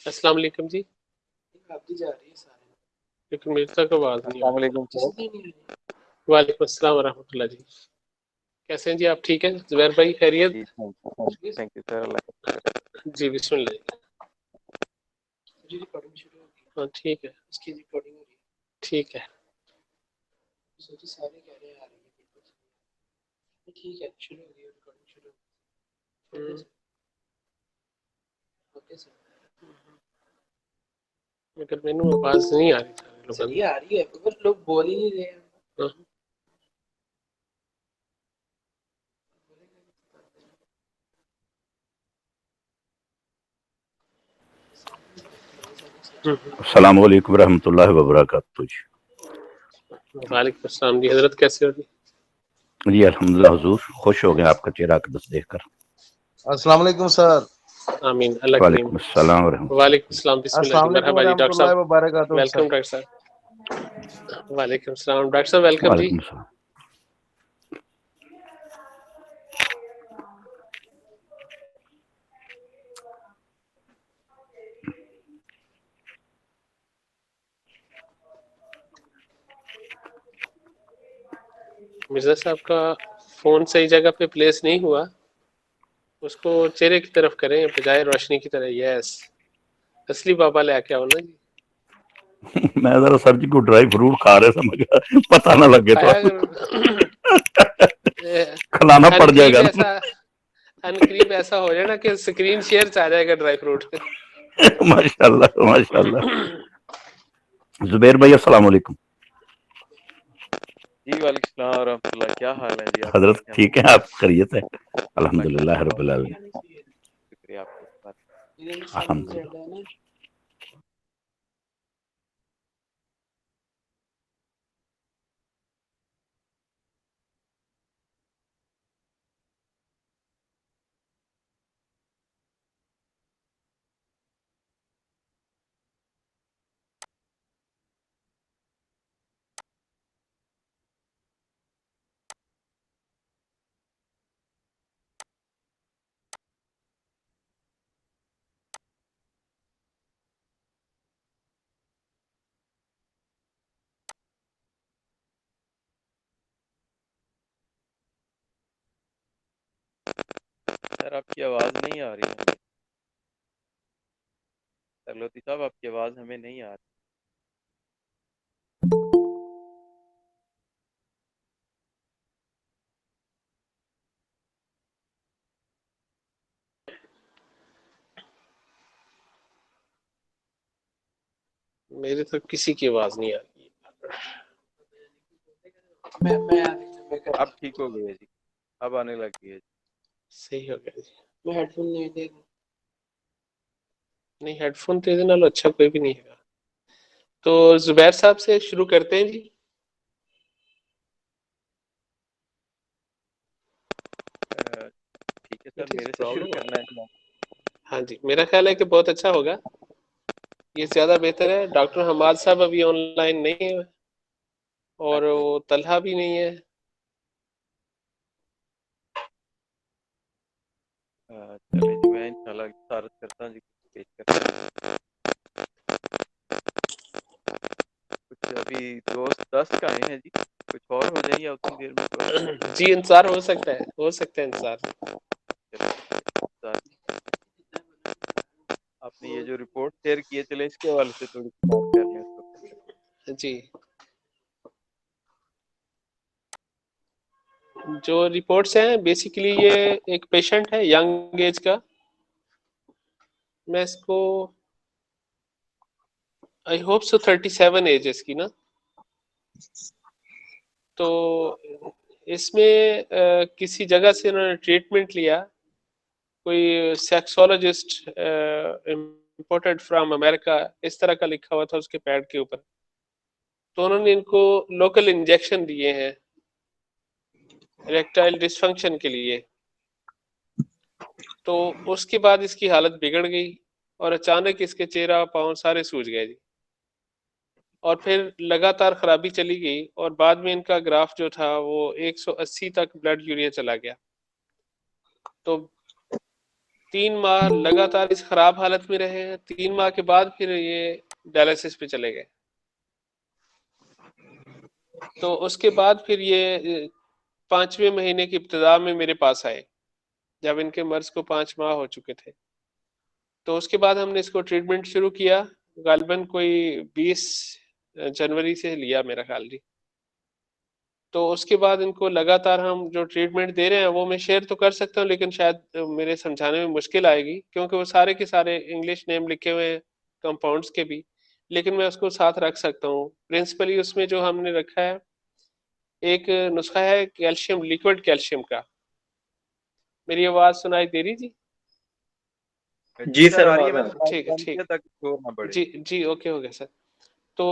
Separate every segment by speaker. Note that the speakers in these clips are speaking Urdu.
Speaker 1: السلام علیکم جی.
Speaker 2: آپ کی جا رہی ہے سارے
Speaker 1: لیکن میری تک آواز نہیں
Speaker 3: السلام علیکم سر.
Speaker 1: وعلیکم السلام ورحمۃ اللہ جی. کیسے ہیں جی آپ؟ ٹھیک ہیں زبیر بھائی؟ خیریت؟
Speaker 3: جی تھینک یو سر. اللہ
Speaker 1: جی بسم اللہ جی.
Speaker 2: ریکارڈنگ شروع ہوگی.
Speaker 1: ہاں ٹھیک ہے
Speaker 2: اس کی ریکارڈنگ ہو رہی ہے.
Speaker 1: ٹھیک ہے.
Speaker 2: سوچے سارے کہہ رہے ہیں آ رہی ہے بالکل. ٹھیک ہے شروع ہوگی ریکارڈنگ شروع ہوگی. Okay sir.
Speaker 1: مگر مینو آواز نہیں آ رہی تھی.
Speaker 2: صحیح آ رہی ہے پر لوگ بول ہی نہیں رہے ہیں.
Speaker 4: السلام علیکم ورحمۃ اللہ وبرکاتہ.
Speaker 1: وعلیکم السلام جی. حضرت کیسے ہو جی؟
Speaker 4: جی الحمدللہ حضور، خوش ہو گئے آپ کا چہرہ اقدس دیکھ کر.
Speaker 5: السلام علیکم سر.
Speaker 1: آمین. اللہ کریم.
Speaker 4: وعلیکم السلام ورحمۃ
Speaker 1: وعلیکم السلام. بسم اللہ جی.
Speaker 5: السلام علیکم
Speaker 1: مرحبا جی
Speaker 5: ورحمۃ
Speaker 1: ڈاکٹر
Speaker 5: اللہ
Speaker 1: صاحب.
Speaker 5: وبرکاتہ.
Speaker 1: ویلکم ڈاکٹر صاحب. وعلیکم السلام ڈاکٹر صاحب. ویلکم جی.
Speaker 4: وعلیکم السلام.
Speaker 1: مرزا صاحب کا فون صحیح جگہ پہ پلیس نہیں ہوا، اس کو چہرے کی طرف کریں بجائے روشنی کی طرح. یس اصلی بابا لے کے آؤ نا جی.
Speaker 4: میں ذرا سر جی کو ڈرائی فروٹ کھا رہے سمجھا پتہ نہ لگے تو کھلانا پڑ جائے گا نا.
Speaker 1: انقریب ایسا ہو جائے نا کہ اسکرین شیئر سے آ جائے گا ڈرائی فروٹ.
Speaker 4: ماشاء اللہ ماشاء اللہ. زبیر بھائی السلام علیکم.
Speaker 3: جی وعلیکم السلام ورحمۃ اللہ. کیا حال ہے جی آپ؟
Speaker 4: حضرت ٹھیک ہے آپ؟ خیریت ہے؟ الحمدللہ رب العالمین.
Speaker 3: شکریہ آپ کا.
Speaker 4: الحمدللہ.
Speaker 3: سر آپ کی آواز نہیں آ رہی ہے. سر لوتی صاحب آپ کی آواز ہمیں نہیں آ رہی.
Speaker 1: میرے تک کسی کی آواز نہیں آ رہی.
Speaker 3: اب ٹھیک ہو گئی ہے جی. اب آنے لگ گئی ہے جی.
Speaker 1: صحیح ہو گیا جی.
Speaker 2: میں ہیڈ فون نہیں دے رہا.
Speaker 1: نہیں ہیڈ فون تو دے نال اچھا کوئی بھی نہیں ہے. تو زبیر صاحب سے شروع کرتے ہیں جی.
Speaker 3: ٹھیک ہے سر میرے سے شروع کرنا ہے.
Speaker 1: ہاں جی میرا خیال ہے کہ بہت اچھا ہوگا، یہ زیادہ بہتر ہے. ڈاکٹر حماد صاحب ابھی آن لائن نہیں ہے اور وہ طلحہ بھی نہیں ہے.
Speaker 3: چلے جی میں انشاءاللہ اشارت کرتا ہوں جی. پیش کرتا ہوں. کچھ ابھی دوست 10 کا آئے ہیں جی. کچھ اور ہو جائیں یا اتنی دیر میں
Speaker 1: جی انتظار ہو سکتا ہے، ہو سکتا ہے انتظار.
Speaker 3: آپ نے یہ جو رپورٹ شیئر کیے چلے اس کے حوالے سے تھوڑی سی بات کر لیں.
Speaker 1: جی جو رپورٹس ہیں بیسیکلی یہ ایک پیشنٹ ہے ینگ ایج کا. میں اس کو آئی ہوپ سو 37 ایج اس کی نا. تو اس میں کسی جگہ سے انہوں نے ٹریٹمنٹ لیا، کوئی سیکسولوجسٹ امپورٹڈ فرام امریکہ اس طرح کا لکھا ہوا تھا اس کے پیڈ کے اوپر. تو انہوں نے ان کو لوکل انجیکشن دیے ہیں اریکٹائل ڈسفنکشن کے لیے. تو اس کے بعد اس کی حالت بگڑ گئی اور اچانک اس کے چہرہ پاؤں سارے سوج گئے جی. اور پھر لگاتار خرابی چلی گئی اور بعد میں ان کا گراف جو تھا وہ 180 تک بلڈ یوریا چلا گیا. تو 3 ماہ لگاتار اس خراب حالت میں رہے ہیں. 3 ماہ کے بعد پھر یہ ڈائلسس پہ چلے گئے. تو اس کے بعد پھر یہ 5ویں مہینے کی ابتدا میں میرے پاس آئے جب ان کے مرض کو 5 ماہ ہو چکے تھے. تو اس کے بعد ہم نے اس کو ٹریٹمنٹ شروع کیا. غالباً کوئی 20 جنوری سے لیا میرا خیال جی. تو اس کے بعد ان کو لگاتار ہم جو ٹریٹمنٹ دے رہے ہیں وہ میں شیئر تو کر سکتا ہوں، لیکن شاید میرے سمجھانے میں مشکل آئے گی کیونکہ وہ سارے کے سارے انگلش نیم لکھے ہوئے ہیں کمپاؤنڈس کے بھی، لیکن میں اس کو ساتھ رکھ سکتا ہوں. پرنسپلی اس میں جو ہم نے رکھا ہے ایک نسخہ ہے کیلشیم، لیکوڈ کیلشیم کا. میری آواز سنائی دے رہی جی؟
Speaker 3: جی سر آ رہی ہے، میں نے
Speaker 1: ٹھیک ہے ٹھیک.
Speaker 3: تاکہ شور نہ بڑھے.
Speaker 1: جی جی اوکے ہو گیا سر. تو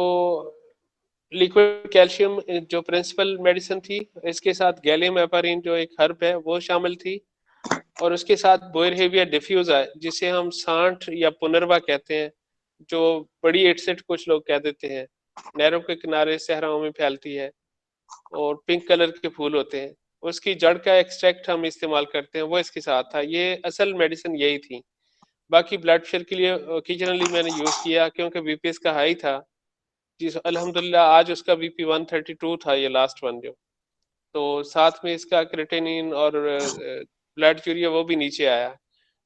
Speaker 1: لیکوڈ کیلشیم جو پرنسپل میڈیسن تھی، اس کے ساتھ گیلیم ایپارین جو ایک ہرب ہے وہ شامل تھی، اور اس کے ساتھ بوئرہیویا ڈیفیوزا جسے ہم سانٹ یا پنروا کہتے ہیں، جو بڑی ایڈسٹ کچھ لوگ کہہ دیتے ہیں، نہروں کے کنارے صحراؤں میں پھیلتی ہے اور پنک کلر کے پھول ہوتے ہیں. اس کی جڑ کا ایکسٹریکٹ ہم استعمال کرتے ہیں، وہ اس کے ساتھ تھا. یہ اصل میڈیسن یہی تھی. باقی بلڈ پریشر کے لیے اوکیجنلی میں نے یوز کیا کیونکہ بی پی اس کا ہائی تھا. جی الحمدللہ آج اس کا بی پی 132 تھا، یہ لاسٹ ون جو. تو ساتھ میں اس کا کریٹینین اور بلڈ یوریا وہ بھی نیچے آیا.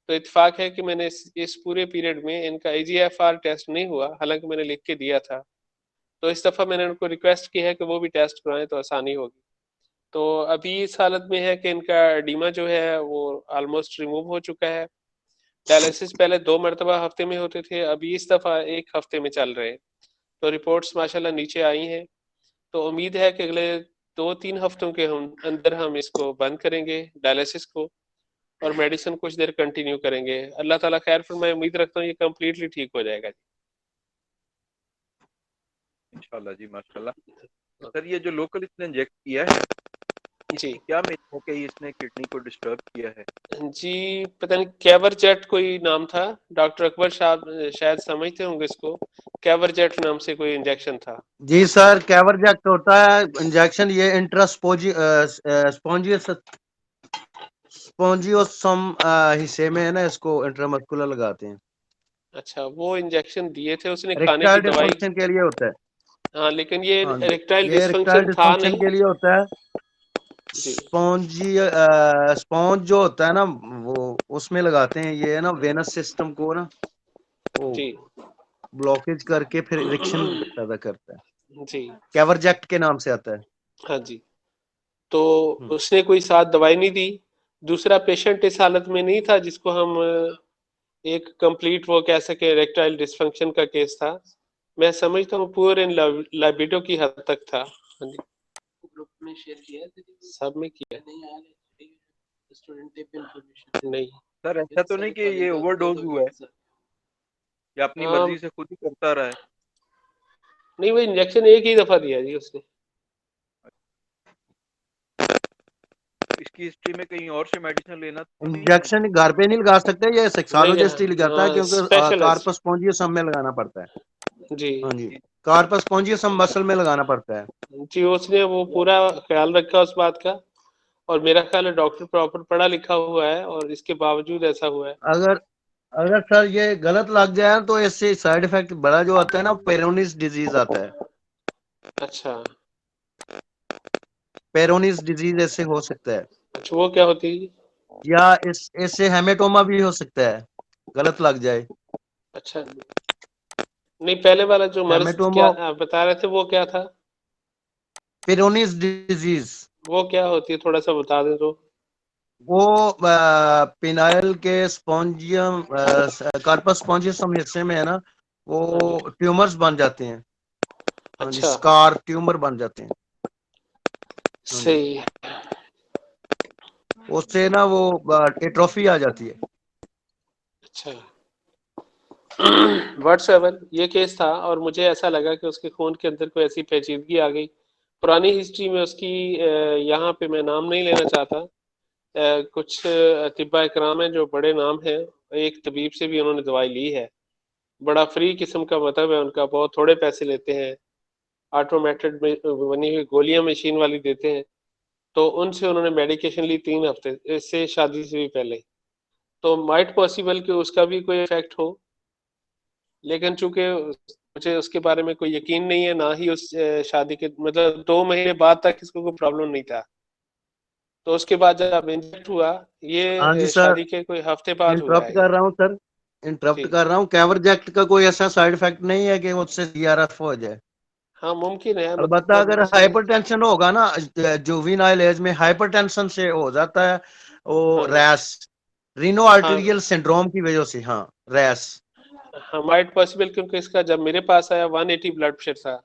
Speaker 1: تو اتفاق ہے کہ میں نے اس پورے پیریڈ میں ان کا AGFR ٹیسٹ نہیں ہوا، حالانکہ میں نے لکھ کے دیا تھا. تو اس دفعہ میں نے ان کو ریکویسٹ کی ہے کہ وہ بھی ٹیسٹ کرائیں تو آسانی ہوگی. تو ابھی اس حالت میں ہے کہ ان کا ایڈیما جو ہے وہ آلموسٹ ریموو ہو چکا ہے. ڈائلسس پہلے 2 مرتبہ ہفتے میں ہوتے تھے، ابھی اس دفعہ 1 ہفتے میں چل رہے. تو رپورٹس ماشاءاللہ نیچے آئی ہیں. تو امید ہے کہ اگلے 2-3 ہفتوں کے اندر ہم اس کو بند کریں گے ڈائلسس کو، اور میڈیسن کچھ دیر کنٹینیو کریں گے. اللہ تعالیٰ خیر فرمائے. امید رکھتا ہوں یہ کمپلیٹلی ٹھیک ہو جائے گا.
Speaker 3: انشاءاللہ جی ماشاءاللہ. سر یہ جو لوکل اس نے انجیکٹ کیا ہے
Speaker 1: جی
Speaker 3: کیا میرا ہے کہ اس نے کڈنی کو ڈسٹرب کیا ہے؟
Speaker 1: جی پتہ نہیں کیور جیٹ کوئی نام تھا، ڈاکٹر اکبر صاحب شاید سمجھتے ہوں گے اس کو. کیور جیٹ نام سے کوئی انجیکشن تھا.
Speaker 5: جی سر کیور جیکٹ ہوتا ہے انجیکشن، یہ اسپونجیوسم حصے میں ہے نا، اس کو انٹرامسکولر لگاتے ہیں.
Speaker 1: اچھا وہ انجیکشن دیے تھے اس نے کھانے
Speaker 5: ریکٹائل
Speaker 1: کی دوائی.
Speaker 5: ڈسفنکشن کے لیے ہوتا ہے.
Speaker 1: ہاں لیکن یہ
Speaker 5: ہاں جی
Speaker 1: اریکٹائل
Speaker 5: یہ ریکٹائل
Speaker 1: ڈسفنکشن تھا
Speaker 5: ڈسفنکشن
Speaker 1: نہیں.
Speaker 5: کے لیے ہوتا ہے.
Speaker 1: جی
Speaker 5: اسپونج جو ہوتا ہے نا وہ اس میں لگاتے ہیں. یہ ہے نا وینس سسٹم کو نا وہ
Speaker 1: جی
Speaker 5: بلاکیج کر کے پھر اریکشن پیدا کرتا ہے.
Speaker 1: جی
Speaker 5: کیور جیکٹ کے نام سے آتا ہے.
Speaker 1: ہاں جی. تو اس نے کوئی ساتھ دوائی نہیں دی. دوسرا پیشنٹ اس حالت میں نہیں تھا جس کو ہم ایک کمپلیٹ وہ کہہ سکیں ریکٹائل ڈسفنکشن کا کیس تھا. میں سمجھتا ہوں پور ان لائبیڈو کی حد تک تھا. ہاں جی
Speaker 2: گروپ میں شیئر کیا ہے
Speaker 1: سب میں کیا
Speaker 2: نہیں آ رہے اسٹوڈنٹ ٹیپ انفارمیشن.
Speaker 1: نہیں.
Speaker 3: سر ایسا تو نہیں کہ یہ اوور ڈوز ہوا ہے یا اپنی مرضی سے خود ہی کرتا رہا ہے؟
Speaker 1: نہیں وہ انجیکشن ایک ہی دفعہ دیا جی اس نے.
Speaker 3: اس کی ہسٹری میں کہیں اور سے میڈیسن لینا تو نہیں ہے؟
Speaker 5: انجیکشن گھر پہ نہیں لگا سکتے، یہ سیکسالوجسٹ ہی لگاتا ہے کیونکہ
Speaker 1: اسپیشلسٹ.
Speaker 5: کارپس اسپونجیوسم میں لگانا پڑتا ہے.
Speaker 1: جی
Speaker 5: ہاں جی کارپس اسپونجیوسم مسل میں لگانا پڑتا ہے.
Speaker 1: جی اس نے وہ پورا خیال رکھا اس بات کا، اور میرا خیال ہے ڈاکٹر پراپر پڑھا لکھا ہوا ہے، اور اس کے باوجود ایسا ہوا ہے.
Speaker 5: اگر سر یہ غلط لگ جائے تو اس سے سائیڈ افیکٹ بڑا جو آتا ہے نا پیرونیز ڈیزیز آتا ہے.
Speaker 1: اچھا
Speaker 5: پیرونیز ڈیزیز ایسے ہو سکتا ہے،
Speaker 1: اچھا وہ کیا ہوتی ہے؟
Speaker 5: یا اس سے ہیمیٹوما بھی ہو سکتا ہے غلط لگ جائے.
Speaker 1: اچھا نہیں پہلے والا جو مرض
Speaker 5: ہیمیٹوما
Speaker 1: کیا بتا رہے تھے وہ کیا تھا؟
Speaker 5: پیرونیز ڈیزیز
Speaker 1: وہ کیا ہوتی ہے تھوڑا سا بتا دیں تو.
Speaker 5: وہ پینائل کے اسپونجیم کارپس اسپونجیوسم حصے میں ہے نا، وہ
Speaker 1: ہاں جی
Speaker 5: ٹیومرز بن جاتے ہیں. ہاں جی
Speaker 1: اچھا
Speaker 5: سکار ٹیومر بن جاتے ہیں. ہاں جی
Speaker 1: صحیح ہے.
Speaker 5: اس سے نا وہ ایٹروفی آ جاتی ہے.
Speaker 1: اچھا واٹس ایور یہ کیس تھا، اور مجھے ایسا لگا کہ اس کے خون کے اندر کوئی ایسی پیچیدگی آ گئی. پرانی ہسٹری میں اس کی یہاں پہ میں نام نہیں لینا چاہتا، کچھ اطباء کرام ہیں جو بڑے نام ہیں، ایک طبیب سے بھی انہوں نے دوائی لی ہے. بڑا فری قسم کا مطلب ہے ان کا، بہت تھوڑے پیسے لیتے ہیں، آٹومیٹڈ میں بنی ہوئی گولیاں مشین والی دیتے ہیں. تو ان سے انہوں نے میڈیکیشن لی 3 ہفتے اس سے شادی سے بھی پہلے. تو مائٹ پاسبل کہ اس کا بھی کوئی افیکٹ ہو، لیکن چونکہ مجھے اس کے بارے میں کوئی یقین نہیں ہے، نہ ہی اس شادی کے مطلب 2 مہینے بعد تک اس کو کوئی پرابلم نہیں تھا، تو اس کے بعد جب انجیکٹ ہوا
Speaker 5: ہاں جی
Speaker 1: یہ
Speaker 5: سر،
Speaker 1: شادی کے کوئی ہفتے بعد ہوا
Speaker 5: انٹرپٹ
Speaker 1: ہے
Speaker 5: کر
Speaker 1: یہ.
Speaker 5: رہا ہوں سر، انٹرپٹ
Speaker 1: جی
Speaker 5: کر رہا ہوں. کیورجیکٹ کا کوئی ایسا سائیڈ افیکٹ نہیں ہے کہ اس سے سی آر ایف ہو جائے؟
Speaker 1: ہاں ممکن ہے،
Speaker 5: البتہ
Speaker 1: مطلب
Speaker 5: اگر
Speaker 1: اس میں
Speaker 5: ہائپر ٹینشن ہوگا نا، جووینائل ایج میں ہائپر ٹینشن سے ہو جاتا ہے وہ
Speaker 1: ہاں
Speaker 5: ریس، رینو
Speaker 1: ہاں
Speaker 5: آرٹیریل سنڈروم کی وجہ سے. ہاں ریس.
Speaker 1: ہاں مائٹ پاسبل، کیونکہ اس کا جب میرے پاس آیا 180 بلڈ پریشر تھا.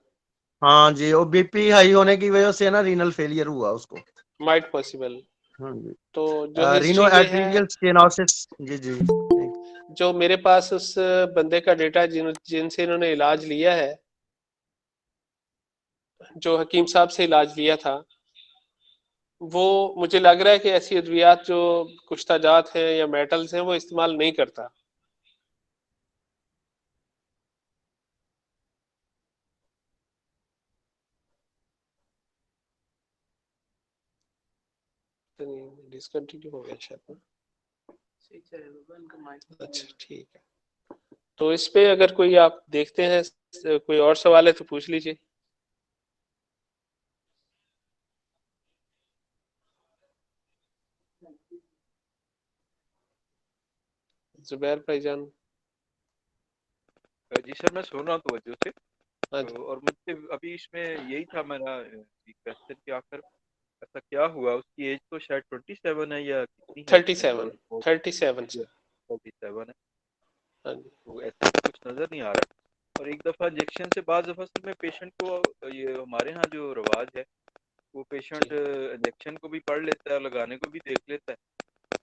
Speaker 5: ہاں جی، وہ بی پی ہائی ہونے کی وجہ سے نا رینل فیلئر ہوا اس کو.
Speaker 1: Might possible.
Speaker 5: ہاں جی،
Speaker 1: تو جو
Speaker 5: رینو
Speaker 1: ہسٹری میں ہے،
Speaker 5: آرٹیریل سٹینوسس. جی جی.
Speaker 1: جو میرے پاس اس بندے کا ڈیٹا جن سے انہوں نے علاج لیا ہے، جو حکیم صاحب سے علاج لیا تھا، وہ مجھے لگ رہا ہے کہ ایسی ادویات جو کشتہ جات ہیں یا میٹلز ہیں وہ استعمال نہیں کرتا. ڈسکنٹینیو ہو گیا شاید.
Speaker 2: صحیح چل رہا ہے ان کا مائک.
Speaker 1: اچھا ٹھیک ہے. تو اس پہ اگر کوئی آپ دیکھتے ہیں کوئی اور سوال ہے تو پوچھ لیجئے. زبیر بھائی جان.
Speaker 3: جی سر میں سن رہا ہوں توجہ سے.
Speaker 1: ہاں جی.
Speaker 3: اور مجھے ابھی اس میں یہی تھا میرا کوشچن کہ آخر ایسا کیا ہوا، اس کی ایج تو شاید 27 ہے یا کتنی ہے اس میں،
Speaker 1: 37 سر.
Speaker 3: 37 ہے.
Speaker 1: ہاں جی.
Speaker 3: تو ایسا کچھ نظر نہیں آ رہا. اور ایک دفعہ انجیکشن سے بعض دفعہ میں پیشنٹ کو، یہ ہمارے ہاں جو رواج ہے، وہ پیشنٹ انجیکشن کو بھی پڑھ لیتا ہے، لگانے کو بھی دیکھ لیتا ہے،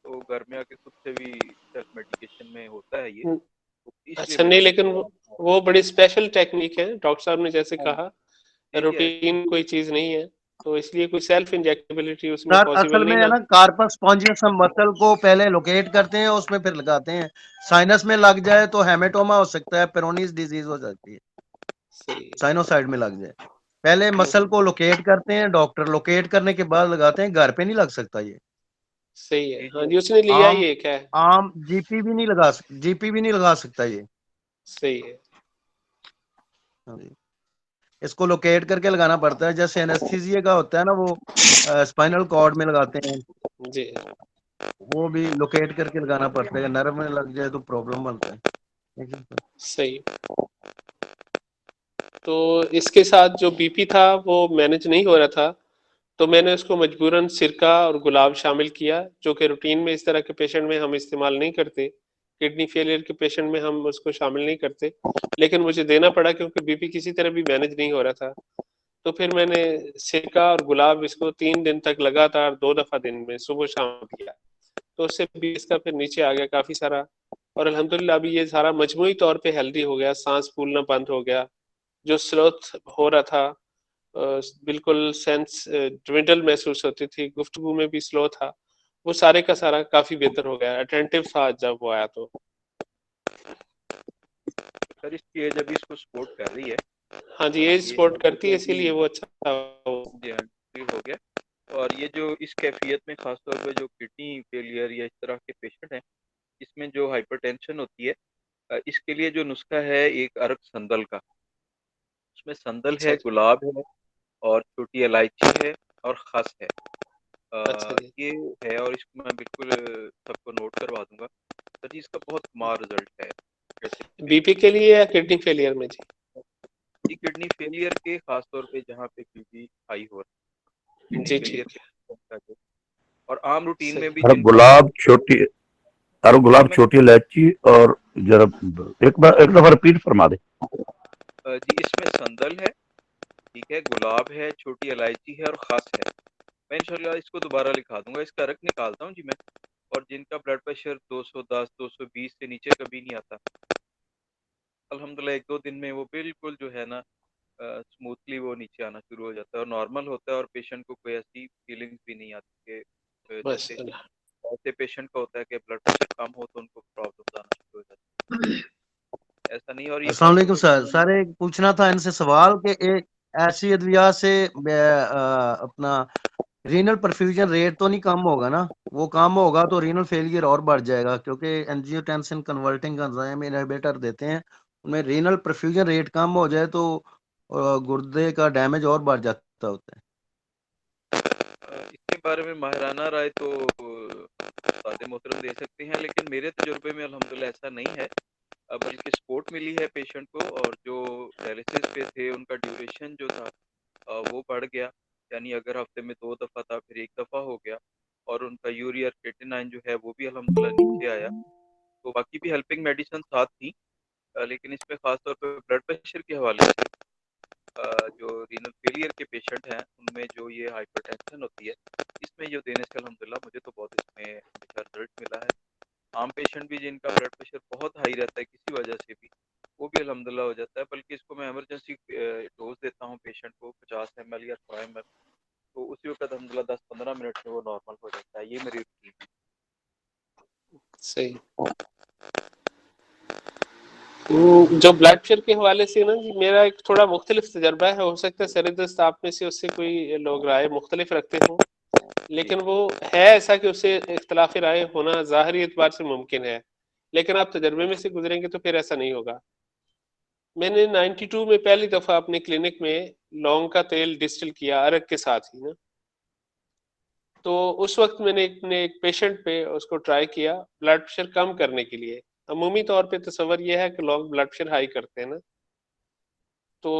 Speaker 3: تو گھر میں آ کے خود سے بھی سیلف میڈیکیشن میں ہوتا ہے یہ. اس لیے
Speaker 1: اچھا نہیں،
Speaker 3: میرا
Speaker 1: لیکن وہ بڑی اسپیشل ٹیکنیک ہے، ڈاکٹر صاحب نے جیسے کہا
Speaker 3: جی
Speaker 1: روٹین کوئی چیز نہیں ہے، تو اس لیے کوئی سیلف انجیکٹیبلٹی اس میں
Speaker 5: سر اصل
Speaker 1: پاسبل
Speaker 5: میں
Speaker 1: نہیں
Speaker 5: ہے
Speaker 1: نا.
Speaker 5: نا کارپس اسپونجیس مسل کو پہلے لوکیٹ کرتے ہیں، اس میں پھر لگاتے ہیں. سائنس میں لگ جائے تو ہیمیٹوما ہو سکتا ہے، پیرونیز ڈیزیز ہو جاتی ہے.
Speaker 1: صحیح.
Speaker 5: سائنوسائڈ میں لگ جائے، پہلے مسل کو لوکیٹ کرتے ہیں ڈاکٹر، لوکیٹ کرنے کے بعد لگاتے ہیں. گھر پہ نہیں لگ سکتا یہ.
Speaker 1: صحیح ہے. ہاں جی، اس نے لیا ہی ایک ہے.
Speaker 5: عام جی پی بھی نہیں لگا سکتا یہ.
Speaker 1: صحیح ہے.
Speaker 5: ہاں جی، اس کو لوکیٹ کر کے لگانا پڑتا ہے، جیسے اینستھیزیا کا ہوتا ہے نا، وہ اسپائنل کارڈ میں لگاتے ہیں،
Speaker 1: جی
Speaker 5: وہ بھی لوکیٹ کر کے لگانا پڑتا ہے. نرم میں لگ جائے تو پرابلم بنتا ہے.
Speaker 1: صحیح. تو اس کے ساتھ جو بی پی تھا وہ مینج نہیں ہو رہا تھا، تو میں نے اس کو مجبوراً سرکہ اور گلاب شامل کیا، جو کہ روٹین میں اس طرح کے پیشنٹ میں ہم استعمال نہیں کرتے. کڈنی فیلئر کے پیشنٹ میں ہم اس کو شامل نہیں کرتے، لیکن مجھے دینا پڑا کیونکہ بی پی کسی طرح بھی مینج نہیں ہو رہا تھا. تو پھر میں نے سرکہ اور گلاب اس کو 3 دن تک لگاتار 2 دفعہ دن میں صبح شام کیا، تو اس سے بھی اس کا پھر نیچے آ گیا کافی سارا. اور الحمدللہ ابھی یہ سارا مجموعی طور پہ ہیلدی ہو گیا، سانس پھولنا بند ہو گیا، جو سلوت ہو رہا تھا، بالکل سینس ڈوینڈل محسوس ہوتی تھی، گفتگو میں بھی سلو تھا، وہ سارے کا سارا کافی بہتر ہو گیا. اٹینٹیو تھا جب وہ آیا. تو
Speaker 3: سر اس کی ایج ابھی اس کو سپورٹ کر رہی ہے.
Speaker 1: ہاں جی، ایج سپورٹ کرتی ہے، اسی لیے وہ اچھا
Speaker 3: جی ہاں ہو گیا. اور یہ جو اس کیفیت میں خاص طور پہ جو کڈنی فیلئر یا اس طرح کے پیشنٹ ہیں، اس میں جو ہائپر ٹینشن ہوتی ہے، اس کے لیے جو نسخہ ہے ایک ارک سندل کا، اس میں سندل
Speaker 1: اچھا
Speaker 3: ہے،
Speaker 1: جی.
Speaker 3: گلاب ہے، اور چھوٹی الائچی ہے، اور خس ہے.
Speaker 1: اچھا جی.
Speaker 3: یہ ہے، اور اس کو میں بالکل سب کو نوٹ کروا دوں گا. سر جی اس کا بہت کمال رزلٹ ہے.
Speaker 1: بی پی کے لیے یا کڈنی فیلئر میں؟
Speaker 3: جی کڈنی فیلئر کے خاص طور پہ جہاں پہ بی پی ہائی ہو رہا ہے، کڈنی
Speaker 1: جی
Speaker 3: فیلئر
Speaker 1: ٹھیک ہے.
Speaker 3: کے، اور عام روٹین میں
Speaker 1: صحیح.
Speaker 3: بھی
Speaker 4: ہر
Speaker 3: جن کا
Speaker 4: گلاب چھوٹی، ہر
Speaker 3: سر
Speaker 4: گلاب
Speaker 3: میں
Speaker 4: چھوٹی الائچی، اور ذرا ایک دفعہ رپیٹ فرما دیں.
Speaker 3: جی اس میں سندل ہے، ٹھیک ہے، گلاب ہے، چھوٹی الائچی ہے، اور خس ہے. میں انشاءاللہ اس کو دوبارہ لکھا دوں گا، اس کا رق نکالتا ہوں جی میں. اور جن کا بلڈ پریشر 210 220 سے نیچے کبھی نہیں آتا، الحمدللہ 1-2 دن میں وہ بالکل جو ہے نا اسموتھلی وہ نیچے آنا شروع ہو جاتا ہے، اور نارمل ہوتا ہے، اور پیشنٹ کو کوئی ایسی فیلنگز بھی نہیں آتی کہ
Speaker 1: بس
Speaker 3: جیسے ایسے پیشنٹ کا ہوتا ہے کہ بلڈ پریشر کم ہو تو ان کو پرابلم آنا شروع ہو جاتی ہے. ایسا نہیں. اور یہ
Speaker 5: السلام
Speaker 3: خاص طور
Speaker 5: علیکم سر.
Speaker 3: پہ
Speaker 5: سر ایک پوچھنا تھا ان سے سوال کہ ایک ایسی ادویات سے اپنا رینل پرفیوژن ریٹ تو نہیں کم ہوگا نا؟ وہ کم ہوگا تو رینل فیلئر اور بڑھ جائے گا، کیونکہ انجیوٹینسن کنورٹنگ انزائم انہیبیٹر دیتے ہیں، ان میں رینل پرفیوژن ریٹ کم ہو جائے تو گردے کا ڈیمیج اور بڑھ جاتا ہوتا ہے۔
Speaker 3: اس کے بارے میں ماہرانہ رائے تو سعادت محترم دے سکتے ہیں، لیکن میرے تجربے میں الحمدللہ ایسا نہیں ہے، بلکہ سپورٹ ملی ہے پیشنٹ کو، اور جو ڈائلسس پہ تھے ان کا ڈیوریشن جو تھا وہ بڑھ گیا، یعنی اگر ہفتے میں 2 دفعہ تھا پھر 1 دفعہ ہو گیا، اور ان کا یوریا کریٹینائن جو ہے وہ بھی الحمدللہ نیچے آیا۔ تو باقی بھی ہیلپنگ میڈیسن ساتھ تھیں، لیکن اس میں خاص طور پہ بلڈ پریشر کے حوالے سے جو رینل فیلئر کے پیشنٹ ہیں ان میں جو یہ ہائپر ٹینشن ہوتی ہے، اس میں یہ دینے سے الحمدللہ مجھے تو بہت اس میں اچھا رزلٹ ملا ہے۔ عام پیشنٹ بھی جن کا بلڈ پریشر بہت ہائی رہتا ہے کسی وجہ سے بھی، وہ بھی الحمدللہ ہو جاتا ہے، بلکہ اس کو میں ایمرجنسی ڈوز دیتا ہوں پیشنٹ کو 50 ml یا 100 ml، تو اسی وقت الحمدللہ 10-15 منٹ میں وہ نارمل ہو جاتا ہے۔ یہ میری روٹین ہے۔
Speaker 1: صحیح۔ جو بلڈ پریشر کے حوالے سے نا جی میرا ایک تھوڑا مختلف تجربہ ہے، ہو سکتا ہے سردست آپ میں سے اس سے کوئی لوگ رائے مختلف رکھتے ہوں، لیکن وہ ہے ایسا کہ اس سے اختلاف رائے ہونا ظاہری اعتبار سے ممکن ہے، لیکن آپ تجربے میں سے گزریں گے تو پھر ایسا نہیں ہوگا۔ میں نے 92 میں پہلی دفعہ اپنے کلینک میں لونگ کا تیل ڈسٹل کیا ارگ کے ساتھ ہی نا، تو اس وقت میں نے اپنے ایک پیشنٹ پہ اس کو ٹرائی کیا بلڈ پریشر کم کرنے کے لیے۔ عمومی طور پہ تصور یہ ہے کہ لوگ بلڈ پریشر ہائی کرتے ہیں نا، تو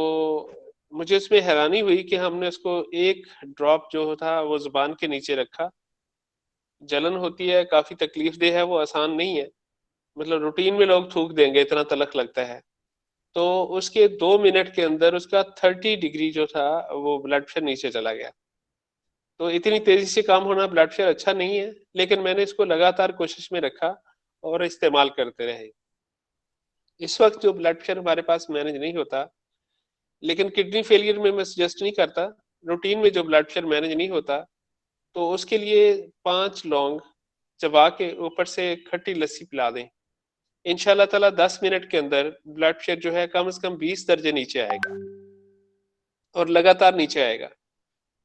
Speaker 1: مجھے اس میں حیرانی ہوئی کہ ہم نے اس کو ایک ڈراپ جو تھا وہ زبان کے نیچے رکھا، جلن ہوتی ہے، کافی تکلیف دہ ہے، وہ آسان نہیں ہے، مطلب روٹین میں لوگ تھوک دیں گے اتنا تلخ لگتا ہے، تو اس کے 2 منٹ کے اندر اس کا 30 ڈگری جو تھا وہ بلڈ پریشر نیچے چلا گیا۔ تو اتنی تیزی سے کام ہونا بلڈ پریشر اچھا نہیں ہے، لیکن میں نے اس کو لگاتار کوشش میں رکھا اور استعمال کرتے رہے۔ اس وقت جو بلڈ پریشر ہمارے پاس مینج نہیں ہوتا، لیکن کڈنی فیلئر میں سجیسٹ نہیں کرتا، روٹین میں جو بلڈ پریشر مینج نہیں ہوتا تو اس کے لیے 5 لونگ چبا کے اوپر سے کھٹی لسی پلا دیں، انشاءاللہ تعالیٰ 10 منٹ کے اندر بلڈ پریشر جو ہے کم از کم 20 درجے نیچے آئے گا، اور لگاتار نیچے آئے گا،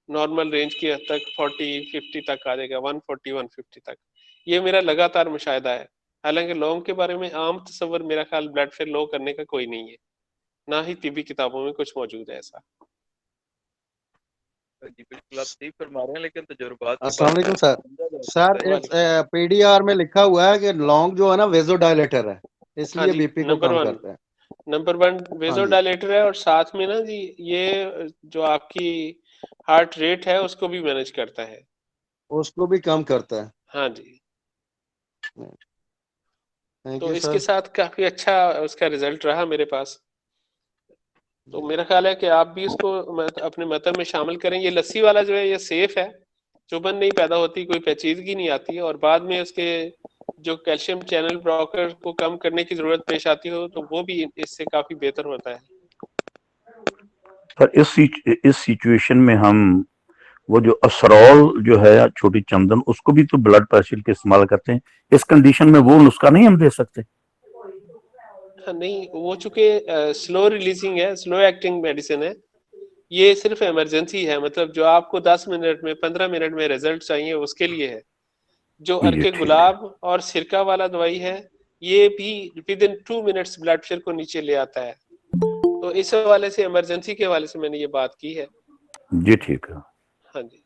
Speaker 1: نارمل رینج کی حد تک 40-50 تک آ جائے گا، 140-150 تک۔ یہ میرا لگاتار مشاہدہ ہے، حالانکہ لونگ کے بارے میں عام تصور میرا خیال بلڈ پریشر لو کرنے کا کوئی نہیں ہے، نہ ہی طبی کتابوں میں کچھ موجود ہے ایسا۔
Speaker 3: جی بالکل آپ صحیح فرما رہے ہیں، لیکن تجربات کی
Speaker 5: السلام
Speaker 3: بات
Speaker 5: علیکم سر۔
Speaker 3: سمجھا جا
Speaker 5: سر
Speaker 3: سکتا ہے۔
Speaker 5: پی ڈی آر میں لکھا ہوا ہے کہ لونگ جو ہے نا ویزو ڈائلیٹر ہے، اس
Speaker 1: ہاں
Speaker 5: لیے
Speaker 1: جی،
Speaker 5: بی پی کو
Speaker 1: نمبر
Speaker 5: کم
Speaker 1: ون
Speaker 5: کرتا ہے۔
Speaker 1: نمبر ون
Speaker 5: ہاں
Speaker 1: ویزو
Speaker 5: جی،
Speaker 1: ڈائلیٹر ہے، اور ساتھ میں نا جی یہ جو آپ کی ہارٹ ریٹ ہے اس کو بھی مینج کرتا ہے۔
Speaker 5: اس کو بھی کم کرتا ہے۔
Speaker 1: ہاں جی،
Speaker 5: تھینک
Speaker 1: تو
Speaker 5: یو
Speaker 1: اس
Speaker 5: سر۔
Speaker 1: کے ساتھ کافی اچھا اس کا رزلٹ رہا میرے پاس، تو میرا خیال ہے کہ آپ بھی اس کو اپنے مطلب میں شامل کریں۔ یہ لسی والا جو ہے یہ سیف ہے، چبھن نہیں پیدا ہوتی، کوئی پیچیدگی نہیں آتی، اور بعد میں اس کے جو کیلشیم چینل بلاکر کو کم کرنے کی ضرورت پیش آتی ہو تو وہ بھی اس سے کافی بہتر ہوتا ہے۔
Speaker 4: سر اس سچویشن میں ہم وہ جو اسرول جو ہے چھوٹی چندن اس کو بھی تو بلڈ پریشر کے استعمال کرتے ہیں، اس کنڈیشن میں وہ نسخہ نہیں ہم دے سکتے؟
Speaker 1: نہیں، وہ چونکہ سلو ریلیزنگ ہے، سلو ایکٹنگ میڈیسن ہے، یہ صرف ایمرجنسی ہے، مطلب جو آپ کو 10 منٹ میں 15 منٹ میں رزلٹ چاہیے اس کے لیے ہے۔ جو
Speaker 4: یہ
Speaker 1: ارکے
Speaker 4: ٹھیک ہے۔
Speaker 1: گلاب اور سرکہ والا دوائی ہے یہ بھی ودن 2 منٹس بلڈ پریشر کو نیچے لے آتا ہے، تو اس حوالے سے ایمرجنسی کے حوالے سے میں نے یہ بات کی ہے۔
Speaker 4: جی ٹھیک ہے،
Speaker 1: ہاں جی،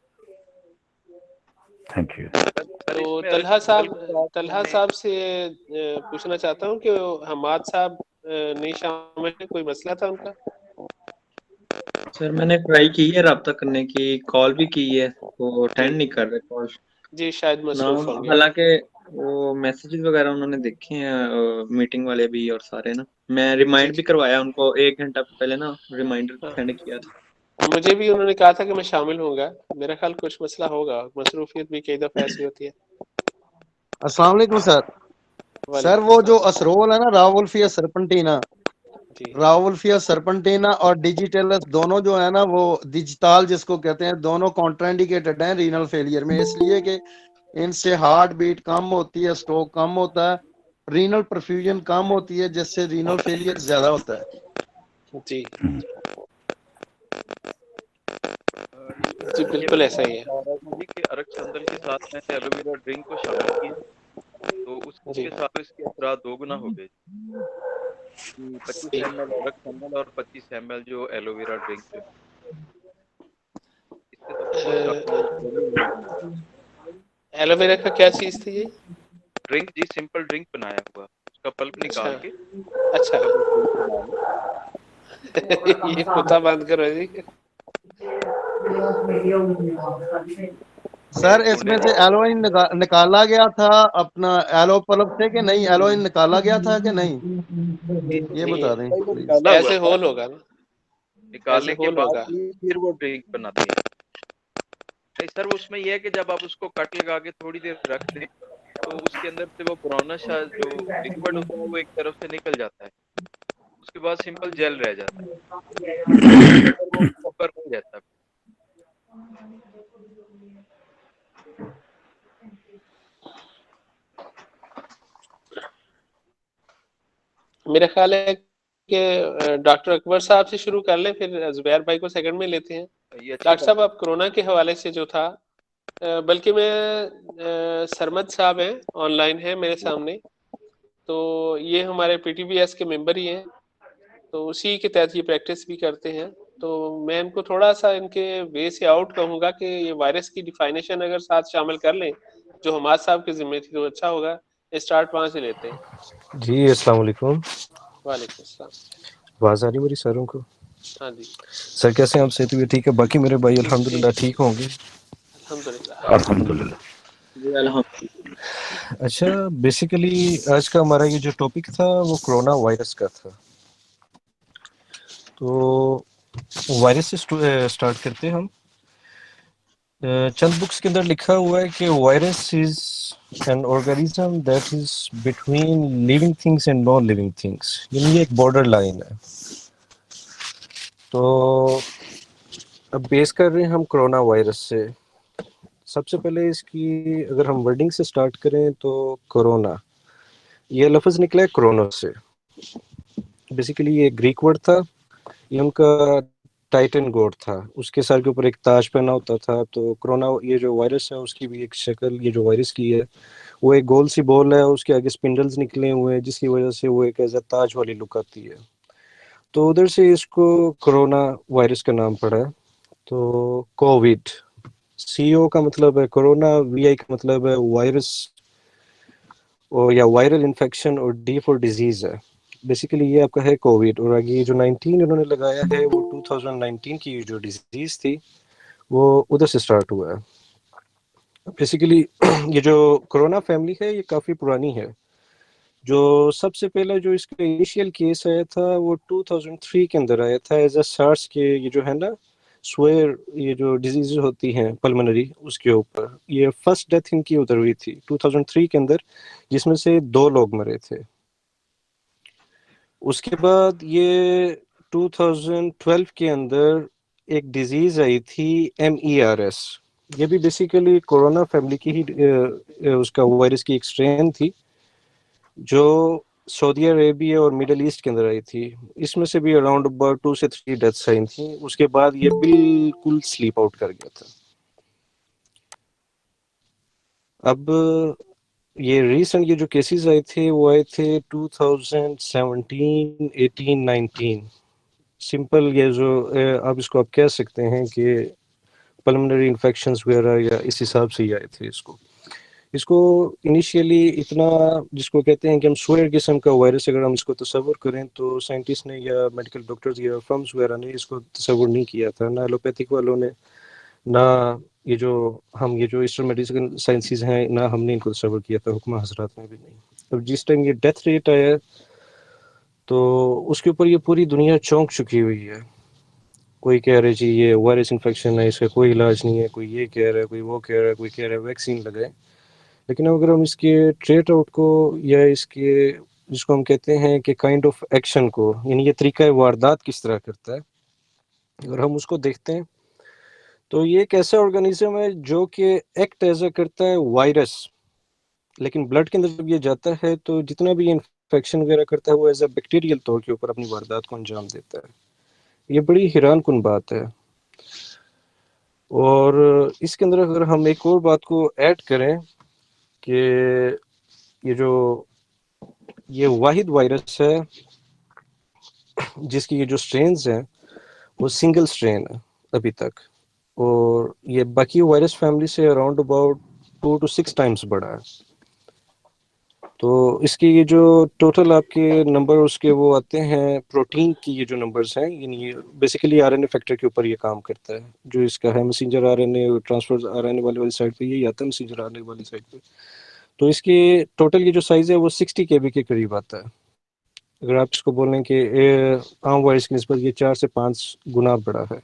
Speaker 4: تھینک یو۔
Speaker 3: سر
Speaker 1: تو
Speaker 3: اس میں
Speaker 1: طلحہ
Speaker 3: سنگل کے ساتھ
Speaker 1: طلحہ
Speaker 3: ہمیں
Speaker 1: صاحب سے پوچھنا چاہتا ہوں کہ حماد صاحب نہیں شامل ہیں، کوئی مسئلہ تھا ان کا؟
Speaker 6: سر میں نے ٹرائی کی ہے رابطہ کرنے کی، کال بھی کی ہے، وہ
Speaker 1: جی
Speaker 6: اٹینڈ نہیں کر رہے کال
Speaker 1: جی، شاید
Speaker 6: نہ،
Speaker 1: مصروف ہوں گے۔
Speaker 6: حالانکہ وہ میسیجز وغیرہ انہوں نے دیکھے ہیں، میٹنگ والے بھی اور سارے نا، میں
Speaker 1: جی
Speaker 6: ریمائنڈ بھی
Speaker 1: جی،
Speaker 6: کروایا ان کو 1 گھنٹہ پہلے نا، ریمائنڈر
Speaker 1: ہاں،
Speaker 6: سینڈ کیا تھا۔
Speaker 1: مجھے بھی انہوں نے کہا تھا کہ میں شامل ہوں گا، میرا خیال کچھ مسئلہ ہوگا، مصروفیت بھی کئی دفعہ ایسی ہوتی ہے۔
Speaker 5: السلام علیکم سر۔ سر
Speaker 1: وعلیکم
Speaker 5: وہ جو
Speaker 1: السلام۔
Speaker 5: اسرول ہے نا راولفیا سرپنٹینا،
Speaker 1: جی
Speaker 5: راولفیا سرپنٹینا اور ڈیجیٹلس دونوں جو ہے نا وہ ڈیجیٹال جس کو کہتے ہیں، دونوں کانٹرانڈیکیٹڈ ہیں رینل فیلئر میں، اس لیے کہ ان سے ہارٹ بیٹ کم ہوتی ہے، سٹروک کم ہوتا ہے، رینل پرفیوژن کم ہوتی ہے، جس سے رینل فیلئر زیادہ ہوتا ہے۔
Speaker 1: جی، جی
Speaker 3: یہ
Speaker 1: بالکل ایسا ہی ہے
Speaker 3: بتا رہا تھا جی کہ ارک سندل کے ساتھ میں نے ایلوویرا ڈرنک کو شامل کیا تو اس
Speaker 1: جی
Speaker 3: کے ساتھ اس کے اثرات 2 گنا ہو گئے. 25
Speaker 1: صحیح.
Speaker 3: ml ارک سندل اور 25 ml جو ایلوویرا ڈرنک جو اس سے تو بہت کافی کمی ہوئی.
Speaker 1: ایلو ویرا کا کیا چیز تھی یہ؟
Speaker 3: ڈرنک جی سمپل ڈرنک بنایا ہوا اس کا پلپ
Speaker 1: اچھا
Speaker 3: نکال کے
Speaker 1: اچھا
Speaker 3: جب وہ ڈرنک بنا لو.
Speaker 1: یہ کتا بند کرو جی.
Speaker 5: سر
Speaker 3: یہ
Speaker 5: اس
Speaker 3: ڈھونڈے
Speaker 5: میں سے
Speaker 3: نہیں
Speaker 5: ایلوئن نکالا گیا تھا اپنا ایلو پلپ سے کہ نہیں؟ ایلوئن نکالا گیا تھا کہ نہیں؟ یہ بتا دیں
Speaker 1: نہیں
Speaker 5: پلیز.
Speaker 3: نکالا ہوا
Speaker 1: ایسے
Speaker 3: تھا.
Speaker 1: ہول ہوگا نا، ایسے
Speaker 3: نکالنے کے
Speaker 1: ہول
Speaker 3: بعد
Speaker 1: ہوگا.
Speaker 3: ہی پھر وہ ڈرنک بناتے ہیں. نہیں سر اس میں یہ ہے کہ جب آپ اس کو کٹ لگا کے تھوڑی دیر رکھ دیں تو اس کے اندر سے وہ برونش جو لکوڈ ہوتا ہے وہ ایک طرف سے نکل جاتا ہے. اس کے بعد سمپل جیل رہ جاتا ہے اس کے اندر وہ پراپر نہیں رہتا.
Speaker 1: میرا خیال ہے کہ ڈاکٹر اکبر صاحب سے شروع کر لیں، پھر زبیر بھائی کو سیکنڈ میں لیتے ہیں.
Speaker 3: یہ اچھی
Speaker 1: ڈاکٹر
Speaker 3: بات
Speaker 1: صاحب آپ کرونا کے حوالے سے جو تھا، بلکہ میں سرمد صاحب ہیں آن لائن ہیں میرے سامنے، تو یہ ہمارے پی ٹی بی ایس کے ممبر ہی ہیں، تو اسی کے تحت یہ پریکٹس بھی کرتے ہیں. تو میں ان کو تھوڑا سا ان کے وے سے آؤٹ کہوں گا کہ یہ وائرس کی ڈیفائنیشن اگر ساتھ شامل کر لیں جو حماد صاحب کی ذمہ تھی تو اچھا ہوگا. اسٹارٹ وہاں سے لیتے ہیں.
Speaker 7: جی السلام علیکم.
Speaker 1: وعلیکم السلام.
Speaker 7: آواز آ رہی میری سروں کو؟
Speaker 1: ہاں جی
Speaker 7: سر کیسے ہیں آپ؟ صحت بھی ٹھیک ہے؟ باقی میرے بھائی
Speaker 1: جی
Speaker 7: الحمدللہ ٹھیک ہوں گے؟
Speaker 1: الحمدللہ.
Speaker 4: الحمدللہ.
Speaker 6: جی الحمد
Speaker 7: اچھا بیسیکلی آج کا ہمارا یہ جو ٹاپک تھا وہ کرونا وائرس کا تھا. تو وائرس سے سٹارٹ کرتے ہیں ہم. چند بکس کے اندر لکھا ہوا ہے کہ virus is an organism that is between living things and non living things, یعنی یہ ایک بارڈر لائن ہے. تو اب بیس کر رہے ہیں ہم کرونا وائرس سے. سب سے پہلے اس کی اگر ہم ورڈنگ سے سٹارٹ کریں تو کرونا یہ لفظ نکلا ہے کرونوس سے. بیسیکلی یہ گریک ورڈ تھا، یہ ان کا ٹائٹن گوڈ تھا، اس کے سر کے اوپر ایک تاج پہنا ہوتا تھا. تو کرونا یہ جو وائرس ہے اس کی بھی ایک شکل، یہ جو وائرس کی ہے وہ ایک گول سی بول ہے، اس کے آگے سپنڈلز نکلے ہوئے ہیں جس کی وجہ سے وہ ایک ایسا تاج والی لک آتی ہے. تو ادھر سے اس کو کرونا وائرس کا نام پڑا ہے. تو کووڈ، سی او کا مطلب ہے کرونا، وی آئی کا مطلب ہے وائرس اور یا وائرل انفیکشن، اور ڈی فور ڈیزیز ہے. بیسیکلی یہ آپ کا ہے کووڈ. اور آگے جو 19 انہوں نے لگایا ہے وہ 2019 کی جو ڈیزیز تھی وہ ادھر سے سٹارٹ ہوا ہے. بیسیکلی یہ جو کرونا فیملی ہے یہ کافی پرانی ہے. جو سب سے پہلا جو اس کا انیشیل کیس آیا تھا وہ 2003 کے اندر آیا تھا ایز اے سارس کے، یہ جو ہے نا سوئر، یہ جو ڈیزیز ہوتی ہیں پلمنری، اس کے اوپر یہ فرسٹ ڈیتھ ان کی ادھر ہوئی تھی 2003 کے اندر، جس میں سے 2 لوگ مرے تھے. اس کے بعد یہ 2012 کے اندر ایک ڈیزیز آئی تھی MERS. یہ بھی بیسیکلی کورونا فیملی کی ہی اس کا وائرس کی ایک سٹرین تھی جو سعودی عربیہ اور مڈل ایسٹ کے اندر آئی تھی. اس میں سے بھی اراؤنڈ اباؤٹ 2 سے 3 ڈیتھس آئی تھیں. اس کے بعد یہ بالکل سلیپ آؤٹ کر گیا تھا. اب یہ ریسنٹ یہ جو کیسز آئے تھے وہ آئے تھے 2017 18 19. سمپل یہ جو آپ اس کو آپ کہہ سکتے ہیں کہ پلمنری انفیکشنز وغیرہ یا اس حساب سے ہی آئے تھے. اس کو انیشیلی اتنا جس کو کہتے ہیں کہ ہم سوئر قسم کا وائرس اگر ہم اس کو تصور کریں تو سائنٹسٹ نے یا میڈیکل ڈاکٹرز یا فرمز وغیرہ نے اس کو تصور نہیں کیا تھا، نہ ایلوپیتھک والوں نے، نہ یہ جو ایسٹرن میڈیسن سائنسز ہیں، نہ ہم نے ان کو تصور کیا تھا، حکمہ حضرات نے بھی نہیں. اب جس ٹائم یہ ڈیتھ ریٹ آیا تو اس کے اوپر یہ پوری دنیا چونک چکی ہوئی ہے. کوئی کہہ رہے جی یہ وائرس انفیکشن ہے، اس کا کوئی علاج نہیں ہے، کوئی یہ کہہ رہا ہے، کوئی وہ کہہ رہا ہے، کوئی کہہ رہا ہے ویکسین لگائے. لیکن اگر ہم اس کے ٹریٹ آؤٹ کو یا اس کے جس کو ہم کہتے ہیں کہ کائنڈ آف ایکشن کو، یعنی یہ طریقہ واردات کس طرح کرتا ہے، اگر ہم اس کو دیکھتے ہیں تو یہ ایک ایسا آرگنیزم ہے جو کہ ایکٹ ایزا کرتا ہے وائرس، لیکن بلڈ کے اندر جب یہ جاتا ہے تو جتنا بھی انفیکشن وغیرہ کرتا ہے وہ ایز اے بیکٹیریل طور کے اوپر اپنی واردات کو انجام دیتا ہے. یہ بڑی حیران کن بات ہے. اور اس کے اندر اگر ہم ایک اور بات کو ایڈ کریں کہ یہ واحد وائرس ہے جس کی یہ جو سٹرینز ہیں وہ سنگل سٹرین ہے ابھی تک، اور یہ باقی وائرس فیملی سے اراؤنڈ اباؤٹ 2 to 6 ٹائمز بڑا ہے. تو اس کی یہ جو ٹوٹل آپ کے نمبر اس کے وہ آتے ہیں پروٹین کی یہ جو نمبرز ہیں، یعنی basically R N A factor کے اوپر یہ کام کرتا ہے، جو اس کا ہے messenger R N A transfer R N A والی سائڈ پہ یہی آتا ہے، میسنجر آر این اے والی سائڈ پہ. تو اس کی ٹوٹل یہ جو سائز ہے وہ 60 KB کے قریب آتا ہے. اگر آپ اس کو بولیں کہ عام وائرس کی نسبت یہ 4 سے 5 گنا بڑا ہے.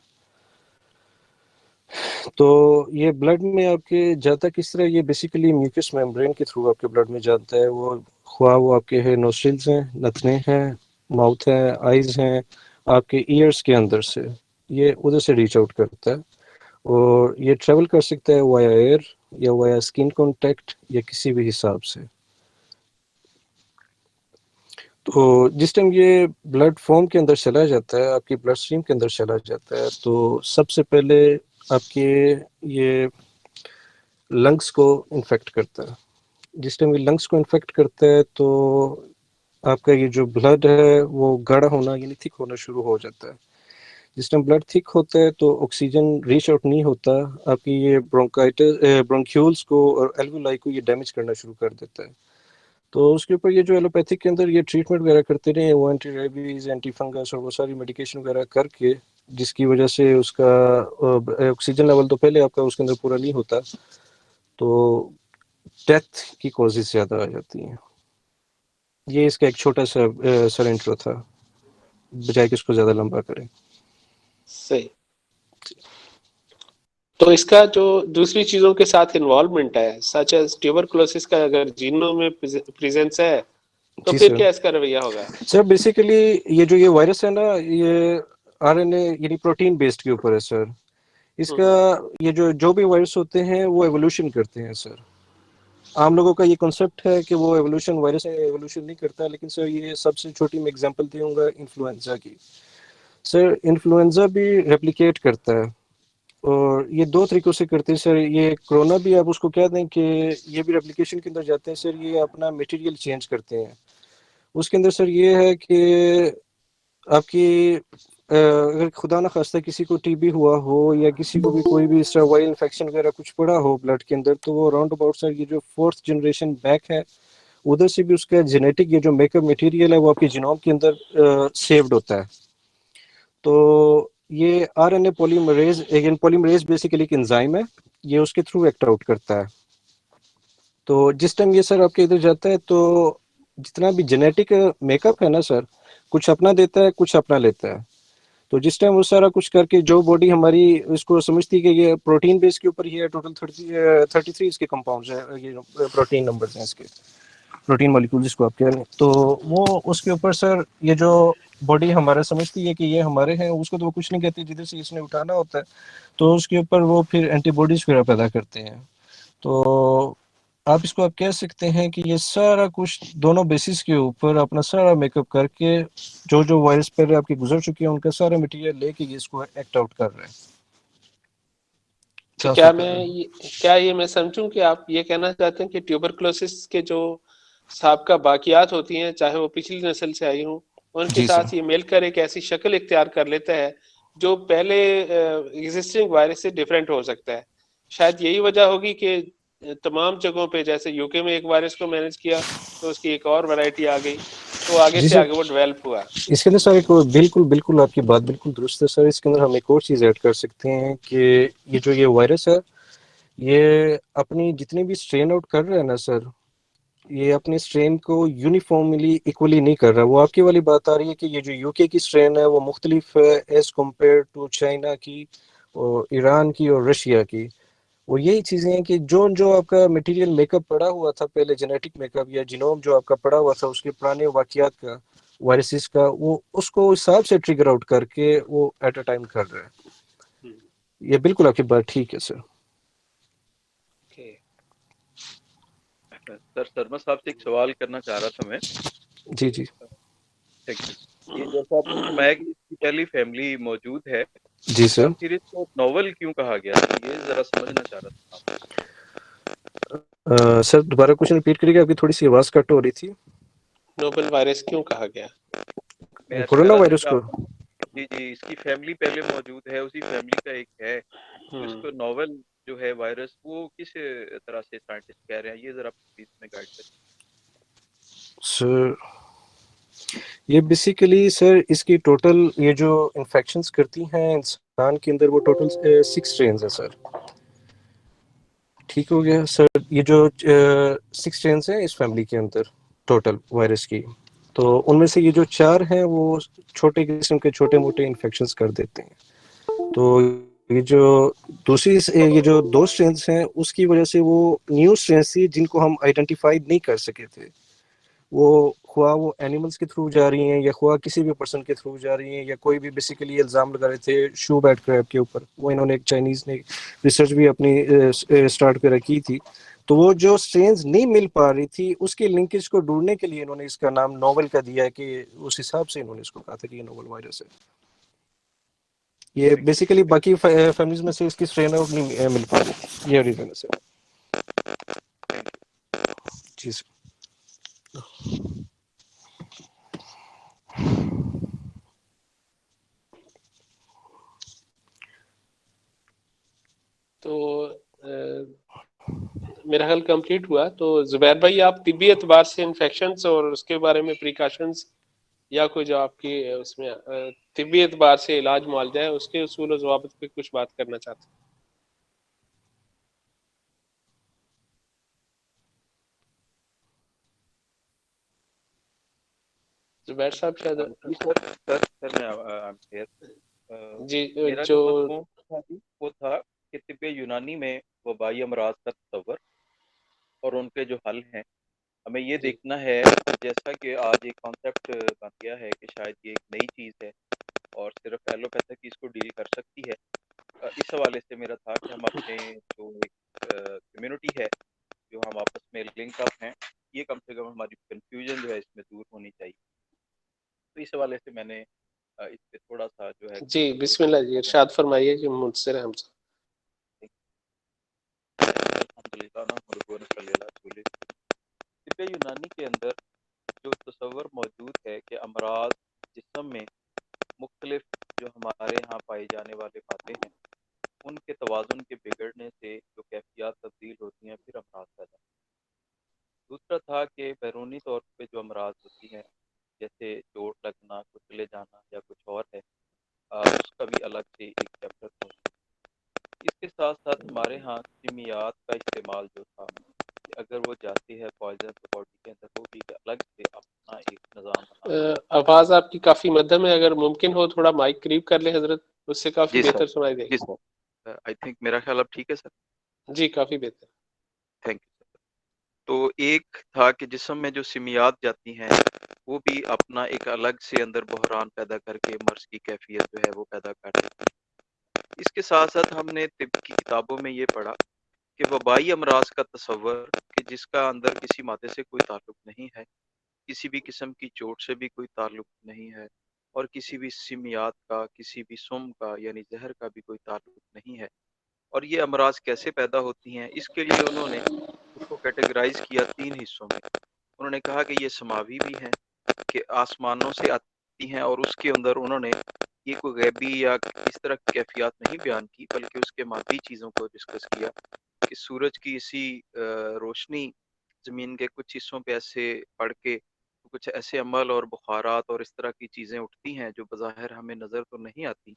Speaker 7: تو یہ بلڈ میں آپ کے جاتا کس طرح، یہ بیسیکلی میوکس میمبرین کے تھرو آپ کے بلڈ میں جاتا ہے. وہ خواہ وہ آپ کے نوسٹرلز ہیں، نتنے ہیں، ماؤتھ ہے، آئیز ہیں، آپ کے ایئرز کے اندر سے یہ ادھر سے ریچ آؤٹ کرتا ہے. اور یہ ٹریول کر سکتا ہے وایا ایئر یا وایا اسکن کانٹیکٹ یا کسی بھی حساب سے. تو جس ٹائم یہ بلڈ فارم کے اندر چلا جاتا ہے، آپ کی بلڈ اسٹریم کے اندر چلا جاتا ہے، تو سب سے پہلے آپ کے یہ لنگس کو انفیکٹ کرتا ہے. جس ٹائم یہ لنگس کو انفیکٹ کرتا ہے تو آپ کا یہ جو بلڈ ہے وہ گاڑھا ہونا یعنی تھک ہونا شروع ہو جاتا ہے. جس ٹائم بلڈ تھک ہوتا ہے تو آکسیجن ریچ آؤٹ نہیں ہوتا، آپ کی یہ برونکیولز کو اور ایلویولائی کو یہ ڈیمیج کرنا شروع کر دیتا ہے. تو اس کے اوپر یہ جو ایلوپیتھک کے اندر یہ ٹریٹمنٹ وغیرہ کرتے رہے، وہ اینٹی ریبیز، اینٹی فنگس اور وہ ساری میڈیکیشن وغیرہ کر کے، جس کی وجہ سے اس کا آکسیجن لیول تو پہلے آپ کا اس کے اندر پورا نہیں ہوتا، تو ڈیتھ کی کوزز زیادہ آ جاتی ہیں. یہ اس کا ایک چھوٹا سا سر انٹرو تھا، بجائے کہ اس کو زیادہ لمبا کریں.
Speaker 1: صحیح. تو اس کا جو دوسری چیزوں کے ساتھ انوالومنٹ ہے سچ ایز ٹیوبرکلوسس کا اگر جینوں میں پریزنس ہے تو
Speaker 7: جی
Speaker 1: پھر
Speaker 7: سر.
Speaker 1: کیا اس کا رویہ ہوگا؟
Speaker 7: سر بیسیکلی یہ وائرس ہے نا، یہ آر این اے یعنی پروٹین بیسڈ کے اوپر ہے سر. اس کا یہ جو بھی وائرس ہوتے ہیں وہ ایوولوشن کرتے ہیں سر. عام لوگوں کا یہ کنسیپٹ ہے کہ وہ ایوولوشن وائرس ایوولوشن نہیں کرتا، لیکن سر یہ سب سے چھوٹی میں اگزامپل دوں گا انفلوئنزا کی. سر انفلوئنزا بھی ریپلیکیٹ کرتا ہے، اور یہ 2 طریقوں سے کرتے ہیں سر. یہ کرونا بھی آپ اس کو کہہ دیں کہ یہ بھی ریپلیکیشن کے اندر جاتے ہیں سر. یہ اپنا میٹیریل چینج کرتے ہیں. اس کے اندر سر یہ ہے کہ آپ کی اگر خدا نخواستہ کسی کو ٹی بی ہوا ہو یا کسی کو بھی کوئی بھی اس طرح وائرل انفیکشن وغیرہ کچھ پڑا ہو بلڈ کے اندر، تو وہ راؤنڈ اباؤٹ سر یہ جو 4th جنریشن بیک ہے ادھر سے بھی اس کا جینیٹک یہ جو میک اپ میٹیریل ہے وہ آپ کے جینوم کے اندر سیوڈ ہوتا ہے. تو یہ R N A polymerase basically ایک انزائم ہے، یہ اس کے تھرو ایکٹ آؤٹ کرتا ہے. تو جس ٹائم یہ سر آپ کے ادھر جاتا ہے تو جتنا بھی جینیٹک میک اپ ہے نا سر، کچھ اپنا دیتا ہے کچھ اپنا لیتا ہے. تو جس ٹائم وہ سارا کچھ کر کے جو باڈی ہماری اس کو سمجھتی ہے کہ یہ پروٹین بیس کے اوپر ہی ہے، ٹوٹل 33 اس کے کمپاؤنڈز ہیں، یہ پروٹین نمبرز ہیں اس کے، پروٹین مالیکول جس کو آپ کہہ رہے ہیں. تو وہ اس کے اوپر سر یہ جو باڈی ہمارا سمجھتی ہے کہ یہ ہمارے ہیں، اس کو تو وہ کچھ نہیں کہتی، جدھر سے اس نے اٹھانا ہوتا ہے تو اس کے اوپر وہ پھر اینٹی باڈیز وغیرہ پیدا کرتے ہیں. تو آپ اس کو آپ کہہ سکتے ہیں کہ یہ سارا کچھ دونوں بیسس کے اوپر اپنا سارا میک اپ کر کے جو وائرس پہلے آپ کی گزر چکی ہیں ان کا سارا مٹیریل لے کے یہ اس کو ایکٹ آؤٹ کر رہے ہیں.
Speaker 1: تو کیا یہ میں سمجھوں کہ آپ یہ کہنا چاہتے ہیں کہ ٹیوبرکلوسس کے جو سابقہ باقیات ہوتی ہیں چاہے وہ پچھلی نسل سے آئی ہوں، ان کے
Speaker 7: جی
Speaker 1: ساتھ
Speaker 7: سر.
Speaker 1: یہ مل کر ایک ایسی شکل اختیار کر لیتا ہے جو پہلے ایگزسٹنگ وائرس سے ڈیفرنٹ ہو سکتا ہے. شاید یہی وجہ ہوگی کہ تمام جگہوں پہ جیسے یو کے میں ایک وائرس کو مینج کیا تو اس کی ایک اور ویرائٹی آ گئی، تو آگے
Speaker 7: جی
Speaker 1: سے
Speaker 7: سر،
Speaker 1: آگے وہ ڈیولپ ہوا.
Speaker 7: اس کے اندر سر ایک بالکل آپ کی بات بالکل درست ہے سر. اس کے اندر ہم ایک اور چیز ایڈ کر سکتے ہیں کہ یہ وائرس ہے یہ اپنی جتنی بھی اسٹرین آؤٹ کر رہا ہے نا سر، یہ اپنے اسٹرین کو یونیفارملی ایکولی نہیں کر رہا. وہ آپ کی والی بات آ رہی ہے کہ یہ جو یو کے کی اسٹرین ہے وہ مختلف ہے ایز کمپیئر ٹو چائنا کی اور ایران کی اور رشیا کی. وہ یہی چیزیں ہیں کہ جو آپ کا میٹیریل میک اپ پڑا ہوا تھا پہلے، جینیٹک میک اپ یا جینوم جو آپ کا پڑا ہوا تھا اس کے پرانے واقعات کا، وائرسز کا، وہ اس کو حساب سے ٹریگر آؤٹ کر کے وہ ایٹ اے ٹائم کر رہے ہیں. یہ بالکل آپ کی بات ٹھیک ہے سر.
Speaker 3: سر سرما صاحب سے ایک سوال کرنا چاہ رہا تھا میں.
Speaker 7: جی.
Speaker 3: Thank you. یہ جیسا آپ نے فرمایا کہ اس کی پہلی فیملی موجود ہے،
Speaker 7: جی سر.
Speaker 3: آخر اس کو ناول کیوں کہا گیا تھا یہ ذرا سمجھنا چاہ رہا تھا.
Speaker 7: سر دوبارہ کوشچن ریپیٹ کریے گا, آپ کی تھوڑی سی آواز کٹ ہو رہی تھی.
Speaker 1: نوبل وائرس کیوں کہا گیا؟
Speaker 3: میں عرض کر
Speaker 7: کورونا
Speaker 3: رہا تھا
Speaker 7: وائرس
Speaker 3: کہ
Speaker 7: کو.
Speaker 3: آپ جی اس کی فیملی پہلے موجود ہے, اسی فیملی کا ایک ہے تو اس
Speaker 1: ہم،
Speaker 3: کو ناول جو ہے وائرس وہ کس طرح سے سائنٹسٹ کہہ رہے ہیں یہ ذرا پلیز میں گائڈ کریں.
Speaker 7: سر یہ بیسیکلی سر اس کی ٹوٹل یہ جو انفیکشنز کرتی ہیں انسان کے اندر وہ ٹوٹل 6 اسٹرینز ہیں سر. ٹھیک ہو گیا سر. یہ جو 6 اسٹرینز ہیں اس فیملی کے اندر ٹوٹل وائرس کی, تو ان میں سے یہ جو 4 ہیں وہ چھوٹے قسم کے چھوٹے موٹے انفیکشنز کر دیتے ہیں. تو یہ جو دوسری یہ جو 2 اسٹرینز ہیں اس کی وجہ سے وہ نیو اسٹرینز تھی جن کو ہم آئیڈینٹیفائی نہیں کر سکے تھے. وہ خواہ وہ اینیملز کے تھرو جا رہی ہیں یا خواہ کسی بھی پرسن کے تھرو جا رہی ہیں, یا کوئی بھی بیسیکلی الزام لگا رہے تھے شو بیٹ کریب کے اوپر. وہ انہوں نے ایک چائنیز نے ریسرچ بھی اپنی اسٹارٹ کر رکھی تھی. تو وہ جو اسٹرینز نہیں مل پا رہی تھی اس کے لنکیج کو ڈھونڈنے کے لیے انہوں نے اس کا نام ناول کا دیا ہے کہ اس حساب سے انہوں نے اس کو کہا تھا کہ یہ ناول وائرس ہے. یہ بیسیکلی باقی فیملیز میں سے اس کی اسٹرین نہیں مل پا رہی, یہ ریزن ہے سر. جی سر.
Speaker 1: تو میرا خیال کمپلیٹ ہوا. تو زبیر بھائی آپ طبی اعتبار سے انفیکشنز اور اس کے بارے میں پریکاشنز یا کوئی جو آپ کی اس میں طبی اعتبار سے علاج معالجہ ہے اس کے اصول و ضوابط پہ کچھ بات کرنا چاہتے ہیں؟ زبیر صاحب شاید
Speaker 3: جی سر میں
Speaker 1: جی
Speaker 3: میرا
Speaker 1: جو
Speaker 3: جو مضمون تھا جی وہ تھا کہ طب یونانی میں وبائی امراض کا تصور اور ان کے جو حل ہیں. ہمیں یہ
Speaker 1: جی
Speaker 3: دیکھنا ہے جیسا کہ آج ایک کانسیپٹ بن گیا ہے کہ شاید یہ ایک نئی چیز ہے اور صرف ایلوپیتھک اس کو ڈیل کر سکتی ہے. اس حوالے سے میرا تھا کہ ہم اپنے جو ایک کمیونٹی ہے جو ہم آپس میں لنک اپ ہیں یہ کم سے کم ہماری کنفیوژن جو ہے اس میں دور ہونی چاہیے. تو اس حوالے سے میں نے اس پہ تھوڑا سا جو ہے
Speaker 1: جی بسم اللہ جی ارشاد فرمائیے کہ منتصر ہے ہم سے.
Speaker 3: طب یونانی کے اندر جو تصور موجود ہے کہ امراض جسم میں مختلف جو ہمارے ہاں پائی جانے والے باتیں ہیں ان کے توازن کے بگڑنے سے جو کیفیات تبدیل ہوتی ہیں پھر امراض پیدا. دوسرا تھا کہ بیرونی طور پہ جو امراض ہوتی ہیں جیسے چوٹ لگنا, کچلے جانا یا کچھ اور ہے اس کا بھی الگ سے ایک چیپٹر موجود. اس کے ساتھ ساتھ ہمارے ہاں کیمیات کا استعمال جو تھا کہ اگر وہ جاتی ہے پوائزن تو باڈی کے اندر وہ بھی الگ سے اپنا ایک نظام بنا.
Speaker 1: آواز آپ کی کافی مدھم ہے, اگر ممکن ہو تھوڑا مائک قریب کر لیں حضرت, اس سے کافی
Speaker 3: جی سر
Speaker 1: بہتر سنائی دے
Speaker 3: جی
Speaker 1: گی.
Speaker 3: سر آئی تھنک میرا خیال اب ٹھیک ہے سر.
Speaker 1: جی کافی بہتر.
Speaker 3: Thank you sir. تو ایک تھا کہ جسم میں جو سمیات جاتی ہیں وہ بھی اپنا ایک الگ سے اندر بحران پیدا کر کے مرض کی کیفیت جو ہے وہ پیدا کر دیتی ہیں. اس کے ساتھ ساتھ ہم نے طب کی کتابوں میں یہ پڑھا کہ وبائی امراض کا تصور کہ جس کا اندر کسی مادے سے کوئی تعلق نہیں ہے, کسی بھی قسم کی چوٹ سے بھی کوئی تعلق نہیں ہے اور کسی بھی سمیات کا, کسی بھی سم کا یعنی زہر کا بھی کوئی تعلق نہیں ہے. اور یہ امراض کیسے پیدا ہوتی ہیں اس کے لیے انہوں نے اس کو کیٹیگرائز کیا 3 حصوں میں. انہوں نے کہا کہ یہ سماوی بھی ہیں کہ آسمانوں سے آتی ہیں اور اس کے اندر انہوں نے یہ کوئی غیبی یا اس طرح کی کیفیات نہیں بیان کی بلکہ اس کے مادی چیزوں کو ڈسکس کیا کہ سورج کی اسی روشنی زمین کے کچھ حصوں پہ ایسے پڑھ کے کچھ ایسے عمل اور بخارات اور اس طرح کی چیزیں اٹھتی ہیں جو بظاہر ہمیں نظر تو نہیں آتی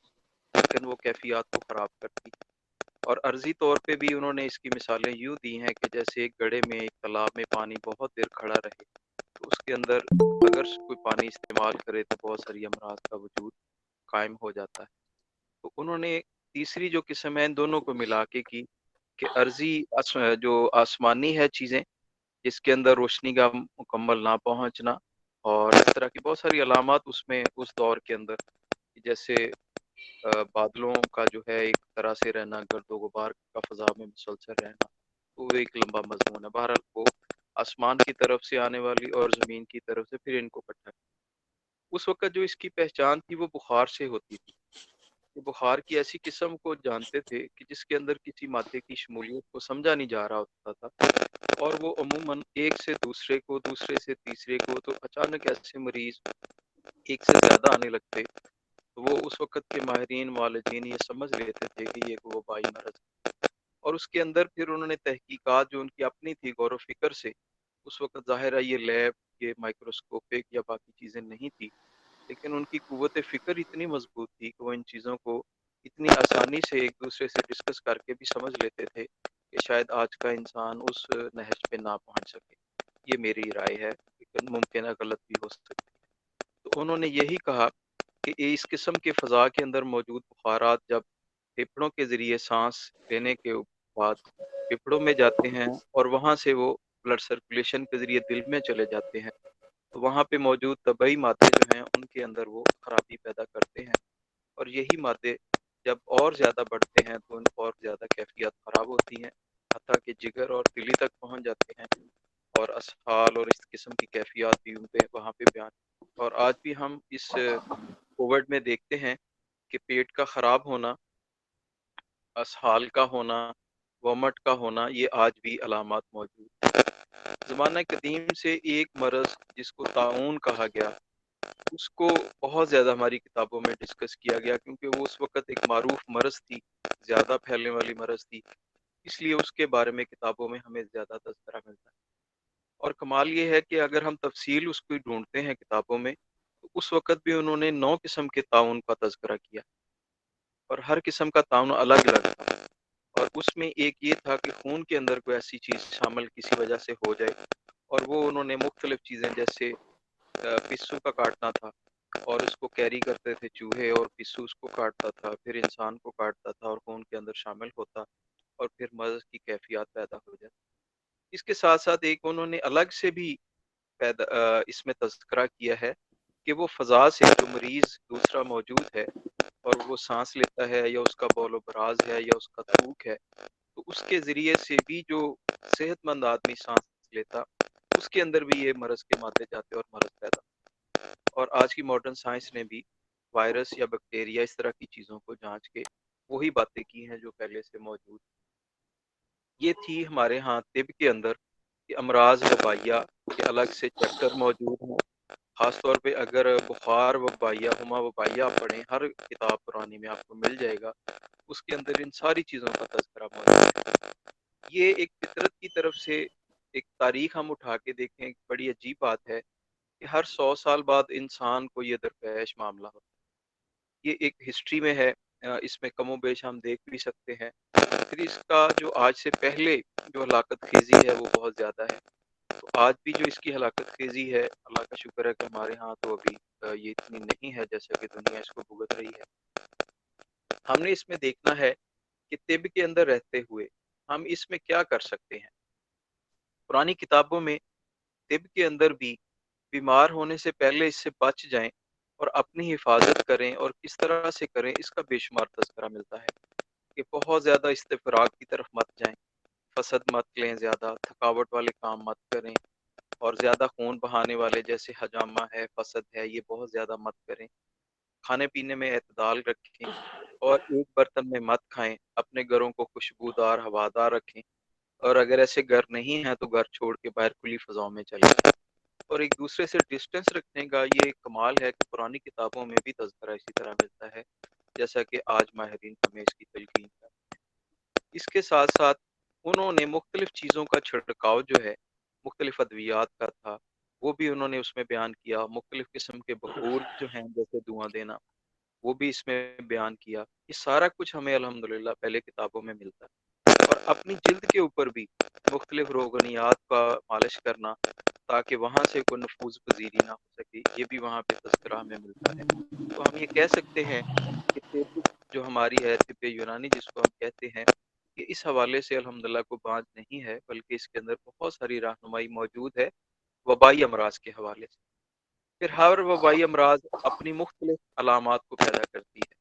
Speaker 3: لیکن وہ کیفیات کو خراب کرتی. اور عرضی طور پہ بھی انہوں نے اس کی مثالیں یوں دی ہیں کہ جیسے ایک گڑھے میں ایک تالاب میں پانی بہت دیر کھڑا رہے تو اس کے اندر اگر کوئی پانی استعمال کرے تو بہت ساری امراض کا وجود قائم ہو جاتا ہے. تو انہوں نے تیسری جو قسم ہے ان دونوں کو ملا کے کی کہ عرضی جو آسمانی ہے چیزیں جس کے اندر روشنی کا مکمل نہ پہنچنا اور اس طرح کی بہت ساری علامات اس میں اس دور کے اندر جیسے بادلوں کا جو ہے ایک طرح سے رہنا, گرد و غبار کا فضا میں مسلسل رہنا, وہ ایک لمبا مضمون ہے. بہرحال وہ آسمان کی طرف سے آنے والی اور زمین کی طرف سے پھر ان کو اکٹھا. اس وقت جو اس کی پہچان تھی وہ بخار سے ہوتی تھی کہ بخار کی ایسی قسم کو جانتے تھے کہ جس کے اندر کسی مادے کی شمولیت کو سمجھا نہیں جا رہا ہوتا تھا، اور وہ عموماً ایک سے دوسرے کو، دوسرے سے تیسرے کو، تو اچانک ایسے مریض ایک سے زیادہ آنے لگتے، تو وہ اس وقت کے ماہرین معالجین یہ سمجھ لیتے تھے کہ یہ کوئی وبائی مرض ہے۔ اور اس کے اندر پھر انہوں نے تحقیقات جو ان کی اپنی تھی غور و فکر سے، اس وقت ظاہر ہے یہ لیب، یہ مائکروسکوپک یا باقی چیزیں نہیں تھی، لیکن ان کی قوت فکر اتنی مضبوط تھی کہ وہ ان چیزوں کو اتنی آسانی سے ایک دوسرے سے ڈسکس کر کے بھی سمجھ لیتے تھے کہ شاید آج کا انسان اس نہج پہ نہ پہنچ سکے۔ یہ میری رائے ہے، لیکن ممکنہ غلط بھی ہو سکتی ہے۔ تو انہوں نے یہی کہا کہ اس قسم کے فضا کے اندر موجود بخارات جب پھیپھڑوں کے ذریعے سانس لینے کے بعد پھیپھڑوں میں جاتے ہیں اور وہاں سے وہ بلڈ سرکولیشن کے ذریعے دل میں چلے جاتے ہیں، تو وہاں پہ موجود طبعی مادے جو ہیں ان کے اندر وہ خرابی پیدا کرتے ہیں، اور یہی مادے جب اور زیادہ بڑھتے ہیں تو ان اور زیادہ کیفیات خراب ہوتی ہیں، حتیٰ کہ جگر اور دلی تک پہنچ جاتے ہیں، اور اسہال اور اس قسم کی کیفیات بھی ان پہ وہاں پہ بیان۔ اور آج بھی ہم اس کووڈ میں دیکھتے ہیں کہ پیٹ کا خراب ہونا، اسہال کا ہونا، وومٹ کا ہونا، یہ آج بھی علامات موجود ہیں۔ زمانہ قدیم سے ایک مرض جس کو طاعون کہا گیا، اس کو بہت زیادہ ہماری کتابوں میں ڈسکس کیا گیا، کیونکہ وہ اس وقت ایک معروف مرض تھی، زیادہ پھیلنے والی مرض تھی، اس لیے اس کے بارے میں کتابوں میں ہمیں زیادہ تذکرہ ملتا ہے۔ اور کمال یہ ہے کہ اگر ہم تفصیل اس کو ڈھونڈتے ہیں کتابوں میں، تو اس وقت بھی انہوں نے 9 قسم کے طاعون کا تذکرہ کیا، اور ہر قسم کا طاعون الگ الگ تھا، اور اس میں ایک یہ تھا کہ خون کے اندر کوئی ایسی چیز شامل کسی وجہ سے ہو جائے، اور وہ انہوں نے مختلف چیزیں جیسے پسو کا کاٹنا تھا، اور اس کو کیری کرتے تھے چوہے، اور پسو اس کو کاٹتا تھا، پھر انسان کو کاٹتا تھا اور خون کے اندر شامل ہوتا، اور پھر مرض کی کیفیات پیدا ہو جاتی۔ اس کے ساتھ ساتھ ایک انہوں نے الگ سے بھی اس میں تذکرہ کیا ہے کہ وہ فضا سے جو مریض دوسرا موجود ہے اور وہ سانس لیتا ہے، یا اس کا بول و براز ہے، یا اس کا تھوک ہے، تو اس کے ذریعے سے بھی جو صحت مند آدمی سانس لیتا، اس کے اندر بھی یہ مرض کے مادے جاتے اور مرض پیدا۔ اور آج کی ماڈرن سائنس نے بھی وائرس یا بیکٹیریا اس طرح کی چیزوں کو جانچ کے وہی باتیں کی ہیں جو پہلے سے موجود۔ یہ تھی ہمارے ہاں طب کے اندر کہ امراض وبائیہ کے الگ سے چیپٹر موجود ہیں، خاص طور پہ اگر بخار وبائیہ، ہما وبائیہ آپ پڑھیں، ہر کتاب پرانی میں آپ کو مل جائے گا، اس کے اندر ان ساری چیزوں کا تذکرہ موجود ہے۔ یہ ایک فطرت کی طرف سے ایک تاریخ ہم اٹھا کے دیکھیں، بڑی عجیب بات ہے کہ ہر 100 سال بعد انسان کو یہ درپیش معاملہ ہوتا ہے۔ یہ ایک ہسٹری میں ہے، اس میں کم و بیش ہم دیکھ بھی سکتے ہیں۔ پھر اس کا جو آج سے پہلے جو ہلاکت خیزی ہے وہ بہت زیادہ ہے، تو آج بھی جو اس کی ہلاکت خیزی ہے، اللہ کا شکر ہے کہ ہمارے ہاں تو ابھی یہ اتنی نہیں ہے جیسا کہ دنیا اس کو بھگت رہی ہے۔ ہم نے اس میں دیکھنا ہے کہ طب کے اندر رہتے ہوئے ہم اس میں کیا کر سکتے ہیں۔ پرانی کتابوں میں طب کے اندر بھی بیمار ہونے سے پہلے اس سے بچ جائیں اور اپنی حفاظت کریں، اور کس طرح سے کریں، اس کا بے شمار تذکرہ ملتا ہے کہ بہت زیادہ استفراغ کی طرف مت جائیں، فسد مت لیں، زیادہ تھکاوٹ والے کام مت کریں، اور زیادہ خون بہانے والے جیسے حجامہ ہے، فسد ہے، یہ بہت زیادہ مت کریں۔ کھانے پینے میں اعتدال رکھیں، اور ایک برتن میں مت کھائیں، اپنے گھروں کو خوشبودار ہوادار رکھیں، اور اگر ایسے گھر نہیں ہیں تو گھر چھوڑ کے باہر کھلی فضاؤں میں چلیں۔ اور ایک دوسرے سے ڈسٹینس رکھنے کا یہ کمال ہے کہ پرانی کتابوں میں بھی تذکرہ اسی طرح ملتا ہے جیسا کہ آج ماہرین ہمیں اس کی تلقین کرتے ہیں۔ اس کے ساتھ ساتھ انہوں نے مختلف چیزوں کا چھڑکاؤ جو ہے، مختلف ادویات کا تھا، وہ بھی انہوں نے اس میں بیان کیا۔ مختلف قسم کے بخور جو ہیں جیسے دھواں دینا، وہ بھی اس میں بیان کیا۔ یہ سارا کچھ ہمیں الحمدللہ پہلے کتابوں میں ملتا ہے۔ اور اپنی جلد کے اوپر بھی مختلف روغنیات کا مالش کرنا تاکہ وہاں سے کوئی نفوذ پذیری نہ ہو سکے، یہ بھی وہاں پہ تذکرہ ہمیں ملتا ہے۔ تو ہم یہ کہہ سکتے ہیں کہ طب جو ہماری ہے، طب یونانی جس کو ہم کہتے ہیں، کہ اس حوالے سے الحمدللہ کو بانج نہیں ہے، بلکہ اس کے اندر بہت ساری رہنمائی موجود ہے وبائی امراض کے حوالے سے۔ پھر ہر وبائی امراض اپنی مختلف علامات کو پیدا کرتی ہے۔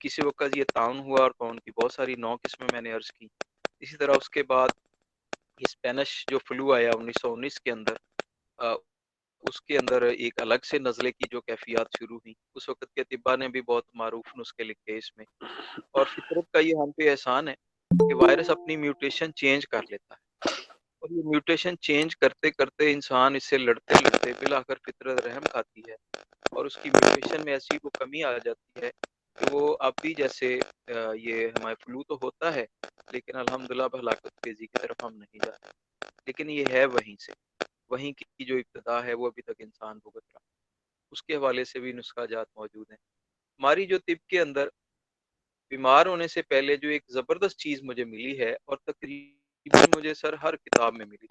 Speaker 3: کسی وقت یہ طاعون ہوا، اور طاعون کی بہت ساری 9 قسمیں میں نے عرض کی۔ اسی طرح اس کے بعد اسپینش جو فلو آیا 1919 کے اندر، اس کے اندر ایک الگ سے نزلے کی جو کیفیات شروع ہوئی، اس وقت کے طباء نے بھی بہت معروف نسخے لکھے اس میں، اور فطرت کا یہ ہم پہ احسان ہے کہ وائرس اپنی میوٹیشن چینج کر لیتا ہے، اور یہ میوٹیشن چینج کرتے کرتے انسان اس سے لڑتے لڑتے بالآخر فطرت رحم کھاتی ہے، اور اس کی میوٹیشن میں ایسی وہ کمی آ جاتی ہے کہ وہ اب بھی جیسے یہ ہمارے فلو تو ہوتا ہے، لیکن الحمدللہ اب ہلاکت تیزی کی طرف ہم نہیں جا رہے، لیکن یہ ہے وہیں کی جو ابتدا ہے وہ ابھی تک انسان بھگت رہا، اس کے حوالے سے بھی نسخہ جات موجود ہیں۔ ہماری جو طب کے اندر بیمار ہونے سے پہلے جو ایک زبردست چیز مجھے ملی ہے، اور تقریباً مجھے سر ہر کتاب میں ملی،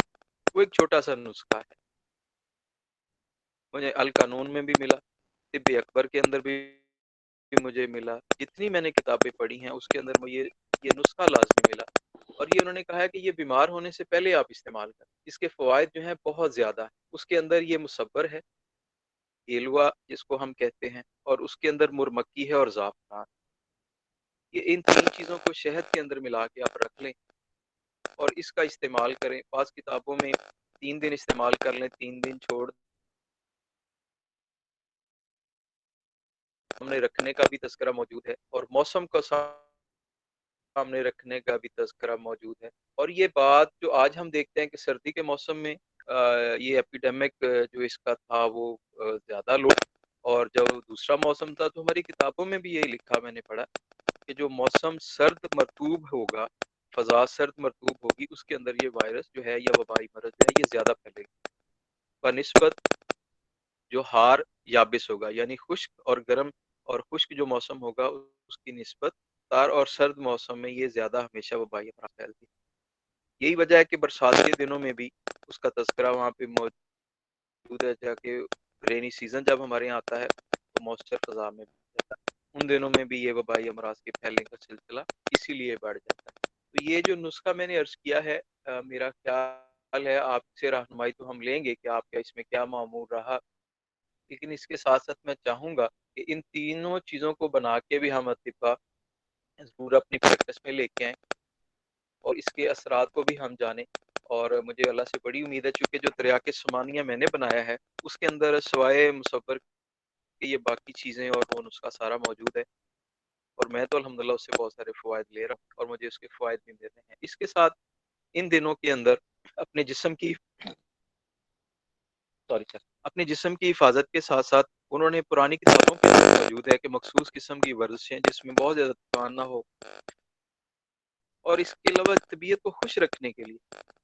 Speaker 3: وہ ایک چھوٹا سا نسخہ ہے، مجھے القانون میں بھی ملا، طب اکبر کے اندر بھی مجھے ملا، جتنی میں نے کتابیں پڑھی ہیں اس کے اندر مجھے یہ نسخہ لازمی ملا، اور یہ انہوں نے کہا ہے کہ یہ بیمار ہونے سے پہلے آپ استعمال کریں، اس کے فوائد جو ہیں بہت زیادہ ہیں، اس کے اندر یہ مصبر ہے، ایلوا جس کو ہم کہتے ہیں، اور اس کے اندر مرمکی ہے اور زعفران، یہ ان تین چیزوں کو شہد کے اندر ملا کے آپ رکھ لیں اور اس کا استعمال کریں، بعض کتابوں میں 3 دن استعمال کر لیں، 3 دن چھوڑ سامنے رکھنے کا بھی تذکرہ موجود ہے، اور موسم کو سامنے رکھنے کا بھی تذکرہ موجود ہے، اور یہ بات جو آج ہم دیکھتے ہیں کہ سردی کے موسم میں یہ ایپیڈیمک جو اس کا تھا وہ زیادہ لوگ، اور جب دوسرا موسم تھا تو ہماری کتابوں میں بھی یہی لکھا میں نے پڑھا کہ جو موسم سرد مرطوب ہوگا، فضا سرد مرطوب ہوگی، اس کے اندر یہ وائرس جو ہے یا وبائی مرض ہے یہ زیادہ پھیلے گا بنسبت جو ہار یابس ہوگا، یعنی خشک اور گرم اور خشک جو موسم ہوگا اس کی نسبت تار اور سرد موسم میں یہ زیادہ ہمیشہ وبائی امراض پھیلتی ہے۔ یہی وجہ ہے کہ برسات کے دنوں میں بھی اس کا تذکرہ وہاں پہ موجود ہے، جا کہ رینی سیزن جب ہمارے یہاں آتا ہے تو موسچر فضا میں رہتا ہے، ان دنوں میں بھی یہ وبائی امراض کے پھیلنے کا سلسلہ اسی لیے بڑھ جاتا ہے۔ تو یہ جو نسخہ میں نے عرض کیا ہے، میرا خیال ہے آپ سے رہنمائی تو ہم لیں گے کہ آپ کا اس میں کیا معمول رہا، لیکن اس کے ساتھ ساتھ میں چاہوں گا کہ ان تینوں چیزوں کو بنا کے بھی ہم اطباء ضرور اپنی پریکٹس میں لے کے آئیں اور اس کے اثرات کو بھی ہم جانیں، اور مجھے اللہ سے بڑی امید ہے چونکہ جو تریاق سمانیہ میں نے بنایا ہے اس کے اندر سوائے مصور کے یہ باقی چیزیں اور وہ نسخہ سارا موجود ہے، اور میں تو الحمدللہ اس سے بہت سارے فوائد لے رہا ہوں اور مجھے اس کے فوائد بھی مل رہے ہیں۔ اس کے ساتھ ان دنوں کے اندر اپنے جسم کی اپنے جسم کی حفاظت کے ساتھ ساتھ انہوں نے پرانی کتابوں کے اندر موجود ہے کہ مخصوص قسم کی ورزشیں جس میں بہت زیادہ تھکان نہ ہو، اور اس کے علاوہ طبیعت کو خوش رکھنے کے لیے،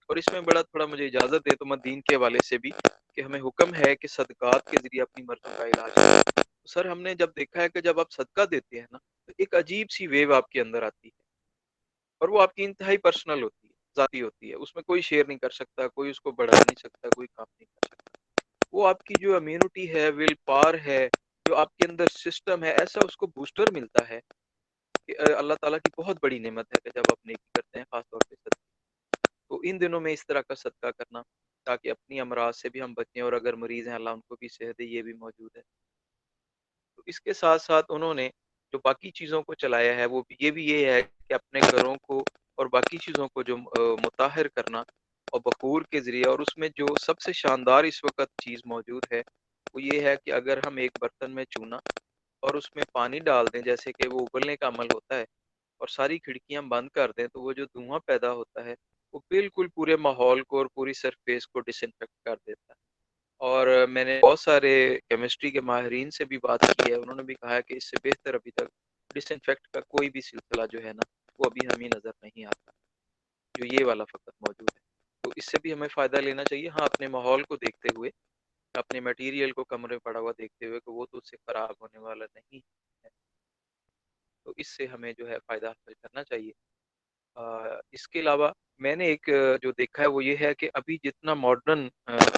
Speaker 3: اور اس میں بڑا تھوڑا مجھے اجازت دے تو میں دین کے حوالے سے بھی کہ ہمیں حکم ہے کہ صدقات کے ذریعے اپنی مرضوں کا علاج کریں۔ سر ہم نے جب دیکھا ہے کہ جب آپ صدقہ دیتے ہیں نا تو ایک عجیب سی ویو آپ کے اندر آتی ہے، اور وہ آپ کی انتہائی پرسنل ہوتی ہے، ذاتی ہوتی ہے، اس میں کوئی شیئر نہیں کر سکتا، کوئی اس کو بڑھا نہیں سکتا، کوئی کام نہیں کر سکتا، وہ آپ کی جو امیونٹی ہے، ول پاور ہے، جو آپ کے اندر سسٹم ہے، ایسا اس کو بوسٹر ملتا ہے کہ اللہ تعالیٰ کی بہت بڑی نعمت ہے کہ جب آپ نیکی کرتے ہیں، خاص طور پہ صدقہ، تو ان دنوں میں اس طرح کا صدقہ کرنا تاکہ اپنی امراض سے بھی ہم بچیں، اور اگر مریض ہیں اللہ ان کو بھی صحت دے، یہ بھی موجود ہے۔ تو اس کے ساتھ ساتھ انہوں نے جو باقی چیزوں کو چلایا ہے وہ یہ ہے کہ اپنے گھروں کو اور باقی چیزوں کو جو مطہر کرنا اور بخور کے ذریعے، اور اس میں جو سب سے شاندار اس وقت چیز موجود ہے وہ یہ ہے کہ اگر ہم ایک برتن میں چونا اور اس میں پانی ڈال دیں، جیسے کہ وہ ابلنے کا عمل ہوتا ہے، اور ساری کھڑکیاں بند کر دیں تو وہ جو دھواں پیدا ہوتا ہے وہ بالکل پورے ماحول کو اور پوری سرفیس کو ڈس انفیکٹ کر دیتا ہے۔ اور میں نے بہت سارے کیمسٹری کے ماہرین سے بھی بات کی ہے، انہوں نے بھی کہا ہے کہ اس سے بہتر ابھی تک ڈس انفیکٹ کا کوئی بھی سلسلہ جو ہے نا وہ ابھی ہمیں نظر نہیں آتا، جو یہ والا فقط موجود ہے، تو اس سے بھی ہمیں فائدہ لینا چاہیے، ہاں اپنے ماحول کو دیکھتے ہوئے، اپنے میٹیریل کو کمرے پڑا ہوا دیکھتے ہوئے کہ وہ تو اس سے خراب ہونے والا نہیں ہے، تو اس سے ہمیں جو ہے فائدہ حاصل کرنا چاہیے۔ اس کے علاوہ میں نے ایک جو دیکھا ہے وہ یہ ہے کہ ابھی جتنا ماڈرن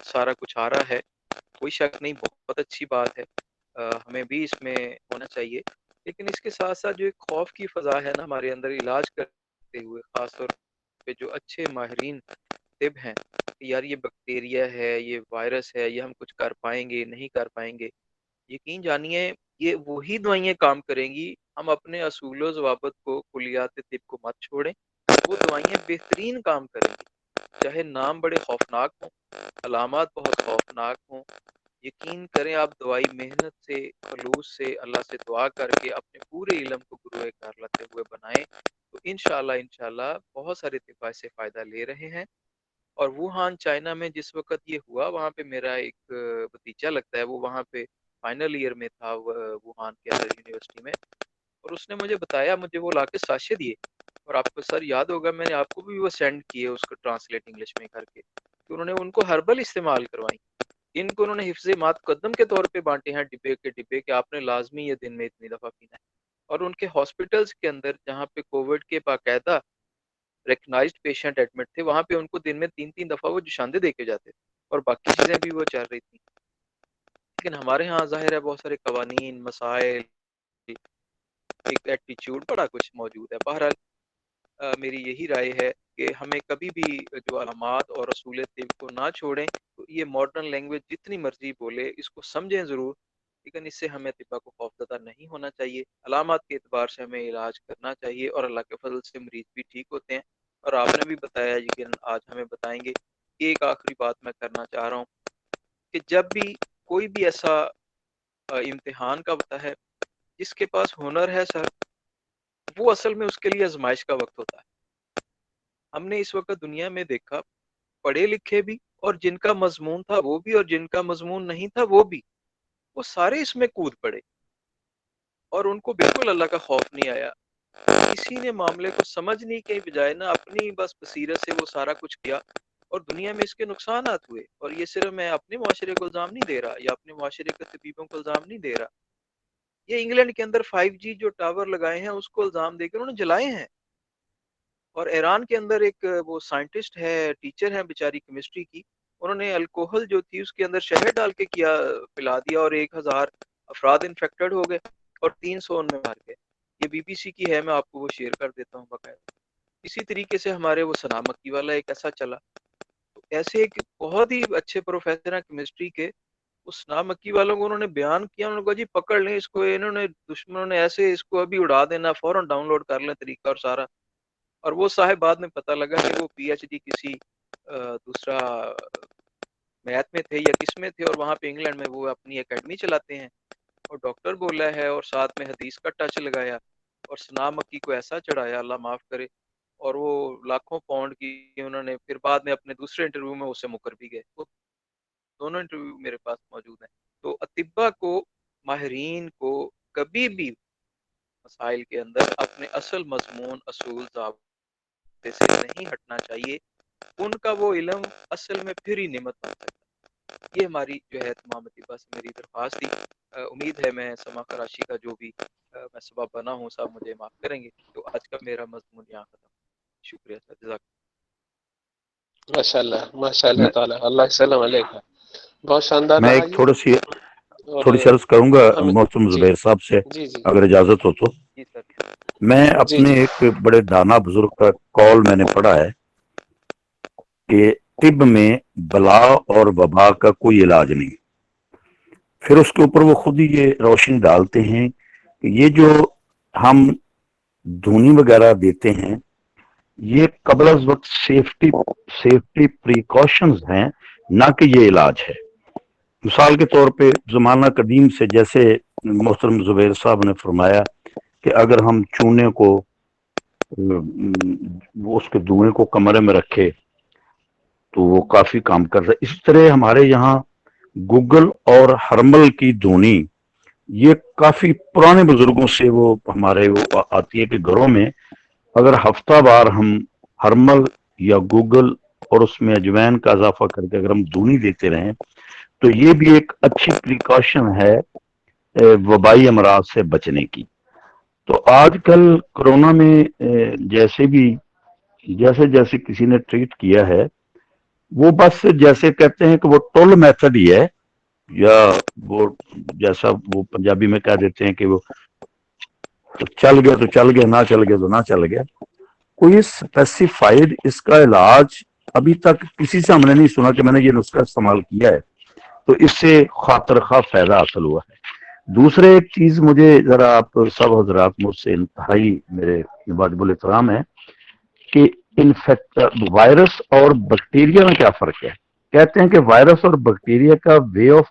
Speaker 3: سارا کچھ آ رہا ہے، کوئی شک نہیں بہت اچھی بات ہے، ہمیں بھی اس میں ہونا چاہیے، لیکن اس کے ساتھ ساتھ جو ایک خوف کی فضا ہے نا ہمارے اندر علاج کرتے ہوئے، خاص طور پہ جو اچھے ماہرین طب ہیں کہ یار یہ بیکٹیریا ہے، یہ وائرس ہے، یہ ہم کچھ کر پائیں گے نہیں کر پائیں گے، یقین جانیے یہ وہی دوائیں کام کریں گی، ہم اپنے اصول و ضوابط کو، کلیات طب کو مت چھوڑیں، وہ دوائیں بہترین کام کریں گی، چاہے نام بڑے خوفناک ہوں، علامات بہت خوفناک ہوں، یقین کریں آپ دوائی محنت سے خلوص سے اللہ سے دعا کر کے اپنے پورے علم کو گروہ کار لاتے ہوئے بنائیں تو انشاءاللہ بہت سارے طباء سے فائدہ لے رہے ہیں. اور ووہان چائنا میں جس وقت یہ ہوا وہاں پہ میرا ایک بھتیجا لگتا ہے وہ وہاں پہ فائنل ایئر میں تھا ووہان کے اندر یونیورسٹی میں, اور اس نے مجھے بتایا, مجھے وہ لا کے ساشے دیے, اور آپ کو سر یاد ہوگا میں نے آپ کو بھی وہ سینڈ کیے اس کو ٹرانسلیٹ انگلش میں کر کے, کہ انہوں نے ان کو ہربل استعمال کروائی. ان کو انہوں نے حفظ مقدم کے طور پہ بانٹے ہیں ڈبے کے ڈبے کہ آپ نے لازمی یہ دن میں اتنی دفعہ پینا ہے. اور ان کے ہاسپٹلس کے اندر جہاں پہ کووڈ کے باقاعدہ ریکگنائزڈ پیشنٹ ایڈمٹ تھے وہاں پہ ان کو دن میں 3 دفعہ وہ جوشاندے دے کے جاتے تھے, اور باقی چیزیں بھی وہ چل رہی تھیں. لیکن ہمارے ہاں ظاہر ہے بہت سارے قوانین مسائل ایک ایٹیچیوڈ بڑا کچھ موجود ہے. بہرحال میری یہی رائے ہے کہ ہمیں کبھی بھی جو علامات اور اصول طب کو نہ چھوڑیں. تو یہ ماڈرن لینگویج جتنی مرضی بولے اس کو سمجھیں ضرور, لیکن اس سے ہمیں طبع کو خوفزدہ نہیں ہونا چاہیے. علامات کے اعتبار سے ہمیں علاج کرنا چاہیے, اور اللہ کے فضل سے مریض بھی ٹھیک ہوتے ہیں. اور آپ نے بھی بتایا یقین آج ہمیں بتائیں گے. ایک آخری بات میں کرنا چاہ رہا ہوں کہ جب بھی کوئی بھی ایسا امتحان کا ہوتا ہے جس کے پاس ہنر ہے سر, وہ اصل میں اس کے لیے آزمائش کا وقت ہوتا ہے. ہم نے اس وقت دنیا میں دیکھا پڑھے لکھے بھی, اور جن کا مضمون تھا وہ بھی, اور جن کا مضمون نہیں تھا وہ بھی, وہ سارے اس میں کود پڑے, اور ان کو بالکل اللہ کا خوف نہیں آیا. کسی نے معاملے کو سمجھنے کے بجائے نہ اپنی بس بصیرت سے وہ سارا کچھ کیا, اور دنیا میں اس کے نقصانات ہوئے. اور یہ صرف میں اپنے معاشرے کو الزام نہیں دے رہا, یا اپنے معاشرے کے طبیبوں کو الزام نہیں دے رہا, یہ انگلینڈ کے اندر 5G جو ٹاور لگائے ہیں اس کو الزام دے کے انہوں نے جلائے ہیں. اور ایران کے اندر ایک وہ سائنٹسٹ ہے, ٹیچر ہے بیچاری کیمسٹری کی, انہوں نے الکوہل جو تھی اس کے اندر شہد ڈال کے پلا دیا, اور 1000 افراد انفیکٹڈ ہو گئے اور 300 ان میں مر گئے. یہ BBC کی ہے, میں آپ کو وہ شیئر کر دیتا ہوں باقاعدہ. اسی طریقے سے ہمارے وہ ثنا مکی والا ایک ایسا چلا, تو ایسے ایک بہت ہی اچھے پروفیسر ہیں کیمسٹری کے, اس ثنا مکی والوں کو انہوں نے بیان کیا, انہوں نے کہا جی پکڑ لیں اس کو, انہوں نے دشمنوں نے ایسے اس کو ابھی اڑا دینا, فوراً ڈاؤن لوڈ کر لیں طریقہ اور سارا. اور وہ صاحب بعد میں پتہ لگا کہ وہ PhD کسی دوسرا میتھ میں تھے یا کس میں تھے, اور وہاں پہ انگلینڈ میں وہ اپنی اکیڈمی چلاتے ہیں, اور ڈاکٹر بولا ہے اور ساتھ میں حدیث کا ٹچ لگایا, اور ثنا مکی کو ایسا چڑھایا اللہ معاف کرے, اور وہ لاکھوں پاؤنڈ کی انہوں نے پھر بعد میں اپنے دوسرے انٹرویو میں اسے مکر بھی گئے. وہ دونوں انٹرویو میرے پاس موجود ہیں. تو اطباء کو, ماہرین کو کبھی بھی مسائل کے اندر اپنے اصل مضمون اصول ضابطے سے نہیں ہٹنا چاہیے. ان کا وہ علم اصل میں پھر ہی نعمت بن سکتا ہے. یہ ہماری جو ہے تمام اطباء سے میری درخواست تھی. امید ہے میں سما کراشی کا جو بھی میں سبب بنا ہوں صاحب مجھے معاف کریں گے. تو آج کا میرا مضمون یہاں ختم. شکریہ سر, جزاک
Speaker 1: ماشاء اللہ تعالیٰ, اللہ السلام علیکم. بہت شاندار
Speaker 4: میں
Speaker 1: رہا
Speaker 4: ایک
Speaker 1: یہ. اور
Speaker 4: تھوڑی سی عرض کروں گا
Speaker 1: ہمیں
Speaker 4: محترم
Speaker 1: جی
Speaker 4: زبیر صاحب سے,
Speaker 1: جی جی
Speaker 4: اگر اجازت ہو تو.
Speaker 3: جی سر.
Speaker 4: میں
Speaker 1: جی
Speaker 4: اپنے
Speaker 1: جی
Speaker 4: ایک بڑے دانا بزرگ کا قول میں نے پڑھا ہے کہ طب میں بلا اور وبا کا کوئی علاج نہیں. پھر اس کے اوپر وہ خود ہی یہ روشنی ڈالتے ہیں کہ یہ جو ہم دھونی وغیرہ دیتے ہیں یہ قبل از وقت سیفٹی پریکاشنز ہیں, نہ کہ یہ علاج ہے. مثال کے طور پہ زمانہ قدیم سے جیسے محترم زبیر صاحب نے فرمایا کہ اگر ہم چونے کو اس کے دھوئیں کو کمرے میں رکھے تو وہ کافی کام کر رہا ہے. اس طرح ہمارے یہاں گوگل اور ہرمل کی دھونی یہ کافی پرانے بزرگوں سے وہ ہمارے وہ آتی ہے کہ گھروں میں اگر ہفتہ بار ہم ہرمل یا گوگل اور اس میں اجوین کا اضافہ کر کے اگر ہم دھونی دیتے رہیں تو یہ بھی ایک اچھی پریکاشن ہے وبائی امراض سے بچنے کی. تو آج کل کرونا میں جیسے کسی نے ٹریٹ کیا ہے وہ بس جیسے کہتے ہیں کہ وہ ٹول میتھڈ ہی ہے, یا وہ جیسا وہ پنجابی میں کہہ دیتے ہیں کہ وہ چل گیا تو چل گیا, نہ چل گیا تو نہ چل گیا. کوئی اسپیسیفائڈ اس کا علاج ابھی تک کسی سے ہم نے نہیں سنا کہ میں نے یہ نسخہ استعمال کیا ہے تو اس سے خاطر خواہ فائدہ حاصل ہوا ہے. دوسرے ایک چیز مجھے ذرا آپ سب حضرات مجھ سے انتہائی میرے واجب الاحترام ہے کہ وائرس اور بیکٹیریا میں کیا فرق ہے. کہتے ہیں کہ وائرس اور بیکٹیریا کا وے آف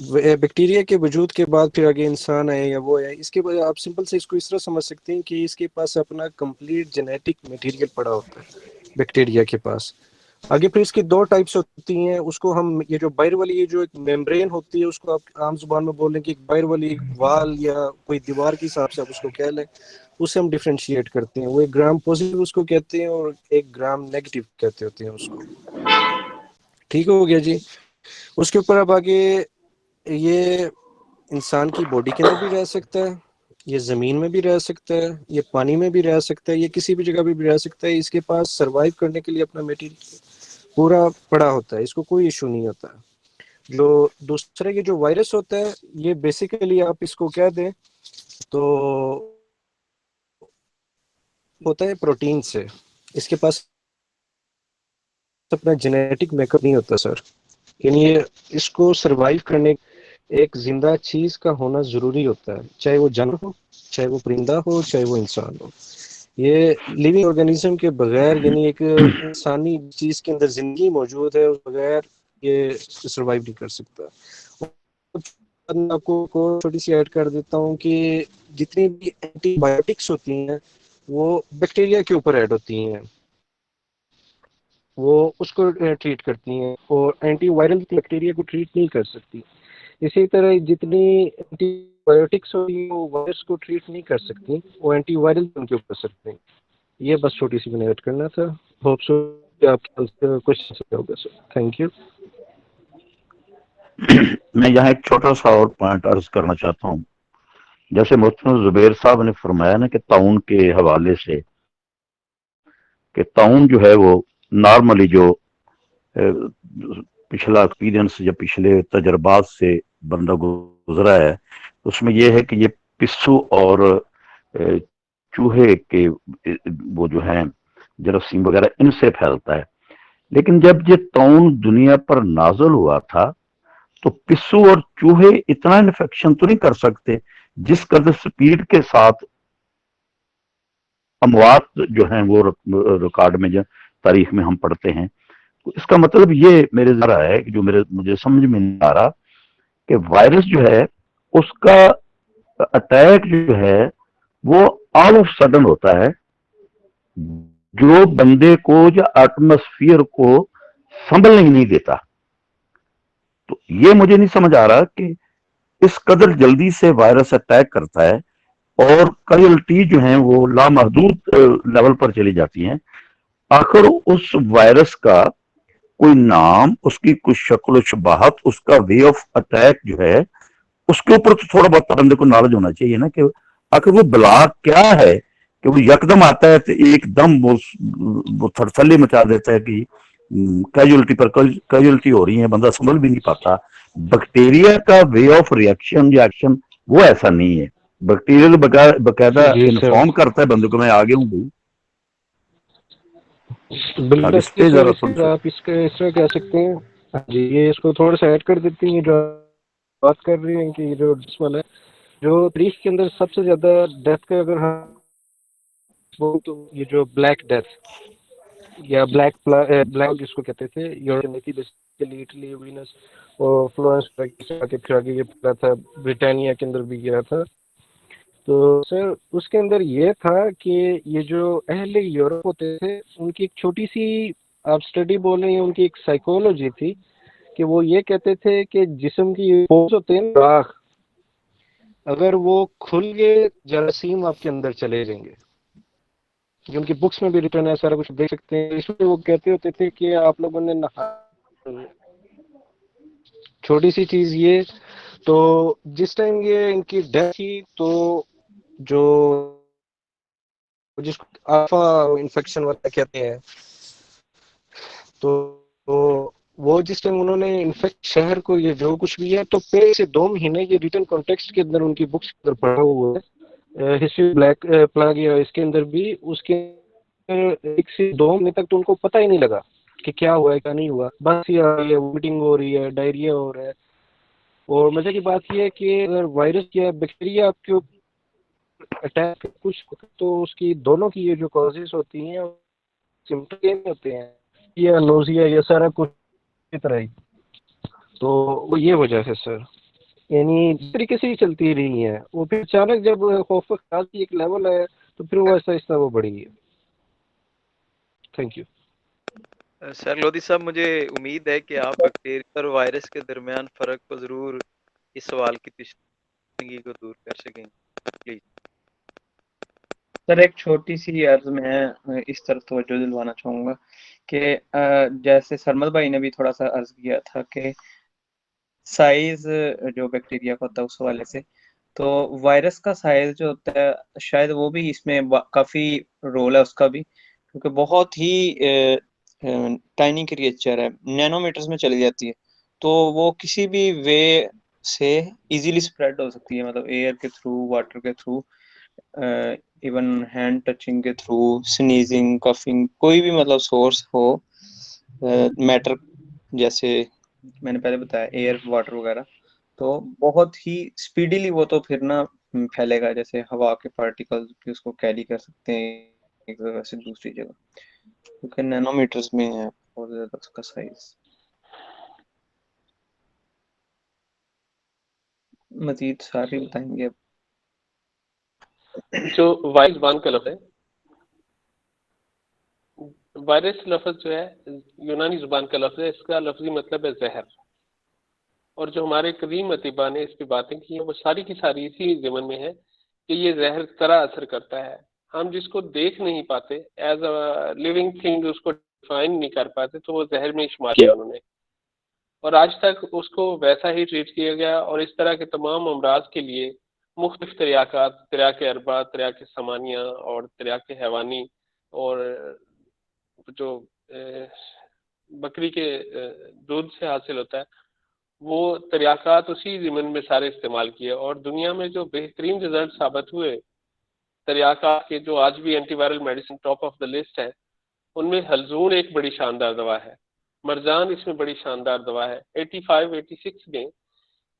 Speaker 7: بیکٹیریا کے وجود کے بعد پھر آگے انسان آئے یا وہ آئے، اس کے بعد آپ سمپل سے اس کو اس طرح سمجھ سکتے ہیں کہ اس کے پاس اپنا کمپلیٹ جینیٹک میٹیریل پڑا ہوتا ہے بیکٹیریا کے پاس. آگے پھر اس کی دو ٹائپس ہوتی ہیں، اس کو ہم یہ جو باہر والی یہ جو ایک میمبرین ہوتی ہے، اس کو آپ عام زبان میں بول رہے ہیں کہ ایک باہر والی ایک وال یا کوئی دیوار کے حساب سے آپ اس کو کہہ لیں، اسے ہم ڈیفرینشیٹ کرتے ہیں. وہ ایک گرام پازیٹیو اس کو کہتے ہیں اور ایک گرام نیگیٹو کہتے ہوتے ہیں اس کو. ٹھیک ہو گیا جی. اس کے اوپر اب آگے یہ انسان کی باڈی کے اندر بھی رہ سکتا ہے، یہ زمین میں بھی رہ سکتا ہے، یہ پانی میں بھی رہ سکتا ہے، یہ کسی بھی جگہ پہ بھی رہ سکتا ہے. اس کے پاس سروائیو کرنے کے لیے اپنا میٹیریل پورا پڑا ہوتا ہے، اس کو کوئی ایشو نہیں ہوتا. جو دوسرے یہ جو وائرس ہوتا ہے، یہ بیسیکلی آپ اس کو کہہ دیں تو ہوتا ہے پروٹین سے. اس کے پاس اپنا جینیٹک میک اپ نہیں ہوتا سر، یعنی یہ اس کو سروائیو کرنے ایک زندہ چیز کا ہونا ضروری ہوتا ہے، چاہے وہ جانور ہو، چاہے وہ پرندہ ہو، چاہے وہ انسان ہو. یہ لیونگ آرگینزم کے بغیر، یعنی ایک انسانی چیز کے اندر زندگی موجود ہے، اس بغیر یہ سروائیو نہیں کر سکتا. میں آپ کو چھوٹی سی ایڈ کر دیتا ہوں کہ جتنی بھی اینٹی بایوٹکس ہوتی ہیں وہ بیکٹیریا کے اوپر ایڈ ہوتی ہیں، وہ اس کو ٹریٹ کرتی ہیں، اور اینٹی وائرل بیکٹیریا کو ٹریٹ نہیں کر سکتی. اسی طرح جتنی اینٹی بایوٹکس ہوتی ہیں وہ وائرس کو ٹریٹ نہیں کر سکتی، وہ اینٹی وائرل ان کے اوپر سکتے ہیں. یہ بس چھوٹی سی میں نے ایڈ کرنا تھا. ہوپ سو کہ آپ کا کوشچن ہوگا سر. Thank you.
Speaker 4: میں یہاں ایک چھوٹا سا اور پوائنٹ عرض کرنا چاہتا ہوں. جیسے محترم زبیر صاحب نے فرمایا نا کہ تعاون کے حوالے سے، کہ تعاون جو ہے وہ نارملی جو پچھلا ایکسپیرینس یا پچھلے تجربات سے بندہ گزرا ہے، اس میں یہ ہے کہ یہ پسو اور چوہے کے وہ جو ہیں جراثیم وغیرہ ان سے پھیلتا ہے. لیکن جب یہ تعاون دنیا پر نازل ہوا تھا تو پسو اور چوہے اتنا انفیکشن تو نہیں کر سکتے جس قدر سپیڈ کے ساتھ اموات جو ہیں وہ ریکارڈ میں جو تاریخ میں ہم پڑھتے ہیں. اس کا مطلب یہ میرے ذرا ہے جو مجھے سمجھ میں نہیں آ رہا کہ وائرس جو ہے اس کا اٹیک جو ہے وہ آل آف سڈن ہوتا ہے، جو بندے کو یا ایٹماسفیئر کو سنبھلنے ہی نہیں دیتا. تو یہ مجھے نہیں سمجھ آ رہا کہ اس قدر جلدی سے وائرس اٹیک کرتا ہے اور کیجویلٹی جو ہیں وہ لامحدود لیول پر چلی جاتی ہیں. آخر اس وائرس کا کوئی نام، اس کی کوئی شکل و شباہت، اس کا وے آف اٹیک جو ہے اس کے اوپر تو تھوڑا بہت بندے کو نالج ہونا چاہیے نا، کہ آخر وہ بلا کیا ہے کہ وہ یکدم آتا ہے تو ایک دم وہ تھرتھلی مچا دیتا ہے کہ کیجویلٹی پر کیجویلٹی ہو رہی ہے، بندہ سنبھل بھی نہیں پاتا. بیکٹیریا کا وے آف ریئیکشن یا ایکشن وہ ایسا نہیں ہے. بیکٹیریا باقاعدہ
Speaker 7: جی سر،
Speaker 4: انفارم کرتا ہے بندے کو میں آگے ہوں بھائی.
Speaker 7: بالکل
Speaker 4: اس پہ
Speaker 7: سر.
Speaker 4: ذرا
Speaker 7: اسی طرح آپ اس طرح کہہ سکتے ہیں. جی یہ اس کو تھوڑا سا ایڈ کر دیتی ہیں جو بات کر رہی ہیں کہ یہ جو ڈسمل ہے، جو تاریخ کے اندر سب سے زیادہ ڈیتھ کا اگر ہم وہ تو یہ جو بلیک ڈیتھ یا بلیک جس کو کہتے تھے یورینیتی بیسیکلی اٹلی وینس اور فلورنس کے پھر آگے یہ پڑا تھا برٹانیہ کے اندر بھی گیا تھا. تو سر اس کے اندر یہ تھا کہ یہ جو اہل یورپ ہوتے تھے ان کی ایک چھوٹی سی آپ اسٹڈی بول رہے ہیں، ان کی ایک سائیکولوجی تھی کہ وہ یہ کہتے تھے کہ جسم کی پوز ہوتے ہیں راکھ، اگر وہ کھل گئے جراثیم آپ کے اندر چلے جائیں گے. جو ان کی بکس میں بھی ریٹرن ہے، سارا کچھ دیکھ سکتے ہیں. اس میں وہ کہتے ہوتے تھے کہ آپ لوگوں نے چھوٹی سی چیز یہ، تو جس ٹائم یہ ان کی ڈیتھ تھی تو جو جس کو آفا انفیکشن والا کہتے ہیں، تو وہ جس ٹائم انہوں نے انفیکٹ شہر کو یہ جو کچھ بھی ہے تو پہلے سے 2 مہینے یہ ریٹن کانٹیکسٹ کے اندر ان کی بکس کے اندر پڑھا ہوا ہے. ہسٹری بلیک پلاگ یا اس کے اندر بھی اس کے 1 سے 2 مہینے تک تو ان کو پتہ ہی نہیں لگا کہ کیا ہوا ہے کیا نہیں ہوا، بس یہ وومٹنگ ہو رہی ہے، ڈائریا ہو رہا ہے. اور مزے کی بات یہ ہے کہ اگر وائرس یا بیکٹیریا آپ کے اٹیک کچھ تو اس کی دونوں کی یہ جو کازز ہوتی ہیں سمپٹم ہوتے ہیں یا نوزیا یا سارا کچھ اس طرح ہی. تو وہ یہ وجہ ہے سر. یعنی اس طریقے سے ہی چلتی رہی ہیں، وہ پھر اچانک جب خوف و خیال کی ایک لیول ہے تو پھر وہ ایسا آہستہ وہ بڑھی ہے. Thank you.
Speaker 3: سر لودھی صاحب، مجھے امید ہے کہ آپ بیکٹیریا اور وائرس کے درمیان فرق کو ضرور اس سوال کی تشنگی کو دور کر سکیں. پلیز.
Speaker 6: سر ایک چھوٹی سی عرض میں اس طرف توجہ دلوانا چاہوں گا کہ جیسے سرمد بھائی نے بھی تھوڑا سا عرض کیا تھا کہ سائز جو بیکٹیریا کا ہوتا ہے اس حوالے سے، تو وائرس کا سائز جو ہوتا ہے شاید وہ بھی اس میں کافی رول ہے اس کا بھی، کیونکہ بہت ہی ٹائنی کریچر ہے، نینو میٹرز میں چلی جاتی ہے، تو وہ کسی بھی وے سے ایزیلی اسپریڈ ہو سکتی ہے، مطلب ایئر کے تھرو، واٹر کے تھرو، ایون ہینڈ ٹچنگ کے تھرو، سنیزنگ، کافنگ، کوئی بھی مطلب سورس ہو میٹر، جیسے میں نے پہلے بتایا ایئر، واٹر وغیرہ، تو بہت ہی اسپیڈیلی وہ تو پھر نا پھیلے گا، جیسے ہوا کے پارٹیکل بھی اس کو کیری کر سکتے ہیں ایک جگہ سے دوسری جگہ، کیونکہ نینو میٹرز میں ہے بہت زیادہ اس کا سائز. مزید سارے بتائیں گے اب.
Speaker 1: جو وائرس زبان کا لفظ ہے، وائرس لفظ جو ہے یونانی زبان کا لفظ ہے، اس کا لفظی مطلب ہے زہر. اور جو ہمارے قدیم اطباء نے اس پہ باتیں کی ہیں وہ ساری کی ساری اسی ضمن میں ہے کہ یہ زہر طرح اثر کرتا ہے. ہم جس کو دیکھ نہیں پاتے ایز اے لیونگ تھنگ، اس کو ڈیفائن نہیں کر پاتے، تو وہ زہر میں شمار کیا انہوں نے، اور آج تک اس کو ویسا ہی ٹریٹ کیا گیا. اور اس طرح کے تمام امراض کے لیے مختلف تریاقات، تریاق اربع، تریاق ثمانیہ اور تریاق حیوانی، اور جو بکری کے دودھ سے حاصل ہوتا ہے وہ تریاقات اسی ضمن میں سارے استعمال کیے. اور دنیا میں جو بہترین رزلٹ ثابت ہوئے تریاقات کے، جو آج بھی anti viral medicine top of the list ہے، ان میں حلزون ایک بڑی شاندار دوا ہے، مرجان اس میں بڑی شاندار دوا ہے. 85-86 میں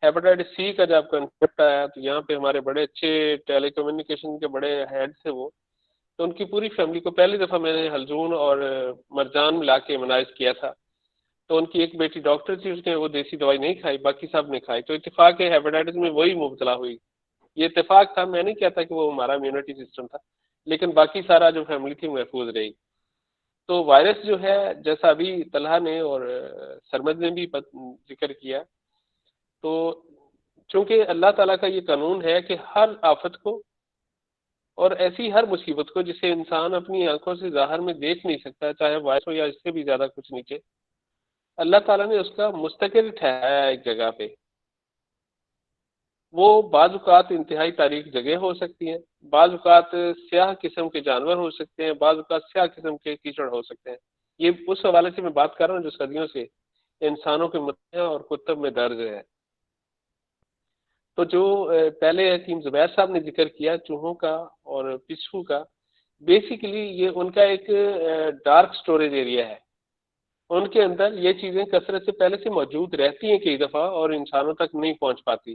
Speaker 1: ہیپاٹائٹس سی کا جب کنسیپٹ آیا تو یہاں پہ ہمارے بڑے اچھے ٹیلی کمیونیکیشن کے بڑے ہیڈ تھے وہ، تو ان کی پوری فیملی کو پہلی دفعہ میں نے حلزون اور مرجان ملا کے امیونائز کیا تھا. تو ان کی ایک بیٹی ڈاکٹر تھی، اس نے وہ دیسی دوائی نہیں کھائی، باقی سب نے کھائی، تو اتفاق ہے ہیپاٹائٹس میں وہی مبتلا ہوئی. یہ اتفاق تھا، میں نہیں کہتا کہ وہ ہمارا امیونٹی سسٹم تھا، لیکن باقی سارا جو فیملی تھی محفوظ رہی. تو وائرس جو ہے جیسا ابھی طلحہ نے اور سرمد نے بھی ذکر کیا، تو چونکہ اللہ تعالیٰ کا یہ قانون ہے کہ ہر آفت کو اور ایسی ہر مصیبت کو جسے انسان اپنی آنکھوں سے ظاہر میں دیکھ نہیں سکتا، چاہے وائرس ہو یا اس سے بھی زیادہ کچھ نیچے، اللہ تعالیٰ نے اس کا مستقل ٹھہرایا ایک جگہ پہ. وہ بعض اوقات انتہائی تاریک جگہ ہو سکتی ہیں، بعض اوقات سیاہ قسم کے جانور ہو سکتے ہیں، بعض اوقات سیاہ قسم کے کیچڑ ہو سکتے ہیں. یہ اس حوالے سے میں بات کر رہا ہوں جو صدیوں سے انسانوں کے متن اور کتب میں درج ہے. تو جو پہلے حکیم زبیر صاحب نے ذکر کیا چوہوں کا اور پچھو کا، بیسیکلی یہ ان کا ایک ڈارک سٹوریج ایریا ہے. ان کے اندر یہ چیزیں کثرت سے پہلے سے موجود رہتی ہیں کئی دفعہ، اور انسانوں تک نہیں پہنچ پاتی.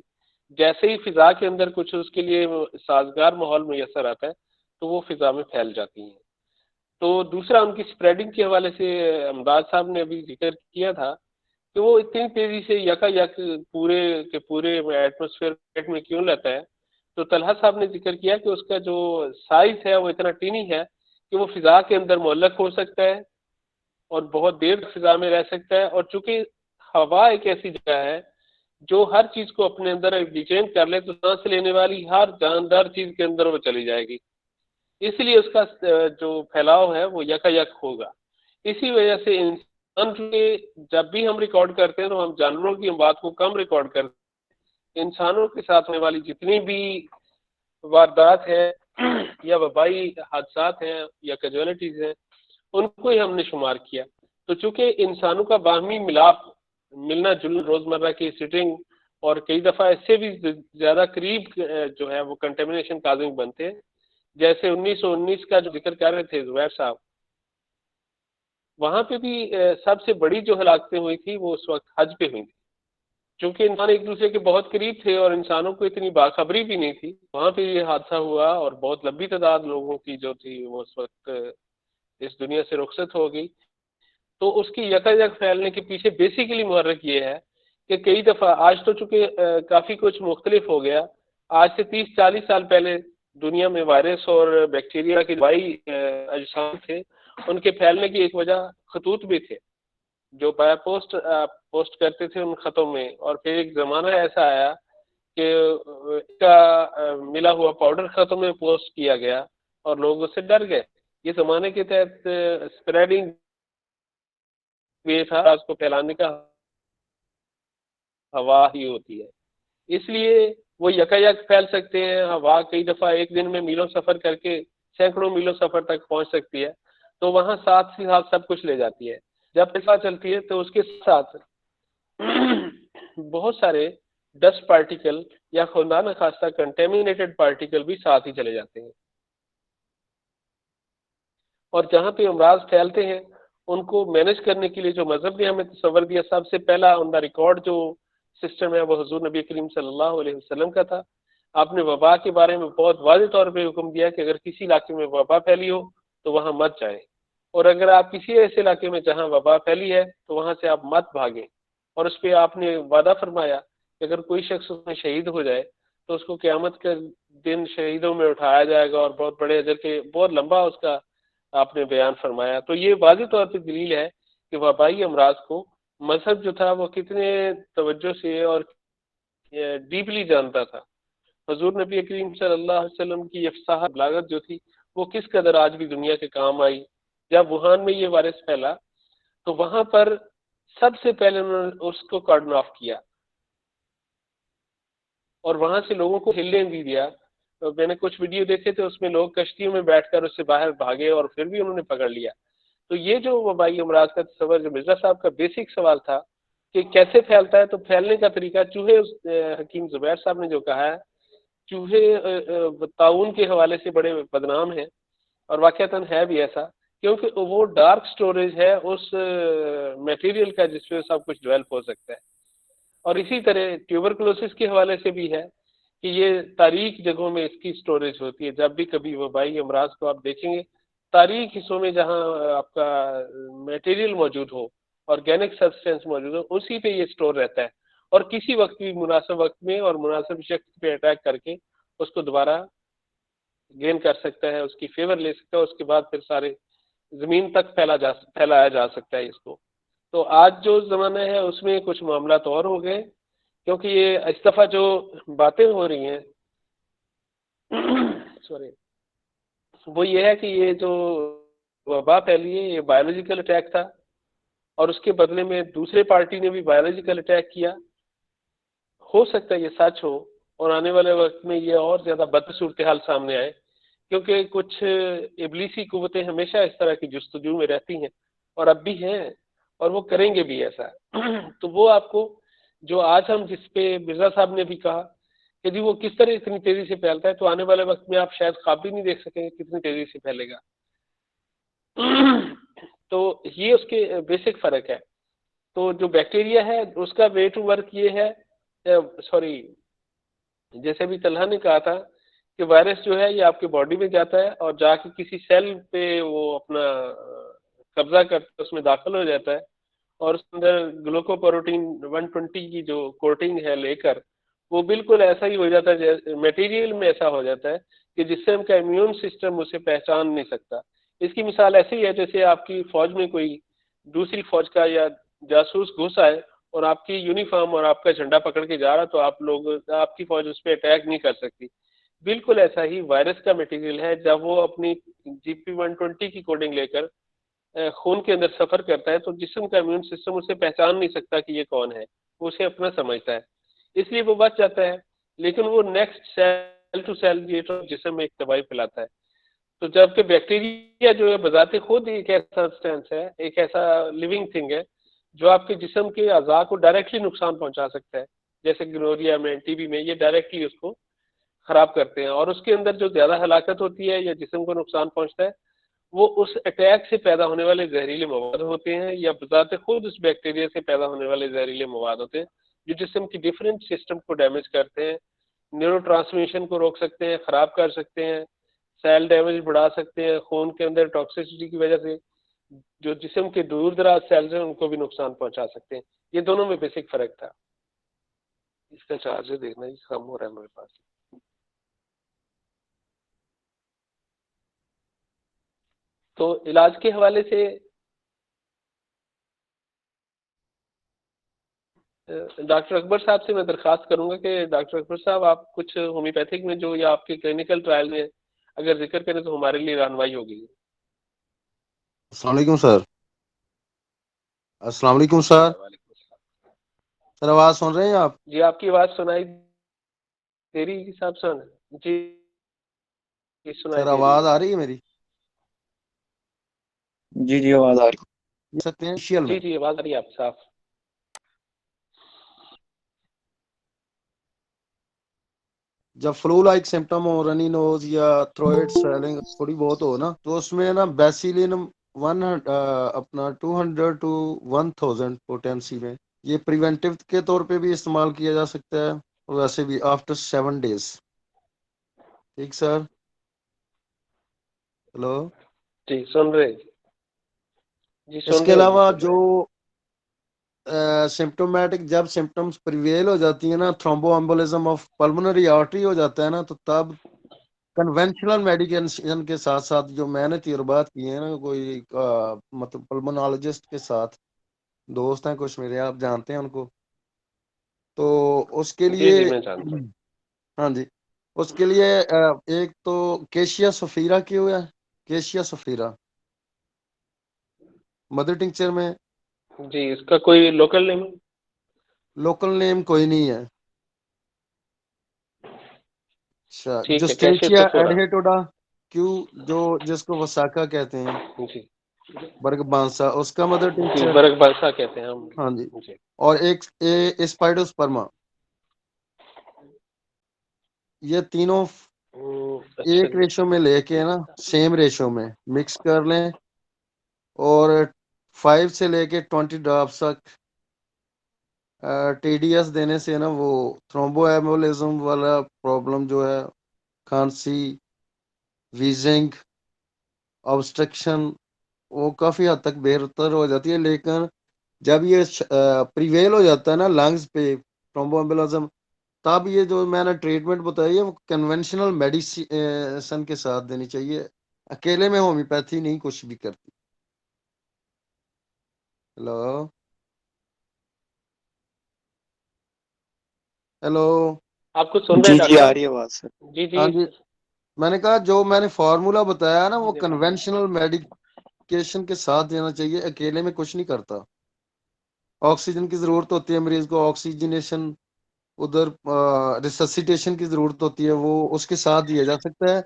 Speaker 1: جیسے ہی فضا کے اندر کچھ اس کے لیے سازگار ماحول میسر آتا ہے تو وہ فضا میں پھیل جاتی ہیں. تو دوسرا ان کی اسپریڈنگ کے حوالے سے امداد صاحب نے ابھی ذکر کیا تھا کہ وہ اتنی تیزی سے یکا یک پورے کے پورے ایٹماسفیئر میں کیوں لیتا ہے. تو طلحہ صاحب نے ذکر کیا کہ اس کا جو سائز ہے وہ اتنا ٹینی ہے کہ وہ فضا کے اندر معلق ہو سکتا ہے اور بہت دیر فضا میں رہ سکتا ہے. اور چونکہ ہوا ایک ایسی جگہ ہے جو ہر چیز کو اپنے اندر ڈیٹین کر لے تو سانس لینے والی ہر جاندار چیز کے اندر وہ چلی جائے گی، اس لیے اس کا جو پھیلاؤ ہے وہ یکا یک ہوگا. اسی وجہ سے انسان کے جب بھی ہم ریکارڈ کرتے ہیں تو ہم جانوروں کی بات کو کم ریکارڈ کرتے ہیں. انسانوں کے ساتھ ہونے والی جتنی بھی واردات ہیں یا وبائی حادثات ہیں یا کیجولیٹیز ہیں ان کو ہی ہم نے شمار کیا. تو چونکہ انسانوں کا باہمی ملاپ، ملنا جلنا، روزمرہ کی سٹنگ، اور کئی دفعہ اس سے بھی زیادہ قریب جو ہے وہ کنٹیمنیشن کازنگ بنتے ہیں. جیسے 1919 کا جو ذکر کر رہے تھے زبیر صاحب، وہاں پہ بھی سب سے بڑی جو ہلاکتیں ہوئی تھی وہ اس وقت حج پہ ہوئی تھی. چونکہ انسان ایک دوسرے کے بہت قریب تھے اور انسانوں کو اتنی باخبری بھی نہیں تھی، وہاں پہ یہ حادثہ ہوا اور بہت لمبی تعداد لوگوں کی جو تھی وہ اس وقت اس دنیا سے رخصت ہو گئی. تو اس کی یکا یک پھیلنے کے پیچھے بیسیکلی محرک یہ ہے کہ کئی دفعہ آج تو چونکہ کافی کچھ مختلف ہو گیا، آج سے 30-40 سال پہلے دنیا میں وائرس اور بیکٹیریا کے دوائی اجسام تھے، ان کے پھیلنے کی ایک وجہ خطوط بھی تھے جو بائی پوسٹ کرتے تھے ان خطوں میں، اور پھر ایک زمانہ ایسا آیا کہ اس کا ملا ہوا پاؤڈر خطوں میں پوسٹ کیا گیا اور لوگ اس سے ڈر گئے. یہ زمانے کے تحت اسپریڈنگ وے تھا، اس کو پھیلانے کا ہوا ہی ہوتی ہے، اس لیے وہ یکایک پھیل سکتے ہیں. ہوا کئی دفعہ ایک دن میں میلوں سفر کر کے سینکڑوں میلوں سفر تک پہنچ سکتی ہے، تو وہاں ساتھ ہی ساتھ سب کچھ لے جاتی ہے. جب فضا چلتی ہے تو اس کے ساتھ بہت سارے ڈسٹ پارٹیکل یا خدا نخواستہ کنٹیمینیٹڈ پارٹیکل بھی ساتھ ہی چلے جاتے ہیں، اور جہاں پہ امراض پھیلتے ہیں ان کو مینج کرنے کے لیے جو مذہب نے ہمیں تصور دیا، سب سے پہلا آن دا ریکارڈ جو سسٹم ہے وہ حضور نبی کریم صلی اللہ علیہ وسلم کا تھا. آپ نے وبا کے بارے میں بہت واضح طور پہ حکم دیا کہ اگر کسی علاقے میں وبا پھیلی ہو تو وہاں مت جائیں، اور اگر آپ کسی ایسے علاقے میں جہاں وبا پھیلی ہے تو وہاں سے آپ مت بھاگیں. اور اس پہ آپ نے وعدہ فرمایا کہ اگر کوئی شخص اس میں شہید ہو جائے تو اس کو قیامت کے دن شہیدوں میں اٹھایا جائے گا، اور بہت بڑے اجر کے بہت لمبا اس کا آپ نے بیان فرمایا. تو یہ واضح طور پہ دلیل ہے کہ وبائی امراض کو مذہب جو تھا وہ کتنے توجہ سے اور ڈیپلی جانتا تھا. حضور نبی کریم صلی اللہ علیہ وسلم کی یہ فصاحت بلاغت جو تھی وہ کس قدر آج بھی دنیا کے کام آئی. جب ووہان میں یہ وائرس پھیلا تو وہاں پر سب سے پہلے انہوں نے اس کو کارڈن آف کیا اور وہاں سے لوگوں کو ہلنے نہیں دیا. میں نے کچھ ویڈیو دیکھے تھے، اس میں لوگ کشتیوں میں بیٹھ کر اس سے باہر بھاگے اور پھر بھی انہوں نے پکڑ لیا. تو یہ جو وبائی امراض کا تصور جو مرزا صاحب کا بیسک سوال تھا کہ کیسے پھیلتا ہے، تو پھیلنے کا طریقہ چوہے حکیم زبیر صاحب نے جو کہا ہے، چوہے تعاون کے حوالے سے بڑے بدنام ہیں، اور واقعتاً ہے بھی ایسا، کیونکہ وہ ڈارک سٹوریج ہے اس میٹیریل کا جس پہ سب کچھ ڈیولپ ہو سکتا ہے. اور اسی طرح ٹیوبرکلوسس کے حوالے سے بھی ہے کہ یہ تاریک جگہوں میں اس کی سٹوریج ہوتی ہے. جب بھی کبھی وبائی امراض کو آپ دیکھیں گے تاریک حصوں میں جہاں آپ کا میٹیریل موجود ہو، آرگینک سبسٹینس موجود ہو، اسی پہ یہ سٹور رہتا ہے، اور کسی وقت بھی مناسب وقت میں اور مناسب شخص پہ اٹیک کر کے اس کو دوبارہ گین کر سکتا ہے، اس کی فیور لے سکتا ہے، اس کے بعد پھر سارے زمین تک پھیلایا جا سکتا ہے اس کو. تو آج جو زمانہ ہے اس میں کچھ معاملات اور ہو گئے، کیونکہ یہ اس دفعہ جو باتیں ہو رہی ہیں سوری، وہ یہ ہے کہ یہ جو وبا پھیلی ہے یہ بایولوجیکل اٹیک تھا، اور اس کے بدلے میں دوسرے پارٹی نے بھی بایولوجیکل اٹیک کیا. ہو سکتا ہے یہ سچ ہو، اور آنے والے وقت میں یہ اور زیادہ بد صورتحال سامنے آئے، کیونکہ کچھ ابلیسی قوتیں ہمیشہ اس طرح کی جستجو میں رہتی ہیں، اور اب بھی ہیں، اور وہ کریں گے بھی ایسا. تو وہ آپ کو جو آج ہم جس پہ مرزا صاحب نے بھی کہا کہ جی وہ کس طرح اتنی تیزی سے پھیلتا ہے، تو آنے والے وقت میں آپ شاید خواب بھی نہیں دیکھ سکیں گے کتنی تیزی سے پھیلے گا. تو یہ اس کے بیسک فرق ہے. تو جو بیکٹیریا ہے اس کا وے ٹو ورک یہ ہے، سوری، جیسے بھی طلحہ نے کہا تھا کہ وائرس جو ہے یہ آپ کے باڈی میں جاتا ہے اور جا کے کسی سیل پہ وہ اپنا قبضہ کرتا ہے، اس میں داخل ہو جاتا ہے، اور اس کے اندر گلوکوپروٹین 120 کی جو کوٹنگ ہے لے کر وہ بالکل ایسا ہی ہو جاتا ہے، میٹیریل میں ایسا ہو جاتا ہے کہ جس سے ہم کا امیون سسٹم اسے پہچان نہیں سکتا. اس کی مثال ایسی ہی ہے جیسے آپ کی فوج میں کوئی دوسری فوج کا یا جاسوس گھس آئے اور آپ کی یونیفارم اور آپ کا جھنڈا پکڑ کے جا رہا، تو آپ کی فوج اس پہ اٹیک نہیں کر سکتی. بالکل ایسا ہی وائرس کا میٹیریل ہے، جب وہ اپنی GP120 کی کوڈنگ لے کر خون کے اندر سفر کرتا ہے تو جسم کا امیون سسٹم اسے پہچان نہیں سکتا کہ یہ کون ہے، وہ اسے اپنا سمجھتا ہے، اس لیے وہ بچ جاتا ہے. لیکن وہ نیکسٹ سیل ٹو سیل جسم میں ایک تباہی پھیلاتا ہے. تو جبکہ بیکٹیریا جو ہے بذات خود ایک ایسا سبسٹینس ہے، ایک ایسا لیونگ تھنگ ہے جو آپ کے جسم کے اعضاء کو ڈائریکٹلی نقصان پہنچا سکتا ہے، جیسے گنوریا میں، TB میں، یہ ڈائریکٹلی اس کو خراب کرتے ہیں. اور اس کے اندر جو زیادہ ہلاکت ہوتی ہے یا جسم کو نقصان پہنچتا ہے وہ اس اٹیک سے پیدا ہونے والے زہریلے مواد ہوتے ہیں، یا بذات خود اس بیکٹیریا سے پیدا ہونے والے زہریلے مواد ہوتے ہیں جو جسم کی ڈفرینٹ سسٹم کو ڈیمیج کرتے ہیں، نیورو ٹرانسمیشن کو روک سکتے ہیں، خراب کر سکتے ہیں، سیل ڈیمیج بڑھا سکتے ہیں، خون کے اندر ٹاکسیسٹی کی وجہ سے جو جسم کے دور دراز سیلز ہیں ان کو بھی نقصان پہنچا سکتے ہیں. یہ دونوں میں بیسک فرق تھا. اس کا چارج دیکھنا ہی کم ہو رہا ہے میرے پاس. تو علاج کے حوالے سے ڈاکٹر اکبر صاحب سے میں درخواست کروں گا کہ ڈاکٹر اکبر صاحب آپ کچھ ہومیوپیتھک میں جو یا آپ کے کلینکل ٹرائل میں اگر ذکر کریں تو ہمارے لیے رہنمائی ہوگی.
Speaker 5: السلام علیکم سر. السلام علیکم سر.
Speaker 1: وعلیکم السلام.
Speaker 5: سر آواز سن رہے ہیں آپ؟
Speaker 1: جی آپ کی آواز سنائی دے رہی ہے صاحب سن. جی سنائی
Speaker 5: سر
Speaker 1: دے رہی
Speaker 5: آواز
Speaker 1: ہے.
Speaker 5: آ رہی ہے میری؟
Speaker 6: جی آواز آ رہی
Speaker 5: یہ سکتے ہیں شیل میں
Speaker 1: جی آواز آ رہی ہے آپ صاف.
Speaker 5: جب فلو لائک سمٹم ہو، رنی نوز یا تھروٹ سویلنگ تھوڑی بہت ہو نا، تو اس میں نا بیسیلین اپنا 200 to 1000 پوٹینسی میں یہ پریونٹیو کے طور پہ بھی استعمال کیا جا سکتا ہے، ویسے بھی آفٹر 7 days. ٹھیک سر. ہلو.
Speaker 1: جی سن رہے جی
Speaker 5: اس
Speaker 1: سن
Speaker 5: کے
Speaker 1: رہے ہیں جی
Speaker 5: علاوہ
Speaker 1: سن
Speaker 5: جو
Speaker 1: رہے
Speaker 5: سمپٹومیٹک جب سمپٹمس پریویل ہو جاتی ہیں نا، تھرومبو ایمبولزم آف پلمونری آرٹری ہو جاتا ہے نا، تو تب کنونشنل میڈیکیشن کے ساتھ ساتھ جو میں نے تجربات کیے ہیں نا، کوئی مطلب پلمونالوجسٹ کے ساتھ دوست ہیں کچھ میرے، آپ جانتے ہیں ان کو، تو اس کے
Speaker 1: جی
Speaker 5: لیے
Speaker 1: میں جانتا ہوں.
Speaker 5: ہاں جی، اس کے لیے ایک تو کیشیا سفیرا کی ہوا ہے، کیشیا سفیرا مدر ٹنکچر میں.
Speaker 1: جی اس کا کوئی لوکل نیم؟
Speaker 5: لوکل نیم کوئی نہیں ہے. اچھا،
Speaker 1: ٹھیک ہے کیشے
Speaker 5: جسٹینچیا
Speaker 1: سفورا.
Speaker 5: ایڈہیٹوڈا کیو، جو جس کو وساکا کہتے ہیں،
Speaker 1: جی
Speaker 5: برگ بانسا، اس کا مدر
Speaker 1: جی
Speaker 5: ٹنکچر.
Speaker 1: برگ برسا کہتے ہیں ہم.
Speaker 5: ہاں جی.
Speaker 1: جی
Speaker 5: اور ایک اسپائڈوسپرما. یہ تینوں
Speaker 1: اچھا
Speaker 5: ایک
Speaker 1: جی.
Speaker 5: ریشو میں لے کے نا، سیم ریشو میں مکس کر لیں، اور 5 سے لے کے 20 ڈراپس تک ٹی ڈی ایس دینے سے نا وہ تھرومبو ایمبولزم والا پرابلم جو ہے، کھانسی، ویزنگ، آبسٹرکشن، وہ کافی حد تک بہتر ہو جاتی ہے. لیکن جب یہ پریویل ہو جاتا ہے نا لنگز پہ تھرومبو ایمبولزم، تب یہ جو میں نے ٹریٹمنٹ بتائی ہے وہ کنونشنل میڈیسن کے ساتھ دینی چاہیے. اکیلے میں ہومیوپیتھی نہیں کچھ بھی کرتی. ہلو. ہیلو.
Speaker 1: آپ کو سن رہے ہیں
Speaker 6: جی
Speaker 1: ڈاکٹر
Speaker 6: آ
Speaker 1: صاحب؟
Speaker 6: رہی ہے آواز سر.
Speaker 1: جی
Speaker 5: ہاں جی، میں نے کہا جو میں نے فارمولا بتایا نا وہ کنونشنل میڈیکیشن کے ساتھ دینا چاہیے، اکیلے میں کچھ نہیں کرتا. آکسیجن کی ضرورت ہوتی ہے مریض کو، آکسیجنیشن، ادھر ریسسیٹیشن کی ضرورت ہوتی ہے، وہ اس کے ساتھ دیا جا سکتا ہے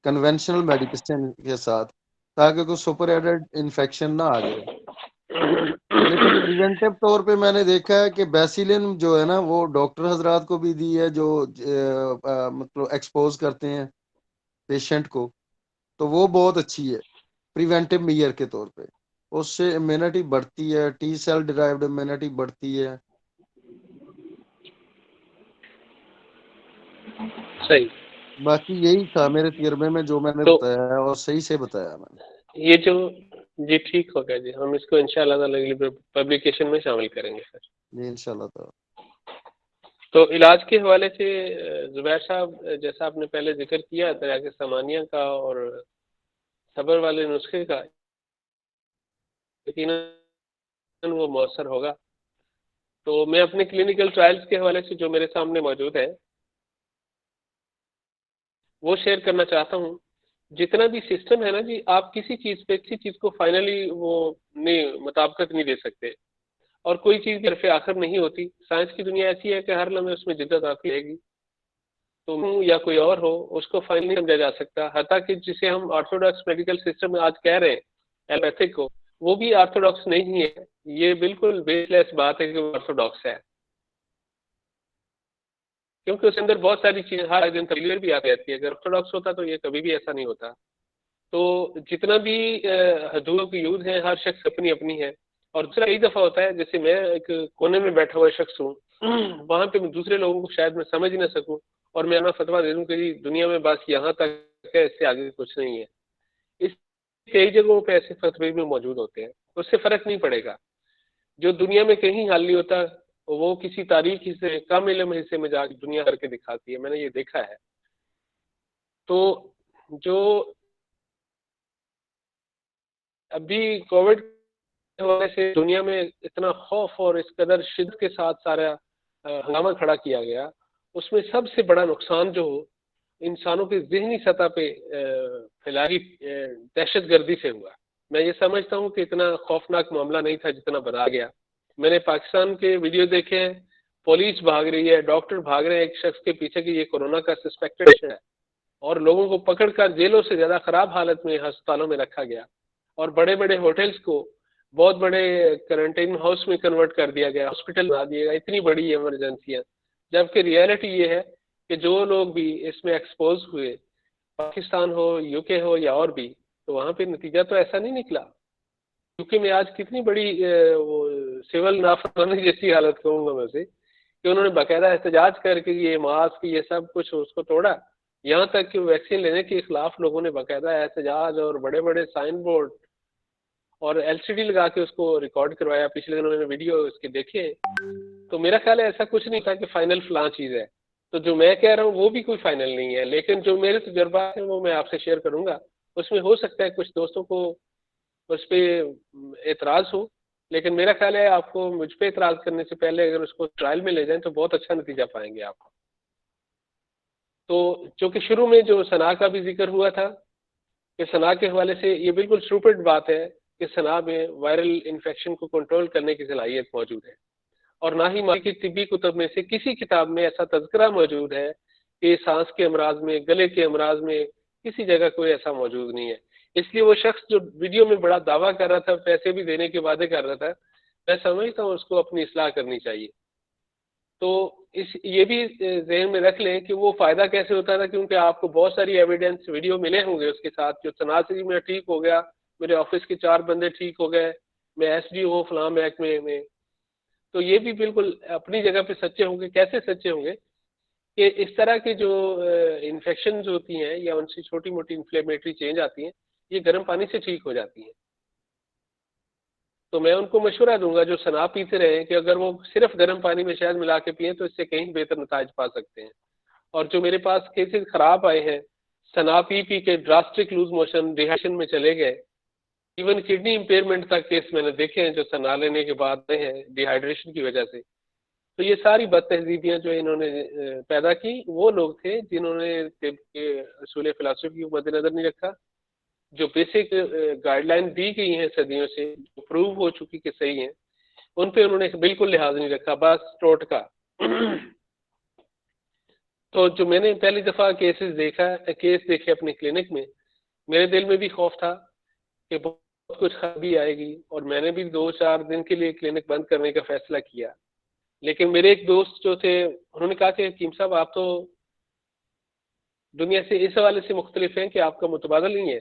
Speaker 5: کنونشنل میڈیکیشن کے ساتھ، تاکہ کوئی سپر ایڈڈ انفیکشن نہ آ جائے. لیکن پریونٹیو طور پہ میں نے دیکھا ہے کہ بیسیلن جو ہے نا وہ ڈاکٹر حضرات کو بھی دی ہے جو مطلب ایکسپوز کرتے ہیں پیشنٹ کو، تو وہ بہت اچھی ہے پریونٹیو میئر کے طور پہ. اس سے امیونٹی بڑھتی ہے، ٹی سیل ڈرائیوڈ امیونٹی بڑھتی ہے.
Speaker 1: صحیح.
Speaker 5: باقی یہی تھا میرے تجربے میں جو میں نے
Speaker 1: تو
Speaker 5: بتایا ہے، اور صحیح سے بتایا میں نے.
Speaker 1: یہ جو جی ٹھیک ہوگا جی، ہم اس کو انشاءاللہ تعالی پبلیکیشن میں شامل کریں گے سر.
Speaker 5: جی انشاءاللہ تعالی.
Speaker 1: تو علاج کے حوالے سے زبیر صاحب، جیسا آپ نے پہلے ذکر کیا تریاق سامانیہ کا اور صبر والے نسخے کا، یقیناً وہ مؤثر ہوگا. تو میں اپنے کلینکل ٹرائلز کے حوالے سے جو میرے سامنے موجود ہے وہ شیئر کرنا چاہتا ہوں. جتنا بھی سسٹم ہے نا جی، آپ کسی چیز پہ کسی چیز کو فائنلی وہ نہیں مطابقت نہیں دے سکتے، اور کوئی چیز حرف آخر نہیں ہوتی. سائنس کی دنیا ایسی ہے کہ ہر لمحے اس میں جدت آتی رہے گی. تو ہوں یا کوئی اور ہو، اس کو فائنل نہیں سمجھا جا سکتا. حتیٰ کہ جسے ہم آرتھوڈاکس میڈیکل سسٹم میں آج کہہ رہے ہیں ایلوپیتھک کو، وہ بھی آرتھوڈاکس نہیں ہے. یہ بالکل بیس لیس بات ہے کہ وہ آرتھوڈاکس ہے، کیونکہ اس اندر بہت ساری چیزیں ہر دن تبدیلی بھی آتی رہتی ہے. اگر آرتھوڈاکس ہوتا تو یہ کبھی بھی ایسا نہیں ہوتا. تو جتنا بھی حدودوں کی یوز ہے، ہر شخص اپنی اپنی ہے. اور دوسرا کئی دفعہ ہوتا ہے جیسے میں ایک کونے میں بیٹھا ہوا شخص ہوں، وہاں پہ دوسرے لوگوں کو شاید میں سمجھ نہ سکوں، اور میں اپنا فتویٰ دے دوں کہ جی دنیا میں بس یہاں تک ہے، اس سے آگے کچھ نہیں ہے. اس کئی جگہوں پہ ایسے فتوے بھی موجود ہوتے ہیں، اس سے فرق نہیں پڑے گا. جو دنیا میں کہیں حل نہیں ہوتا، وہ کسی تاریخ سے کم علم حصے میں جا کے دنیا کر کے دکھاتی ہے، میں نے یہ دیکھا ہے. تو جو ابھی کووڈ کی وجہ سے دنیا میں اتنا خوف اور اس قدر شدت کے ساتھ سارا ہنگامہ کھڑا کیا گیا، اس میں سب سے بڑا نقصان جو انسانوں کی ذہنی سطح پہ پھیلائی دہشت گردی سے ہوا. میں یہ سمجھتا ہوں کہ اتنا خوفناک معاملہ نہیں تھا جتنا بنا گیا. میں نے پاکستان کے ویڈیو دیکھے ہیں، پولیس بھاگ رہی ہے، ڈاکٹر بھاگ رہے ہیں ایک شخص کے پیچھے کہ یہ کورونا کا سسپیکٹڈ ہے، اور لوگوں کو پکڑ کر جیلوں سے زیادہ خراب حالت میں ہسپتالوں میں رکھا گیا، اور بڑے بڑے ہوٹلز کو بہت بڑے کرنٹین ہاؤس میں کنورٹ کر دیا گیا، ہاسپٹل بنا دیا گیا. اتنی بڑی ایمرجنسیاں، جبکہ ریئلٹی یہ ہے کہ جو لوگ بھی اس میں ایکسپوز ہوئے، پاکستان ہو، یو کے ہو یا اور بھی، تو وہاں پہ نتیجہ تو ایسا نہیں نکلا. کیونکہ میں آج کتنی بڑی سول نافرمانی جیسی حالت کہوں گا میں سے، کہ انہوں نے باقاعدہ احتجاج کر کے یہ ماسک یہ سب کچھ اس کو توڑا. یہاں تک کہ ویکسین لینے کے خلاف لوگوں نے باقاعدہ احتجاج اور بڑے بڑے سائن بورڈ اور ایل سی ڈی لگا کے اس کو ریکارڈ کروایا. پچھلے دنوں میں نے ویڈیو اس کے دیکھے. تو میرا خیال ہے ایسا کچھ نہیں تھا کہ فائنل فلاں چیز ہے. تو جو میں کہہ رہا ہوں وہ بھی کوئی فائنل نہیں ہے، لیکن جو میرے تجربات ہیں وہ میں آپ سے شیئر کروں گا. اس میں ہو سکتا ہے کچھ دوستوں کو اس پہ اعتراض ہو، لیکن میرا خیال ہے آپ کو مجھ پہ اعتراض کرنے سے پہلے اگر اس کو ٹرائل میں لے جائیں تو بہت اچھا نتیجہ پائیں گے آپ. تو چونکہ شروع میں جو ثنا کا بھی ذکر ہوا تھا کہ ثنا کے حوالے سے یہ بالکل اسٹوپڈ بات ہے کہ ثنا میں وائرل انفیکشن کو کنٹرول کرنے کی صلاحیت موجود ہے، اور نہ ہی کی طبی کتب میں سے کسی کتاب میں ایسا تذکرہ موجود ہے کہ سانس کے امراض میں، گلے کے امراض میں کسی جگہ کوئی ایسا موجود نہیں ہے. اس لیے وہ شخص جو ویڈیو میں بڑا دعویٰ کر رہا تھا، پیسے بھی دینے کے وعدے کر رہا تھا، میں سمجھتا ہوں اس کو اپنی اصلاح کرنی چاہیے. تو یہ بھی ذہن میں رکھ لیں کہ وہ فائدہ کیسے ہوتا تھا، کیونکہ آپ کو بہت ساری ایویڈنس ویڈیو ملے ہوں گے اس کے ساتھ، جو تناسب میں ٹھیک ہو گیا، میرے آفس کے 4 بندے ٹھیک ہو گئے، میں ایس ڈی ہوں فلاں محکمے میں. تو یہ بھی بالکل اپنی جگہ پہ سچے ہوں گے. کیسے سچے ہوں گے کہ اس طرح کے جو انفیکشنز ہوتی ہیں یا ان سے چھوٹی موٹی انفلیمیٹری چینج آتی ہیں، یہ گرم پانی سے ٹھیک ہو جاتی ہیں. تو میں ان کو مشورہ دوں گا جو ثنا پیتے رہے کہ اگر وہ صرف گرم پانی میں شہد ملا کے پئیں تو اس سے کہیں بہتر نتائج پا سکتے ہیں. اور جو میرے پاس کیسز خراب آئے ہیں، ثنا پی کے ڈراسٹک لوز موشن، ڈیہائیڈریشن میں چلے گئے، ایون کڈنی امپیئرمنٹ تک کیس میں نے دیکھے ہیں جو ثنا لینے کے بعد آئے ہیں ڈیہائیڈریشن کی وجہ سے. تو یہ ساری بد تہذیبیاں جو انہوں نے پیدا کی، وہ لوگ تھے جنہوں نے طب کے اصول فلسفی کو مد نظر نہیں رکھا. جو بیسک گائیڈ لائن دی گئی ہیں صدیوں سے، جو پروو ہو چکی کہ صحیح ہیں، ان پہ انہوں نے بالکل لحاظ نہیں رکھا، بس ٹوٹکا. تو جو میں نے پہلی دفعہ کیس دیکھے اپنے کلینک میں، میرے دل میں بھی خوف تھا کہ بہت کچھ خرابی آئے گی، اور میں نے بھی 2-4 دن کے لیے کلینک بند کرنے کا فیصلہ کیا. لیکن میرے ایک دوست جو تھے انہوں نے کہا کہ حکیم صاحب آپ تو دنیا سے اس حوالے سے مختلف ہیں کہ آپ کا متبادل نہیں ہے،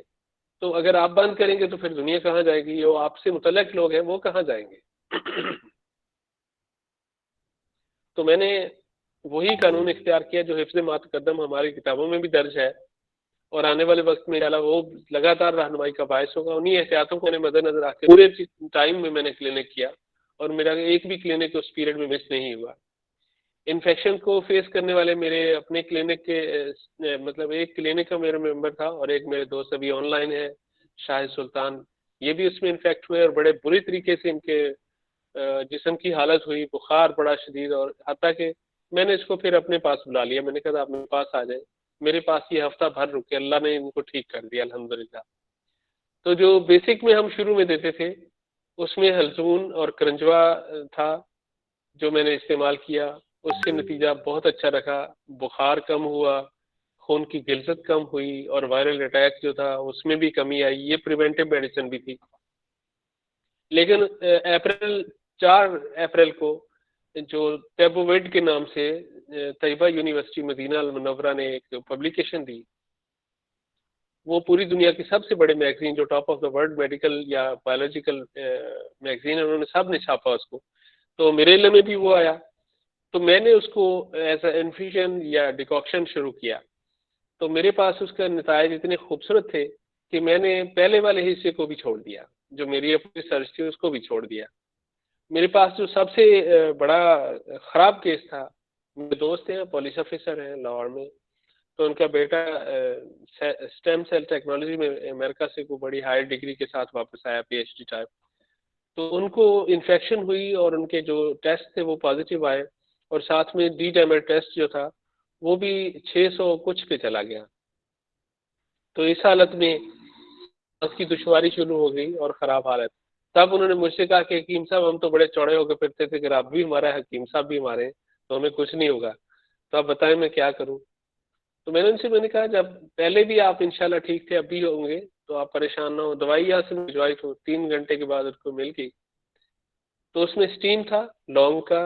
Speaker 1: تو اگر آپ بند کریں گے تو پھر دنیا کہاں جائے گی، جو آپ سے متعلق لوگ ہیں وہ کہاں جائیں گے. تو میں نے وہی قانون اختیار کیا جو حفظ ما تقدم ہماری کتابوں میں بھی درج ہے، اور آنے والے وقت میں انشاءاللہ وہ لگاتار رہنمائی کا باعث ہوگا. انہی احتیاطوں کو مد نظر رکھ کے پورے ٹائم میں نے کلینک کیا، اور میرا ایک بھی کلینک اس پیریڈ میں مس نہیں ہوا. انفیکشن کو فیس کرنے والے میرے اپنے کلینک کے مطلب ایک کلینک کا میرا ممبر تھا، اور ایک میرے دوست ابھی آن لائن ہے شاہد سلطان، یہ بھی اس میں انفیکٹ ہوئے، اور بڑے بری طریقے سے ان کے جسم کی حالت ہوئی، بخار بڑا شدید، اور حتیٰ کہ میں نے اس کو پھر اپنے پاس بلا لیا. میں نے کہا آپ میرے پاس آ جائیں، میرے پاس یہ ہفتہ بھر رکے، اللہ نے ان کو ٹھیک کر دیا الحمدللہ. تو جو بیسک میں ہم شروع میں دیتے تھے اس میں حلزون اور کرنجوا تھا جو میں نے استعمال کیا، اس سے نتیجہ بہت اچھا رکھا. بخار کم ہوا، خون کی غلظت کم ہوئی، اور وائرل اٹیک جو تھا اس میں بھی کمی آئی. یہ پریونٹیو میڈیسن بھی تھی. لیکن 4 اپریل کو جو ٹیبوویڈ کے نام سے طیبہ یونیورسٹی مدینہ المنورہ نے ایک پبلیکیشن دی، وہ پوری دنیا کی سب سے بڑے میگزین جو top of the world medical یا بایولوجیکل میگزین ہے، انہوں نے سب نے چھاپا اس کو. تو میرے علم میں بھی وہ آیا، تو میں نے اس کو ایز اے انفیوژن یا ڈیکاکشن شروع کیا. تو میرے پاس اس کا نتائج اتنے خوبصورت تھے کہ میں نے پہلے والے حصے کو بھی چھوڑ دیا، جو میری اپنی ریسرچ تھی اس کو بھی چھوڑ دیا. میرے پاس جو سب سے بڑا خراب کیس تھا، میرے دوست ہیں پولیس آفیسر ہیں لاہور میں، تو ان کا بیٹا اسٹیم سیل ٹیکنالوجی میں امریکہ سے کوئی بڑی ہائر ڈگری کے ساتھ واپس آیا، پی ایچ ڈی ٹائپ. تو ان کو انفیکشن ہوئی اور ان کے جو ٹیسٹ تھے وہ پازیٹیو آئے، اور ساتھ میں ڈی ڈیمر ٹیسٹ جو تھا وہ بھی 600 کچھ پہ چلا گیا. تو اس حالت میں اس کی دشواری شروع ہو گئی اور خراب حالت. تب انہوں نے مجھ سے کہا کہ حکیم صاحب ہم تو بڑے چوڑے ہو کے پھرتے تھے، اگر آپ بھی ہمارا حکیم صاحب بھی ہمارے تو ہمیں کچھ نہیں ہوگا، تو آپ بتائیں میں کیا کروں. تو میں نے کہا جب پہلے بھی آپ انشاءاللہ ٹھیک تھے اب بھی ہوں گے تو آپ پریشان نہ ہو. دوائی یہاں سے بھجوائی تو 3 گھنٹے کے بعد اس کو مل گئی. تو اس میں اسٹیم تھا لونگ کا،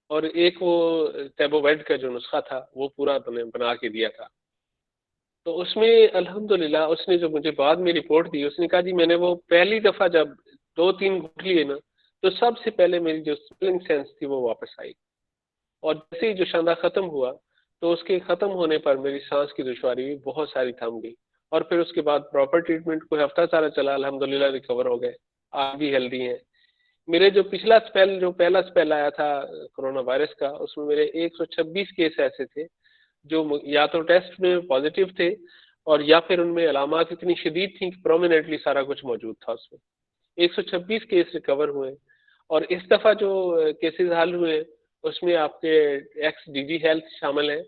Speaker 1: اور ایک وہ ٹیبوویڈ کا جو نسخہ تھا وہ پورا بنا کے دیا تھا. تو اس میں الحمدللہ اس نے جو مجھے بعد میں رپورٹ دی، اس نے کہا جی میں نے وہ پہلی دفعہ جب 2-3 گھونٹ لیے نا تو سب سے پہلے میری جو اسمیلنگ سینس تھی وہ واپس آئی، اور جیسے ہی جو شاندار ختم ہوا تو اس کے ختم ہونے پر میری سانس کی دشواری بھی بہت ساری تھم گئی. اور پھر اس کے بعد پراپر ٹریٹمنٹ کوئی ہفتہ سارا چلا، الحمدللہ ریکور ہو گئے، آج بھی ہیلدی ہیں. میرے جو پچھلا اسپیل جو پہلا اسپیل آیا تھا کرونا وائرس کا، اس میں میرے 126 کیس ایسے تھے جو یا تو ٹیسٹ میں پازیٹیو تھے اور یا پھر ان میں علامات اتنی شدید تھیں کہ پرومیننٹلی سارا کچھ موجود تھا اس میں. 126 کیس ریکور ہوئے، اور اس دفعہ جو کیسز حل ہوئے اس میں آپ کے ایکس ڈی جی ہیلتھ شامل ہیں،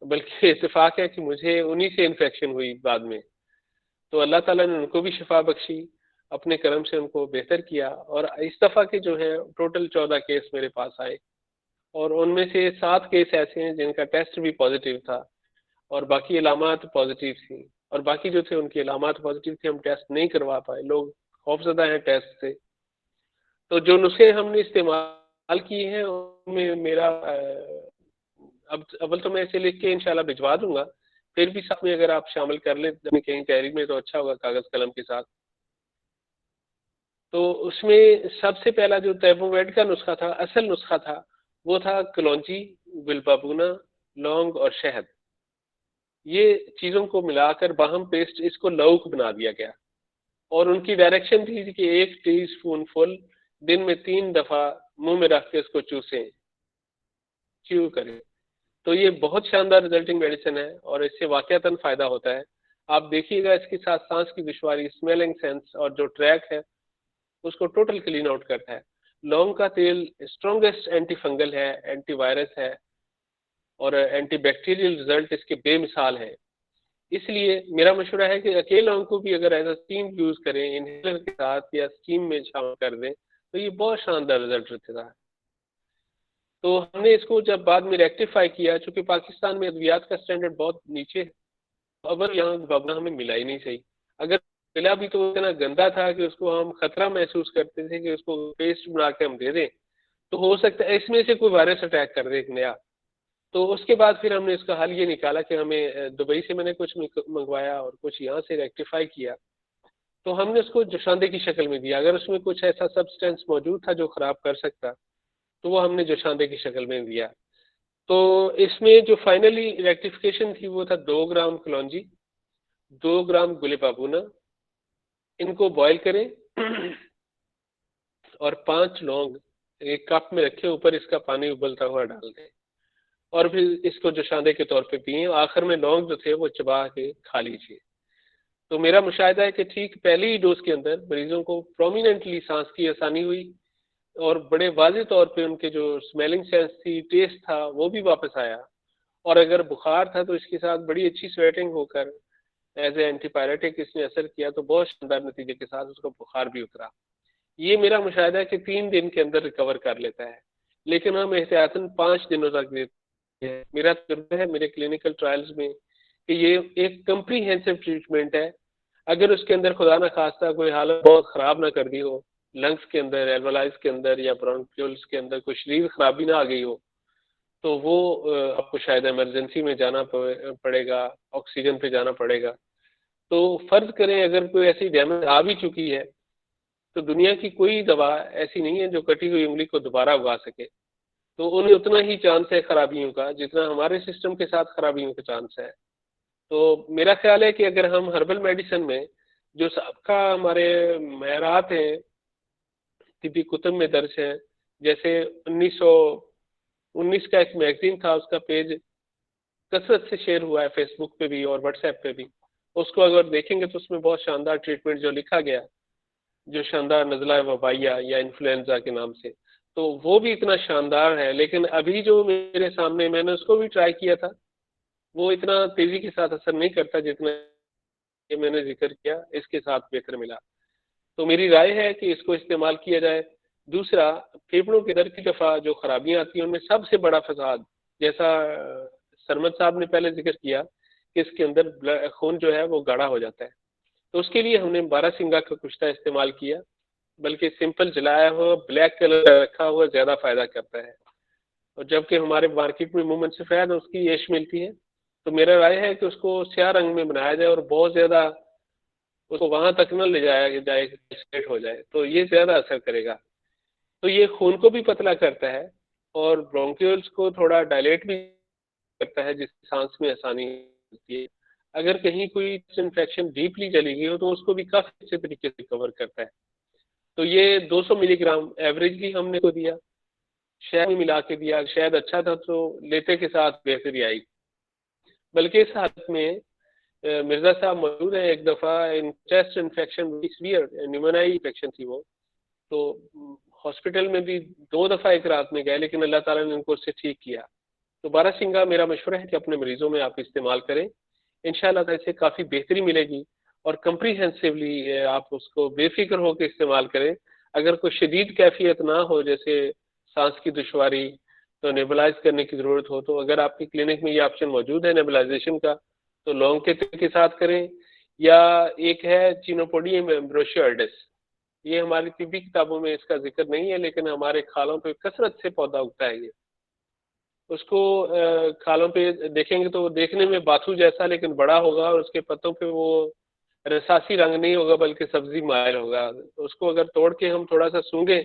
Speaker 1: بلکہ اتفاق ہے کہ مجھے انہی سے انفیکشن ہوئی بعد میں. تو اللہ تعالیٰ نے ان کو بھی شفا بخشی، اپنے کرم سے ان کو بہتر کیا. اور اس دفعہ کے جو ہیں ٹوٹل 14 کیس میرے پاس آئے، اور ان میں سے 7 کیس ایسے ہیں جن کا ٹیسٹ بھی پازیٹیو تھا اور باقی علامات پازیٹیو تھیں، اور باقی جو تھے ان کی علامات پازیٹیو تھے، ہم ٹیسٹ نہیں کروا پائے، لوگ خوفزدہ ہیں ٹیسٹ سے. تو جو نسخے ہم نے استعمال کیے ہیں ان میں میرا اب اول تو میں اسے لکھ کے انشاءاللہ بھجوا دوں گا، پھر بھی ساتھ میں اگر آپ شامل کر لیں کہیں ڈائری میں تو اچھا ہوگا کاغذ قلم کے ساتھ. تو اس میں سب سے پہلا جو ٹیبوویڈ کا نسخہ تھا، اصل نسخہ تھا، وہ تھا کلونجی، بلبابونا، لونگ اور شہد. یہ چیزوں کو ملا کر باہم پیسٹ اس کو لوک بنا دیا گیا، اور ان کی ڈائریکشن تھی کہ 1 ٹی اسپون فل دن میں 3 دفعہ منہ میں رکھ کے اس کو چوسیں، چیو کریں. تو یہ بہت شاندار ریزلٹنگ میڈیسن ہے اور اس سے واقعتاً فائدہ ہوتا ہے. آپ دیکھیے گا اس کے ساتھ سانس کی دشواری، اسمیلنگ سینس اور جو ٹریک ہے اس کو ٹوٹل کلین آؤٹ کرتا ہے. لونگ کا تیل اسٹرانگیسٹ اینٹی فنگل ہے، اینٹی وائرس ہے، اور اینٹی بیکٹیریل رزلٹ اس کے بے مثال ہیں. اس لیے میرا مشورہ ہے کہ اکیلے لونگ کو بھی اگر ایز اے اسٹیم یوز کریں، انہیلر کے ساتھ یا اسٹیم میں شامل کر دیں تو یہ بہت شاندار رزلٹ رہتا ہے. تو ہم نے اس کو جب بعد میں ریکٹیفائی کیا، چونکہ پاکستان میں ادویات کا اسٹینڈرڈ بہت نیچے ہے، اب یہاں بابنا ہمیں ملا ہی نہیں صحیح. اگر ملا بھی تو اتنا گندا تھا کہ اس کو ہم خطرہ محسوس کرتے تھے کہ اس کو پیسٹ بنا کے ہم دے دیں تو ہو سکتا ہے اس میں سے کوئی وائرس اٹیک کر دے ایک نیا. تو اس کے بعد پھر ہم نے اس کا حل یہ نکالا کہ ہمیں دبئی سے میں نے کچھ منگوایا اور کچھ یہاں سے ریکٹیفائی کیا. تو ہم نے اس کو جوشاندے کی شکل میں دیا. اگر اس میں کچھ ایسا سبسٹینس موجود تھا جو خراب کر سکتا تو وہ ہم نے جوشاندے کی شکل میں دیا. تو اس میں جو فائنلی ریکٹیفیکیشن تھی وہ تھا 2 گرام کلونجی، 2 گرام گلے بابونا، ان کو بوائل کریں اور 5 لونگ ایک کپ میں رکھیں، اوپر اس کا پانی ابلتا ہوا ڈال دیں اور پھر اس کو جوشاندے کے طور پہ پئیں. آخر میں لونگ جو تھے وہ چبا کے کھا لیجیے. تو میرا مشاہدہ ہے کہ ٹھیک پہلی ہی ڈوز کے اندر مریضوں کو پرومیننٹلی سانس کی آسانی ہوئی، اور بڑے واضح طور پہ ان کے جو اسمیلنگ سینس تھی، ٹیسٹ تھا، وہ بھی واپس آیا. اور اگر بخار تھا تو اس کے ساتھ بڑی اچھی سویٹنگ ہو کر ایز اے اینٹی پائریٹک اس نے اثر کیا، تو بہت شاندار نتیجے کے ساتھ اس کو بخار بھی اترا. یہ میرا مشاہدہ ہے کہ 3 دن کے اندر ریکور کر لیتا ہے، لیکن ہم احتیاطاً 5 دنوں تک دیتے ہیں. میرا تجربہ ہے میرے کلینکل ٹرائلز میں کہ یہ ایک کمپریہنسو ٹریٹمنٹ ہے. اگر اس کے اندر خدا نہ خواستہ کوئی حالت بہت خراب نہ کر دی ہو، لنگس کے اندر، ایلولائز کے اندر یا برونکیولز کے اندر کوئی شدید خرابی نہ آ گئی ہو، تو وہ آپ کو شاید ایمرجنسی میں جانا پڑے گا، آکسیجن پہ جانا پڑے گا. تو فرض کریں اگر کوئی ایسی ڈیمیج آ بھی چکی ہے تو دنیا کی کوئی دوا ایسی نہیں ہے جو کٹی ہوئی انگلی کو دوبارہ اگا سکے. تو انہیں اتنا ہی چانس ہے خرابیوں کا جتنا ہمارے سسٹم کے ساتھ خرابیوں کا چانس ہے. تو میرا خیال ہے کہ اگر ہم ہربل میڈیسن میں جو سب کا ہمارے معیارات ہیں طبی کتب میں درج ہیں. جیسے 1919 کا ایک میگزین تھا, اس کا پیج کثرت سے شیئر ہوا ہے فیس بک پہ بھی اور واٹس ایپ پہ بھی. اس کو اگر دیکھیں گے تو اس میں بہت شاندار ٹریٹمنٹ جو لکھا گیا, جو شاندار نزلہ وبائیہ یا انفلوئنزا کے نام سے, تو وہ بھی اتنا شاندار ہے. لیکن ابھی جو میرے سامنے, میں نے اس کو بھی ٹرائی کیا تھا, وہ اتنا تیزی کے ساتھ اثر نہیں کرتا جتنا کہ میں نے ذکر کیا, اس کے ساتھ بہتر ملا. تو میری رائے ہے کہ اس کو استعمال کیا جائے. دوسرا, پھیپھڑوں کے اندر کی دفعہ جو خرابیاں آتی ہیں ان میں سب سے بڑا فساد, جیسا سرمد صاحب نے پہلے ذکر کیا کہ اس کے اندر خون جو ہے وہ گاڑھا ہو جاتا ہے. تو اس کے لیے ہم نے بارہ سنگھا کا کشتہ استعمال کیا, بلکہ سمپل جلایا ہوا بلیک کلر رکھا ہوا زیادہ فائدہ کرتا ہے. اور جبکہ ہمارے مارکیٹ میں عموماً سفید اس کی ایش ملتی ہے, تو میرا رائے ہے کہ اس کو سیاہ رنگ میں بنایا جائے اور بہت زیادہ اس کو وہاں تک نہ لے جایا جائے اسٹریٹ ہو جائے, تو یہ زیادہ اثر کرے گا. تو یہ خون کو بھی پتلا کرتا ہے اور برونکیولز کو تھوڑا ڈائلیٹ بھی کرتا ہے, جس سے سانس میں آسانی ہوتی ہے. اگر کہیں کوئی انفیکشن ڈیپلی چلی گئی ہو تو اس کو بھی کافی اچھے طریقے سے کور کرتا ہے. تو یہ 200 ملی گرام ایوریجلی ہم نے کو دیا, شہد میں ملا کے دیا. شہد اچھا تھا تو لیتے کے ساتھ بہتری آئی. بلکہ اس حالت میں مرزا صاحب موجود ہیں. ایک دفعہ چیسٹ انفیکشن نیمونائی انفیکشن تھی وہ, تو ہاسپٹل میں بھی 2 دفعہ ایک رات میں گئے, لیکن اللہ تعالیٰ نے ان کو اس سے ٹھیک کیا. تو بارہ سنگھا میرا مشورہ ہے کہ اپنے مریضوں میں آپ استعمال کریں, انشاءاللہ تعالیٰ سے کافی بہتری ملے گی. اور کمپریہنسولی آپ اس کو بے فکر ہو کے استعمال کریں. اگر کوئی شدید کیفیت نہ ہو, جیسے سانس کی دشواری, تو نیبلائز کرنے کی ضرورت ہو, تو اگر آپ کی کلینک میں یہ آپشن موجود ہے نیبلائزیشن کا, تو لونگ کے تیل کے ساتھ کریں. یا ایک ہے چینوپوڈیم ایمبروشیئرڈس, یہ ہماری طبی کتابوں میں اس کا ذکر نہیں ہے, لیکن ہمارے کھالوں پہ کثرت سے پودا اگتا ہے. یہ اس کو کھالوں پہ دیکھیں گے تو وہ دیکھنے میں باتھو جیسا لیکن بڑا ہوگا, اور اس کے پتوں پہ وہ رساسی رنگ نہیں ہوگا بلکہ سبزی مائل ہوگا. اس کو اگر توڑ کے ہم تھوڑا سا سونگیں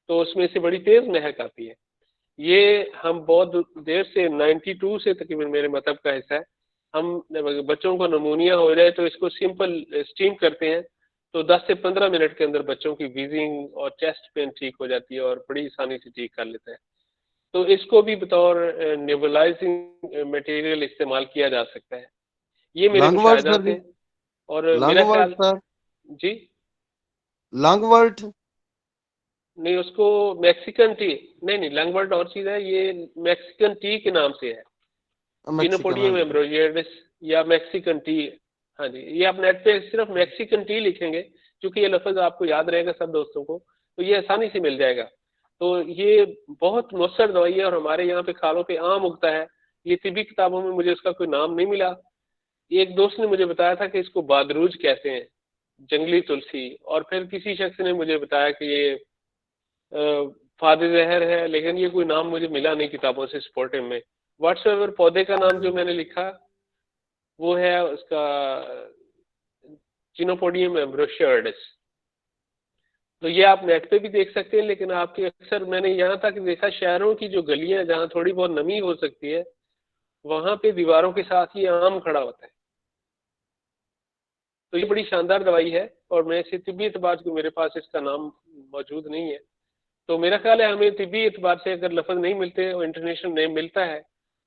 Speaker 1: تو اس میں سے بڑی تیز مہک آتی ہے. یہ ہم بہت دیر سے 92 سے تقریباً میرے مطلب کا حصہ ہے, ہم بچوں کو نمونیا ہو جائے تو اس کو سمپل اسٹیم کرتے ہیں, تو 10 سے 15 منٹ کے اندر بچوں کی ویزنگ اور چیسٹ پین ٹھیک ہو جاتی ہے اور بڑی آسانی سے ٹھیک کر لیتا ہے. تو اس کو بھی بطور نیبولائزنگ میٹیریل استعمال کیا جا سکتا ہے. یہ میرے
Speaker 5: لانگ ورڈ
Speaker 1: مشاہدات
Speaker 5: سر,
Speaker 1: ہیں. اور
Speaker 5: لانگ
Speaker 1: میرا
Speaker 5: ورڈ
Speaker 1: خیال,
Speaker 5: سر,
Speaker 1: جی
Speaker 5: لانگ ورڈ
Speaker 1: نہیں, اس کو میکسیکن ٹی نہیں لانگ ورڈ اور چیز ہے, یہ میکسیکن ٹی کے نام سے ہے, چینوپوڈیم ایمبروشیئرڈس یا میکسیکن ٹی. ہاں جی, یہ آپ نیٹ پہ صرف میکسیکن ٹی لکھیں گے, چونکہ یہ لفظ آپ کو یاد رہے گا سب دوستوں کو, تو یہ آسانی سے مل جائے گا. تو یہ بہت مؤثر دوائی ہے اور ہمارے یہاں پہ کھالوں پہ عام اگتا ہے. یہ طبی کتابوں میں مجھے اس کا کوئی نام نہیں ملا. ایک دوست نے مجھے بتایا تھا کہ اس کو بادروج کہتے ہیں, جنگلی تلسی, اور پھر کسی شخص نے مجھے بتایا کہ یہ فاد زہر ہے, لیکن یہ کوئی نام مجھے ملا نہیں کتابوں سے سپورٹنگ میں. واٹس ایور پودے کا نام جو میں نے لکھا وہ ہے اس کا چینوپوڈیم ایمبروشیئرڈس. تو یہ آپ نیٹ پہ بھی دیکھ سکتے ہیں, لیکن آپ کے اکثر میں نے یہاں تک دیکھا شہروں کی جو گلیاں جہاں تھوڑی بہت نمی ہو سکتی ہے وہاں پہ دیواروں کے ساتھ یہ عام کھڑا ہوتا ہے. تو یہ بڑی شاندار دوائی ہے, اور میں اسے طبی اعتبار سے میرے پاس اس کا نام موجود نہیں ہے. تو میرا خیال ہے ہمیں طبی اعتبار سے اگر لفظ نہیں ملتے اور انٹرنیشنل نیم ملتا ہے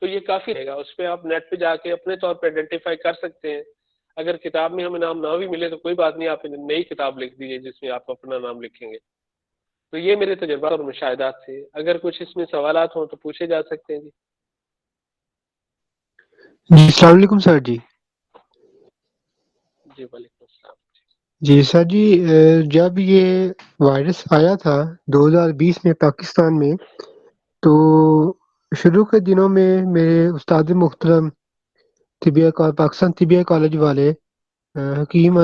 Speaker 1: تو یہ کافی رہے گا. اس پہ آپ نیٹ پہ جا کے اپنے طور پہ آئیڈینٹیفائی کر سکتے ہیں. اگر کتاب میں ہمیں نام نہ بھی ملے تو کوئی بات نہیں, آپ نئی کتاب لکھ دیجیے جس میں آپ اپنا نام لکھیں گے. تو یہ میرے تجربات اور مشاہدات سے, اگر کچھ اس میں سوالات ہوں تو پوچھے جا سکتے ہیں.
Speaker 2: جی السلام علیکم سر. جی
Speaker 1: جی وعلیکم السلام.
Speaker 2: جی سر جی, جب یہ وائرس آیا تھا 2020 میں پاکستان میں, تو شروع کے دنوں میں میرے استاد محترم پاکستان طبیہ کالج والے حکیم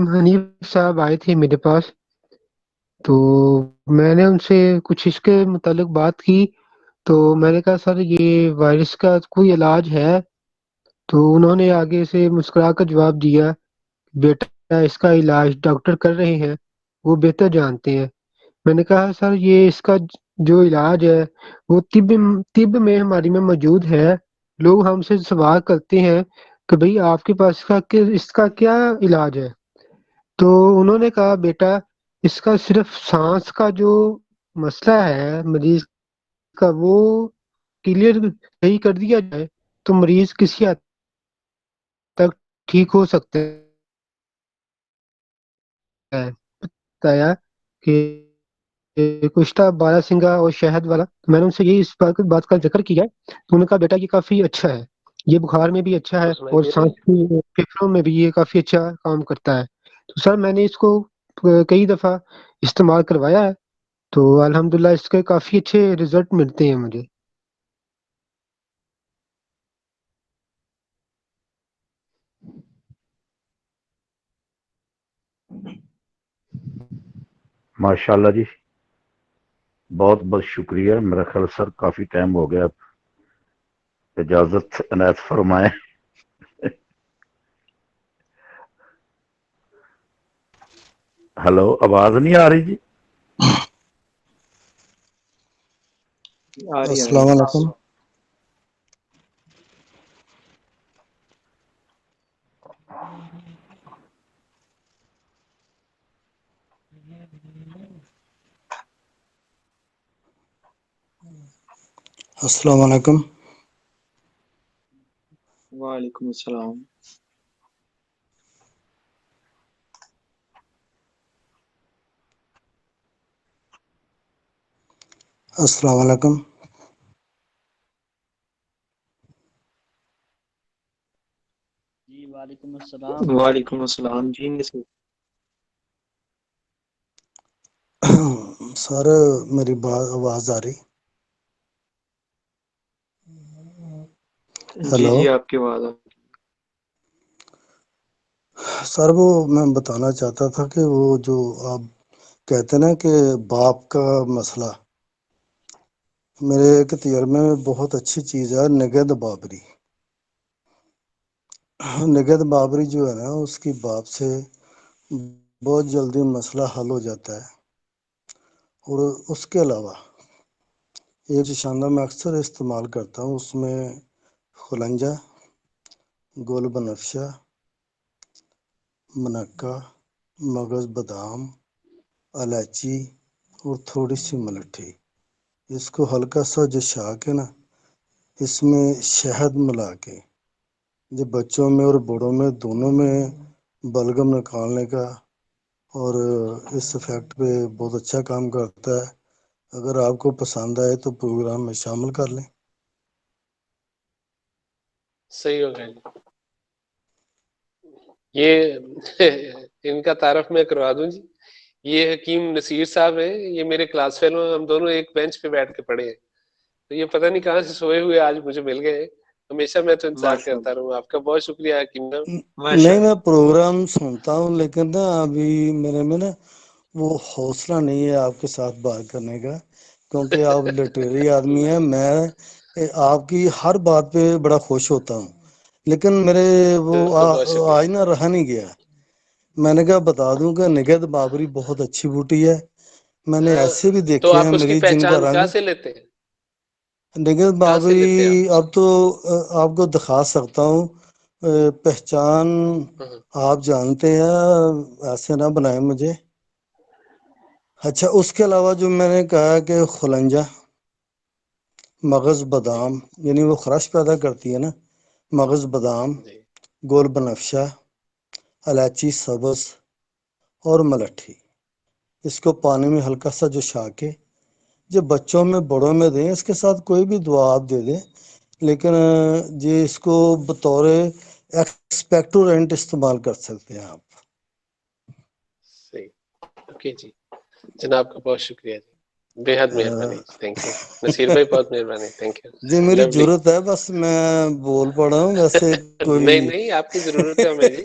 Speaker 2: حنیف صاحب آئے تھے میرے پاس. تو میں نے ان سے کچھ اس کے متعلق بات کی, تو میں نے کہا سر یہ وائرس کا کوئی علاج ہے؟ تو انہوں نے آگے سے مسکرا کر جواب دیا, بیٹا اس کا علاج ڈاکٹر کر رہے ہیں, وہ بہتر جانتے ہیں. میں نے کہا سر یہ اس کا جو علاج ہے وہ طب میں ہماری میں موجود ہے. لوگ ہم سے سوال کرتے ہیں کہ بھئی آپ کے پاس اس کا کیا علاج ہے؟ تو انہوں نے کہا بیٹا اس کا صرف سانس کا جو مسئلہ ہے مریض کا وہ کلیئر صحیح کر دیا جائے تو مریض کسی حد تک ٹھیک ہو سکتے ہیں. بتایا کہ کشتہ بارہ سنگا اور شہد والا، میں نے ان سے یہی اس بات کا ذکر کیا ہے تو انہوں نے کہا بیٹا یہ کافی اچھا ہے، یہ بخار میں بھی اچھا ہے اور سانس کی پھیپھڑوں میں بھی یہ کافی اچھا کام کرتا ہے. تو سر میں نے اس کو کئی دفعہ استعمال کروایا ہے تو الحمدللہ اس کے کافی اچھے رزلٹ ملتے ہیں مجھے.
Speaker 4: ماشاءاللہ جی، بہت بہت شکریہ. میرا خیال سر کافی ٹائم ہو گیا، اجازت عنایت فرمائیں. ہلو، آواز نہیں آ رہی جی؟
Speaker 6: آ رہی ہے.
Speaker 8: السلام علیکم. السلام علیکم.
Speaker 6: وعلیکم السلام.
Speaker 8: السلام علیکم.
Speaker 9: جی وعلیکم السلام.
Speaker 6: وعلیکم السلام جی.
Speaker 8: سر میری آواز آ رہی؟
Speaker 6: جی
Speaker 8: ہیلو
Speaker 6: جی آپ کی آواز آ.
Speaker 8: سر وہ میں بتانا چاہتا تھا کہ وہ جو آپ کہتے نا کہ باپ کا مسئلہ، میرے ایک تجربے میں بہت اچھی چیز ہے نگہت بابری. نگہت بابری جو ہے نا اس کی باپ سے بہت جلدی مسئلہ حل ہو جاتا ہے. اور اس کے علاوہ ایک شاندار میں اکثر استعمال کرتا ہوں، اس میں خلنجہ، گول بنفشہ، منکہ، مغز بادام، الائچی اور تھوڑی سی ملٹھی. اس کو ہلکا سا جشا کے نا اس میں شہد ملا کے جب بچوں میں اور بوڑھوں میں دونوں میں بلغم نکالنے کا، اور اس افیکٹ پہ بہت اچھا کام کرتا ہے. اگر آپ کو پسند آئے تو پروگرام میں شامل کر لیں.
Speaker 1: صحیح ہو گیا. یہ ان کا تعارف میں کروا دوں جی، یہ حکیم نصیر صاحب ہیں، یہ میرے کلاس فیلو ہیں، ہم دونوں ایک بینچ پہ بیٹھ کے پڑھے ہیں. تو یہ پتہ نہیں کہاں سے سوئے ہوئے آج مجھے مل گئے. ہمیشہ میں تو انتظار
Speaker 6: ماشاء
Speaker 1: کرتا رہوں. آپ کا بہت شکریہ حکیم صاحب.
Speaker 6: ماشاء
Speaker 8: نہیں میں
Speaker 6: اللہ.
Speaker 8: پروگرام سنتا ہوں لیکن نا ابھی میرے میں نا وہ حوصلہ نہیں ہے آپ کے ساتھ بات کرنے کا، کیونکہ آپ لٹریری آدمی ہیں. میں آپ کی ہر بات پہ بڑا خوش ہوتا ہوں، لیکن میرے وہ
Speaker 1: بہت شکریہ.
Speaker 8: آج نا رہا نہیں گیا. میں نے کہا بتا دوں کہ نگہت بابری بہت اچھی بوٹی ہے. میں نے ایسے بھی
Speaker 1: تو
Speaker 8: دیکھے ہیں
Speaker 1: آپ اس کی
Speaker 8: مریض جن کا
Speaker 1: پہچان
Speaker 8: رنگ
Speaker 1: کہاں سے لیتے ہیں؟
Speaker 8: نگہت
Speaker 1: کہاں سے
Speaker 8: بابری
Speaker 1: لیتے ہیں آپ؟
Speaker 8: اب تو آپ کو دکھا سکتا ہوں. پہچان آپ جانتے ہیں، ایسے نہ بنائیں مجھے. اچھا اس کے علاوہ جو میں نے کہا کہ خلنجہ، مغز
Speaker 1: جی
Speaker 8: بادام یعنی وہ خراش پیدا کرتی ہے نا، مغز بادام،
Speaker 1: جی
Speaker 8: گول بنفشہ، الائچی سبز اور ملٹھی. اس کو پانی میں ہلکا سا جوشا کے جب بچوں میں بڑوں میں دیں، اس کے ساتھ کوئی بھی دعا آپ دے دیں، لیکن یہ اس کو بطور ایکسپیکٹورینٹ استعمال کر سکتے ہیں آپ.
Speaker 1: صحیح. اوکے جی، جناب کا بہت شکریہ جی، بے حد مہربانی. تھینک یو نصیر بھائی، بہت مہربانی. Thank you.
Speaker 8: جی میری
Speaker 1: لولی.
Speaker 8: ضرورت ہے، بس میں بول پڑا ہوں، ویسے کوئی
Speaker 1: نہیں نہیں، آپ کی ضرورت ہے ہمیں جی.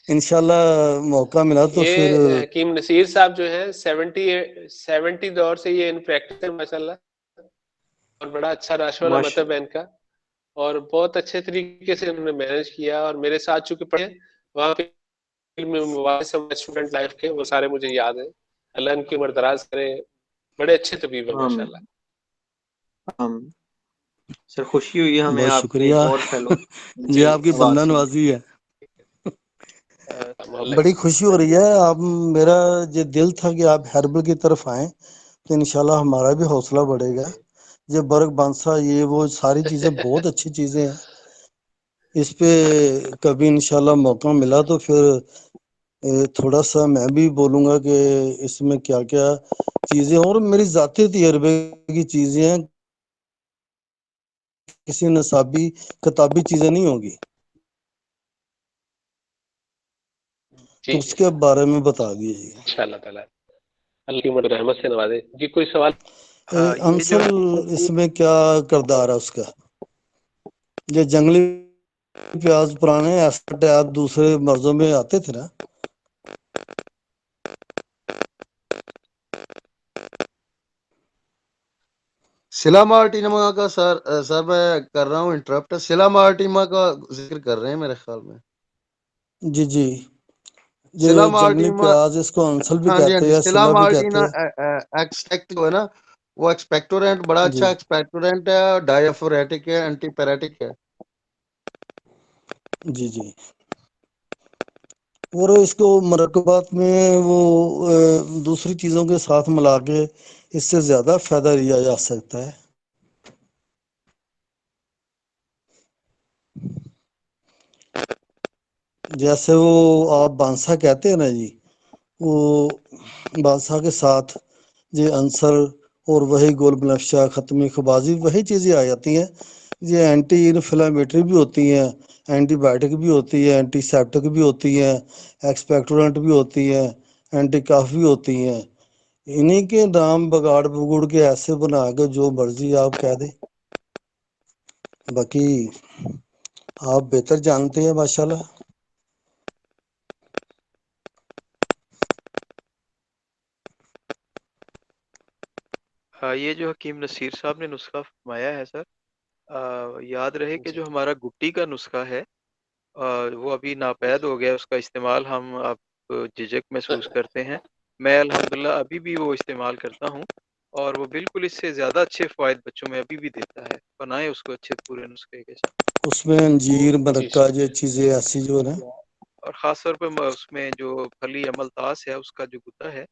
Speaker 8: انشاءاللہ موقع ملا تو پھر.
Speaker 1: یہ حکیم نصیر صاحب جو ہیں 70 دور سے یہ ان پریکٹس ہے ماشاء اللہ، اور بڑا اچھا راش والا
Speaker 6: ماشاء
Speaker 1: مطلب ہے ان کا، اور بہت اچھے طریقے سے انہوں نے مینج کیا. اور میرے ساتھ چونکہ پڑھے وہاں پہ اسٹوڈنٹ لائف کے وہ سارے مجھے یاد ہیں. اللہ ان کی عمر دراز کرے. بڑے اچھے طبیب ہیں ماشاء اللہ.
Speaker 6: سر خوشی ہوئی ہمیں
Speaker 8: بہت
Speaker 6: آپ کے
Speaker 8: شکریہ
Speaker 6: ایک اور فیلو
Speaker 8: جی، آپ کی
Speaker 6: آواز
Speaker 8: بندہ
Speaker 6: سن.
Speaker 8: نوازی ہے.
Speaker 1: محلہ
Speaker 8: بڑی خوشی ہو رہی ہے. آپ میرا یہ دل تھا کہ آپ ہربل کی طرف آئیں تو انشاءاللہ ہمارا بھی حوصلہ بڑھے گا. یہ برگ بانسا یہ وہ ساری چیزیں بہت اچھی چیزیں ہیں. اس پہ کبھی انشاءاللہ موقع ملا تو پھر تھوڑا سا میں بھی بولوں گا کہ اس میں کیا کیا چیزیں اور میری ذاتی تجربے کی چیزیں ہیں, کسی نصابی کتابی چیزیں نہیں ہوگی. تو اس کے بارے میں بتا دیجیے.
Speaker 1: انشاءاللہ تعالیٰ اللہ کی مدد رحمت سے نوازے. جی کوئی سوال؟
Speaker 3: یہ جو
Speaker 8: انصل اس میں کیا کردار ہے اس کا؟ یہ جنگلی پیاز پرانے ایسا دوسرے مرضوں میں آتے تھے نا.
Speaker 5: سلا مارٹینما کا سر میں کر رہا ہوں انٹرپٹ. سلا مارٹینما کا ذکر کر رہے ہیں میرے خیال میں.
Speaker 8: جی جی یہ
Speaker 5: سلا
Speaker 8: جنگلی
Speaker 5: مارٹینا,
Speaker 8: پیاز اس کو انسل بھی
Speaker 5: ہاں جی ہاں
Speaker 8: کہتے
Speaker 5: جی,
Speaker 8: ہیں,
Speaker 5: سلا
Speaker 8: سلا بھی کہتے
Speaker 5: مارٹینا
Speaker 8: ہیں.
Speaker 5: ایکسٹریکٹ جو ہے نا وہ ایکسپیکٹورینٹ, بڑا
Speaker 8: جی
Speaker 5: اچھا ایکسپیکٹورینٹ ہے, ڈائیفوریٹک ہے, اینٹی پیریٹک ہے.
Speaker 8: جی جی. اور اس کو مرکبات میں وہ دوسری چیزوں کے ساتھ ملا کے اس سے زیادہ فائدہ لیا جا سکتا ہے. جیسے وہ آپ بانسا کہتے ہیں نا جی, وہ بانسا کے ساتھ یہ انصر اور وہی گول بنفشہ ختمی خبازی وہی چیزیں آ جاتی ہیں. یہ اینٹی انفلیمیٹری بھی ہوتی ہیں, اینٹی بائیوٹک بھی ہوتی ہے, اینٹی سیپٹک بھی ہوتی ہیں, ایکسپیکٹورنٹ بھی ہوتی ہیں, اینٹی کاف بھی ہوتی ہیں. انہیں کے نام بگاڑ بگوڑ کے ایسے بنا کے جو مرضی آپ کہہ دیں, باقی آپ بہتر جانتے ہیں ماشاءاللہ.
Speaker 3: یہ جو حکیم نصیر صاحب نے نسخہ فرمایا ہے سر, یاد رہے کہ جو ہمارا گٹی کا نسخہ ہے وہ ابھی ناپید ہو گیا, اس کا استعمال ہم اب جھجک محسوس کرتے ہیں. میں الحمدللہ ابھی بھی وہ استعمال کرتا ہوں اور وہ بالکل اس سے زیادہ اچھے فوائد بچوں میں ابھی بھی دیتا ہے. بنائیں اس کو اچھے پورے نسخے کے ساتھ.
Speaker 8: اس میں انجیر مرکہ یہ چیزیں ایسی جو ہے نا,
Speaker 3: اور خاص طور پہ اس میں جو پھلی عملتاس ہے اس کا جو گدا ہے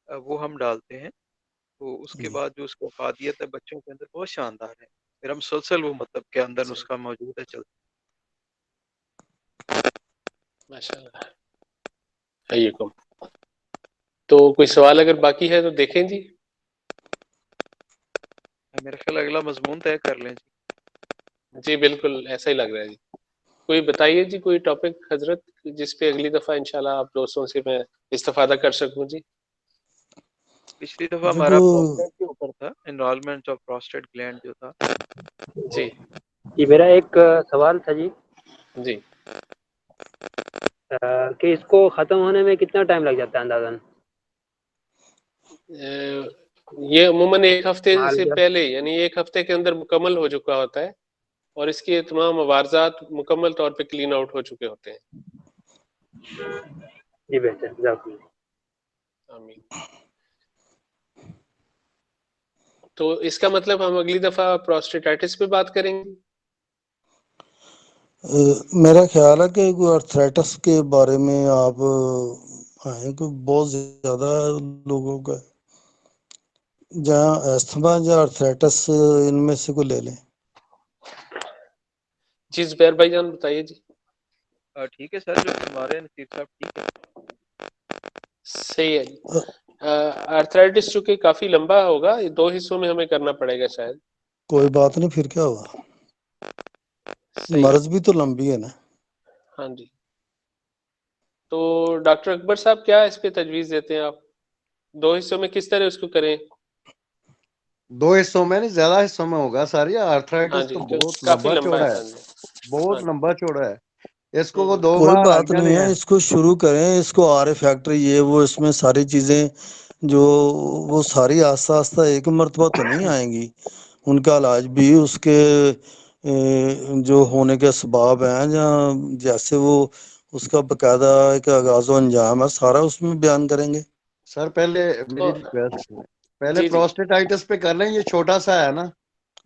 Speaker 3: وہ ہم ڈالتے ہیں. تو اس کے بعد جو اس کی افادیت ہے بچوں کے اندر بہت شاندار ہے. میرا مسلسل وہ مطلب کے اندر نسخہ موجود ہے چلتا.
Speaker 1: ماشاءاللہ. حیکم. تو کوئی سوال اگر باقی ہے تو دیکھیں جی.
Speaker 3: میرا خیال اگلا مضمون طے کر لیں جی.
Speaker 1: جی بالکل ایسا ہی لگ رہا ہے جی. کوئی بتائیے جی کوئی ٹاپک حضرت جس پہ اگلی دفعہ انشاءاللہ آپ دوستوں سے میں استفادہ کر سکوں جی.
Speaker 3: پچھلی دفعہ
Speaker 8: جب
Speaker 3: ہمارا پروسٹیٹ کے اوپر تھا, انرولمنٹ آف پروسٹیٹ گلینڈ جو تھا.
Speaker 1: جی
Speaker 10: جی میرا ایک سوال تھا جی,
Speaker 1: جی.
Speaker 10: کہ اس کو ختم ہونے میں کتنا ٹائم لگ جاتا ہے اندازاً؟
Speaker 1: یہ عموماً ایک ہفتے
Speaker 10: مال
Speaker 1: سے
Speaker 10: جب
Speaker 1: پہلے یعنی ایک ہفتے کے اندر مکمل ہو چکا ہوتا ہے اور اس کے تمام عوارضات مکمل طور پہ کلین آؤٹ ہو چکے ہوتے ہیں.
Speaker 10: جی بہتر, جزاک اللہ.
Speaker 1: آمین. تو اس کا مطلب ہم اگلی دفعہ پروسٹیٹائٹس پہ بات کریں گے.
Speaker 8: میرا خیال ہے کہ کوئی آرتھرائٹس کے بارے میں آپ آئیں, کوئی بہت زیادہ لوگوں کا جہاں استھما یا آرتھرائٹس ان میں سے کوئی لے لیں.
Speaker 1: جی زبیر بھائی جان بتائیے جی.
Speaker 3: ٹھیک ہے سر, جو ہمارے نصیر صاحب ٹھیک ہے.
Speaker 1: صحیح ہے جی. آرتھرائٹس چونکہ کافی لمبا ہوگا, یہ 2 حصوں میں ہمیں کرنا پڑے گا شاید.
Speaker 8: کوئی بات نہیں, پھر کیا ہوا,
Speaker 1: صحیح ہے.
Speaker 8: مرض بھی تو لمبی ہے نا.
Speaker 1: ہاں جی. تو ڈاکٹر اکبر صاحب کیا اس پہ تجویز دیتے ہیں آپ, 2 حصوں میں کس طرح اس کو کریں؟
Speaker 5: 2 حصوں میں نہیں, زیادہ حصوں میں ہوگا ساری.
Speaker 1: ہاں
Speaker 5: آرتھرائٹس
Speaker 1: جی
Speaker 5: تو
Speaker 1: جو
Speaker 5: بہت
Speaker 1: کافی
Speaker 5: لمبا
Speaker 1: لمبا
Speaker 5: چوڑا
Speaker 1: ہے.
Speaker 5: ہے,
Speaker 1: ہاں جی. ہاں
Speaker 5: بہت
Speaker 1: جی.
Speaker 5: لمبا چوڑا ہے. اس کو 2
Speaker 8: کوئی
Speaker 5: بار
Speaker 8: بات
Speaker 5: جانے
Speaker 8: نہیں ہے,
Speaker 5: ہیں.
Speaker 8: اس کو شروع کریں, اس کو آر فیکٹری یہ وہ اس میں ساری چیزیں جو وہ ساری آہستہ آہستہ ایک مرتبہ تو نہیں آئیں گی. ان کا علاج بھی اس کے جو ہونے کے اسباب ہیں, جہاں جیسے وہ اس کا باقاعدہ ایک آغاز و انجام ہے, سارا اس میں بیان کریں گے.
Speaker 5: سر پہلے میری
Speaker 1: تو
Speaker 5: ریکویسٹ ہے, پہلے
Speaker 1: جی جی
Speaker 5: پروسٹیٹائٹس پہ کر لیں, یہ چھوٹا سا ہے نا,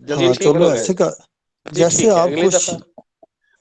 Speaker 1: جی
Speaker 5: جلدی
Speaker 8: ہاں
Speaker 1: ٹھیک
Speaker 5: کور
Speaker 8: چلو
Speaker 5: ہو
Speaker 1: ہے.
Speaker 5: جائے
Speaker 8: ایسے
Speaker 5: گا.
Speaker 8: کا
Speaker 1: جی
Speaker 8: جیسے
Speaker 1: ٹھیک ہے,
Speaker 8: آپ
Speaker 1: اگلی
Speaker 8: خوش
Speaker 1: دفعہ